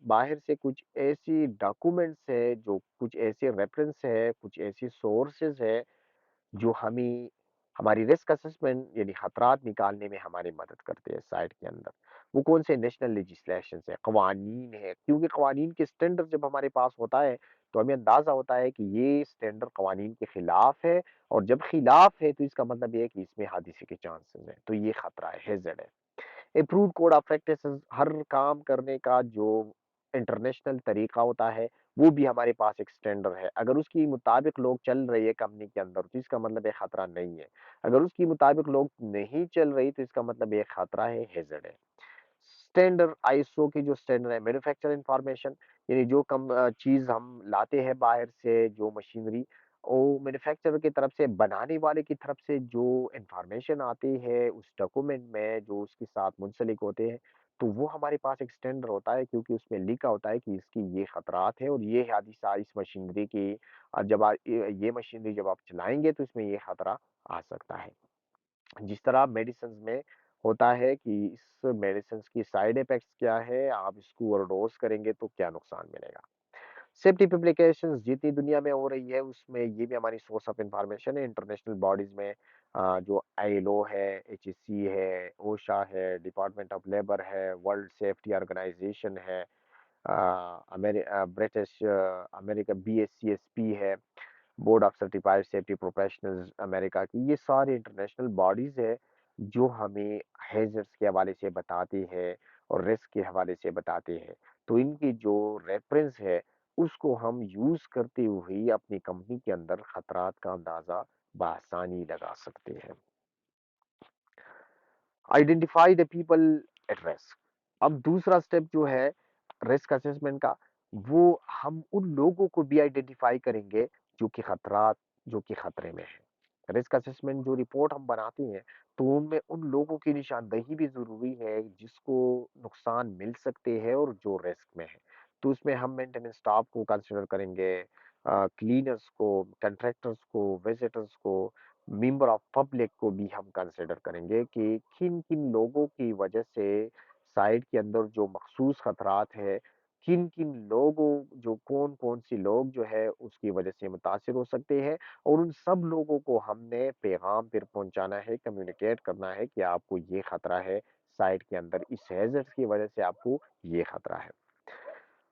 बाहर से कुछ ऐसी डॉक्यूमेंट्स है, जो कुछ ऐसे रेफरेंस है, कुछ ऐसी सोर्सेज है, जो हमें हमारी रिस्क असेसमेंट यानी खतरात निकालने में हमारी मदद करते हैं साइट के अंदर। वो कौन से नेशनल लेजिस्लेशन है, कवानीन है, क्योंकि कवानीन के स्टैंडर्ड जब हमारे पास होता है, तो हमें अंदाजा होता है कि ये स्टैंडर्ड कवानीन के खिलाफ है, और जब खिलाफ है, तो इसका मतलब ये है कि इसमें हादिसे के चांसेस है, तो ये खतरा है, हैजर्ड है। अप्रूव्ड कोड ऑफ प्रैक्टिसेस, हर काम करने का जो इंटरनेशनल तरीका होता है, वो भी हमारे पास एक स्टैंडर्ड है। अगर उसके मुताबिक लोग चल रहे हैं कंपनी के अंदर, तो इसका मतलब है खतरा नहीं है। अगर उसके मुताबिक लोग नहीं चल रही, तो इसका मतलब ये खतरा है, हैजर्ड है। स्टैंडर्ड आईएसओ की जो स्टैंडर्ड है, मैन्युफैक्चर इंफॉर्मेशन, यानी जो चीज हम लाते हैं बाहर से, जो मशीनरी, वो मैन्युफैक्चरर की तरफ से, बनाने वाले की तरफ से जो इंफॉर्मेशन आती है उस डॉक्यूमेंट में, जो उसके साथ मुंसलिक होते हैं, तो वो हमारे पास एक स्टैंडर्ड होता है, क्योंकि उसमें लिखा होता है कि इसकी ये खतरात है और ये हादिसा इस मशीनरी की, ये मशीनरी जब आप चलाएंगे, तो इसमें ये खतरा आ सकता है। जिस तरह मेडिसिन्स में होता है कि इस मेडिसिन्स की साइड इफ़ेक्ट्स क्या है, आप इसको ओवरडोज़ करेंगे तो क्या नुकसान मिलेगा। सेफ्टी पब्लिकेशंस जितनी दुनिया में हो रही है, उसमें ये भी हमारी सोर्स ऑफ इंफॉर्मेशन है इंटरनेशनल बॉडीज में। जो आईएलओ है, एचईसी है, ओशा है, डिपार्टमेंट ऑफ लेबर है, वर्ल्ड सेफ्टी ऑर्गेनाइजेशन है, ब्रिटिश अमेरिका बीएससीएसपी है, board of certified safety professionals America की। ये सारे इंटरनेशनल बॉडीज है जो हमें हैजर्ड्स के हवाले से बताते हैं और रिस्क के हवाले से बताते हैं। तो इनकी जो रेफरेंस है उसको हम यूज करते हुए ही अपनी कंपनी के अंदर खतरात का अंदाजा बआसानी लगा सकते हैं। Identify the people at risk. अब दूसरा स्टेप जो है रिस्क असेसमेंट का, वो हम उन लोगों को भी आइडेंटिफाई करेंगे जो कि खतरात जो कि खतरे में है। रिस्क असेसमेंट जो रिपोर्ट हम बनाते हैं तो उनमें उन लोगों की निशानदेही भी जरूरी है जिसको नुकसान मिल सकते हैं और जो रिस्क में है। तो उसमें हम मेंटेनेंस स्टाफ को कंसिडर करेंगे, क्लीनर्स को, कंट्रैक्टर्स को, विजिटर्स को, मेंबर ऑफ पब्लिक को भी हम कंसिडर करेंगे कि किन किन लोगों की वजह से साइट के अंदर जो मखसूस खतरात है, किन किन लोगों जो कौन कौन सी लोग जो है उसकी वजह से मुतासिर हो सकते हैं। और उन सब लोगों को हमने पैगाम फिर पहुंचाना है, कम्युनिकेट करना है कि आपको ये खतरा है, साइट के अंदर इस हैजर्ड की वजह से आपको ये खतरा है।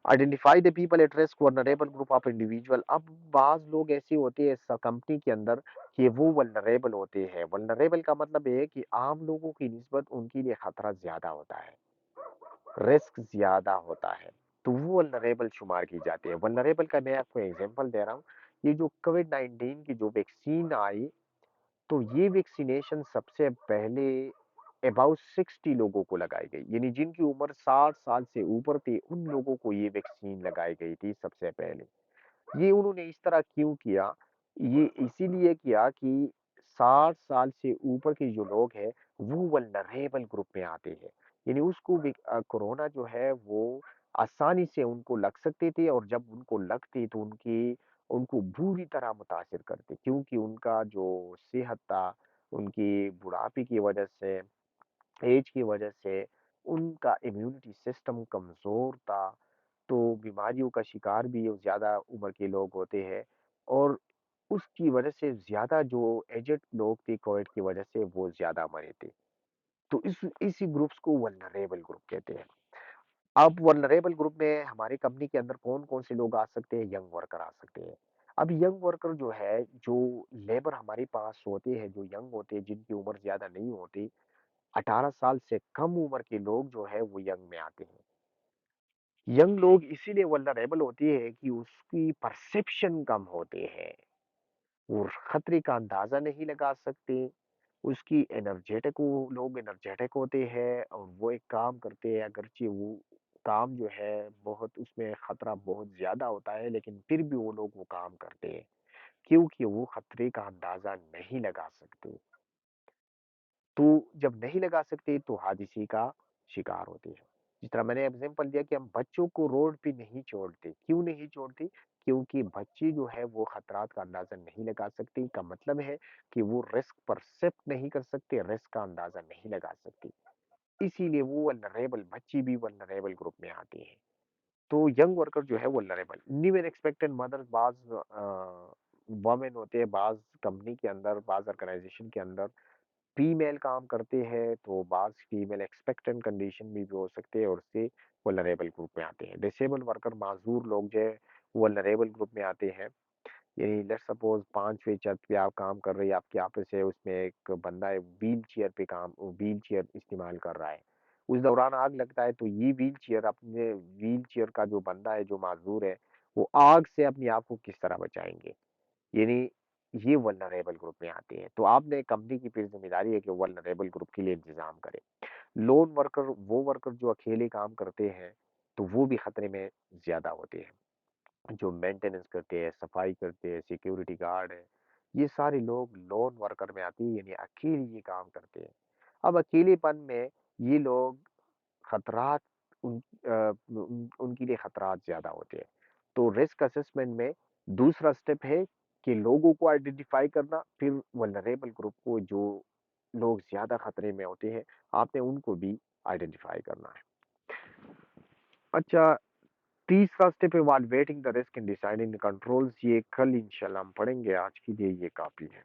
Identify the people at risk, vulnerable group of individual. अब बाज लोग ऐसे होते हैं कंपनी के अंदर कि वो वल्नरेबल होते हैं। वल्नरेबल का मतलब ये है कि आम लोगों की निस्बत उनके लिए खतरा ज्यादा होता है, रिस्क ज्यादा होता है, तो वो वल्नरेबल शुमार की जाती है। वल्नरेबल का मैं आपको एग्जांपल दे रहा हूँ। ये जो कोविड-19 की जो वैक्सीन आई, तो ये वैक्सीनेशन सबसे पहले अबाउट 60 लोगों को लगाई गई, यानी जिनकी उम्र 60 साल से ऊपर थी उन लोगों को ये वैक्सीन लगाई गई थी सबसे पहले। ये उन्होंने इस तरह क्यों किया? ये इसीलिए किया कि 60 साल से ऊपर के जो लोग हैं वो वल्नरेबल ग्रुप में आते हैं। यानी उसको भी कोरोना जो है वो आसानी से उनको लग सकते थे और जब उनको लगती तो उनको बुरी तरह मुतासिर करती, क्योंकि उनका जो सेहत था, उनकी बुढ़ापे की वजह से, एज की वजह से उनका इम्यूनिटी सिस्टम कमज़ोर था। तो बीमारियों का शिकार भी ज़्यादा उम्र के लोग होते हैं और उसकी वजह से ज़्यादा जो एजेड लोग थे कोविड की वजह से वो ज़्यादा मरे थे। तो इसी ग्रुप्स को वल्नरेबल ग्रुप कहते हैं। अब वल्नरेबल ग्रुप में हमारी कंपनी के अंदर कौन-कौन से लोग आ सकते हैं? यंग वर्कर आ सकते हैं। अब यंग वर्कर जो है, जो लेबर हमारे पास होते हैं, जो यंग होते हैं, जिनकी उम्र ज़्यादा नहीं होती, 18 साल से कम उम्र के लोग जो है वो यंग में आते हैं। यंग लोग इसीलिए वल्नरेबल होती है कि उसकी परसेप्शन कम होते हैं, वो खतरे का अंदाजा नहीं लगा सकते। उसकी एनर्जेटिक वो लोग एनर्जेटिक होते हैं और वो एक काम करते हैं, अगरचे वो काम जो है बहुत उसमें खतरा बहुत ज्यादा होता है, लेकिन फिर भी वो लोग वो काम करते हैं क्योंकि वो खतरे का अंदाजा नहीं लगा सकते। तो जब नहीं लगा सकते तो हादसे का शिकार होते हैं। जिस तरह मैंने एग्जांपल दिया कि हम बच्चों को रोड पे नहीं छोड़ते, क्यों नहीं छोड़ते? क्योंकि बच्चे जो है वो खतरात का अंदाजा नहीं लगा सकते, का मतलब है कि वो रिस्क परसेप्ट नहीं कर सकते, रिस्क का अंदाजा नहीं लगा सकते। इसीलिए वो वल्नरेबल बच्चे भी वल्नरेबल ग्रुप में आते हैं। तो यंग वर्कर जो है vulnerable, new and expected mothers, बाज वमेन होते हैं, बाज कंपनी के अंदर, बाज ऑर्गेनाइजेशन के अंदर फीमेल काम करते हैं, तो बाज़ फीमेल एक्सपेक्टेंट कंडीशन में भी हो सकते हैं और उससे वल्नरेबल ग्रुप में आते हैं। डिसेबल वर्कर, माज़ूर लोग जो है वल्नरेबल ग्रुप में आते हैं। यानी लेट्स सपोज़ 5वीं छत पे आप काम कर रहे हैं, आपके ऑफिस है, उसमें एक बंदा है व्हील चेयर इस्तेमाल कर रहा है। उस दौरान आग लगता है तो ये व्हील चेयर का जो बंदा है, जो माज़ूर है, वो आग से अपने आप को किस तरह बचाएँगे? यानी ये वल्नरेबल ग्रुप में आते हैं। तो आपने कंपनी की फिर ज़िम्मेदारी है कि वल्नरेबल ग्रुप के लिए इंतज़ाम करे। लोन वर्कर, वो वर्कर जो अकेले काम करते हैं, तो वो भी खतरे में ज़्यादा होते हैं। जो मेंटेनेंस करते हैं, सफाई करते हैं, सिक्योरिटी गार्ड है, ये सारे लोग लोन वर्कर में आते हैं, यानी अकेले ये काम करते हैं। अब अकेलेपन में ये लोग खतरात उनके लिए खतरात ज़्यादा होते हैं। तो रिस्क असेसमेंट में दूसरा स्टेप है कि लोगों को आइडेंटिफाई करना, फिर वल्नरेबल ग्रुप को जो लोग ज़्यादा खतरे में होते हैं, आपने उनको भी आइडेंटिफ़ाई करना है। अच्छा, तीसरा step evaluating the risk and deciding the controls, ये कल इंशाल्लाह हम पढ़ेंगे, आज के लिए ये काफ़ी है।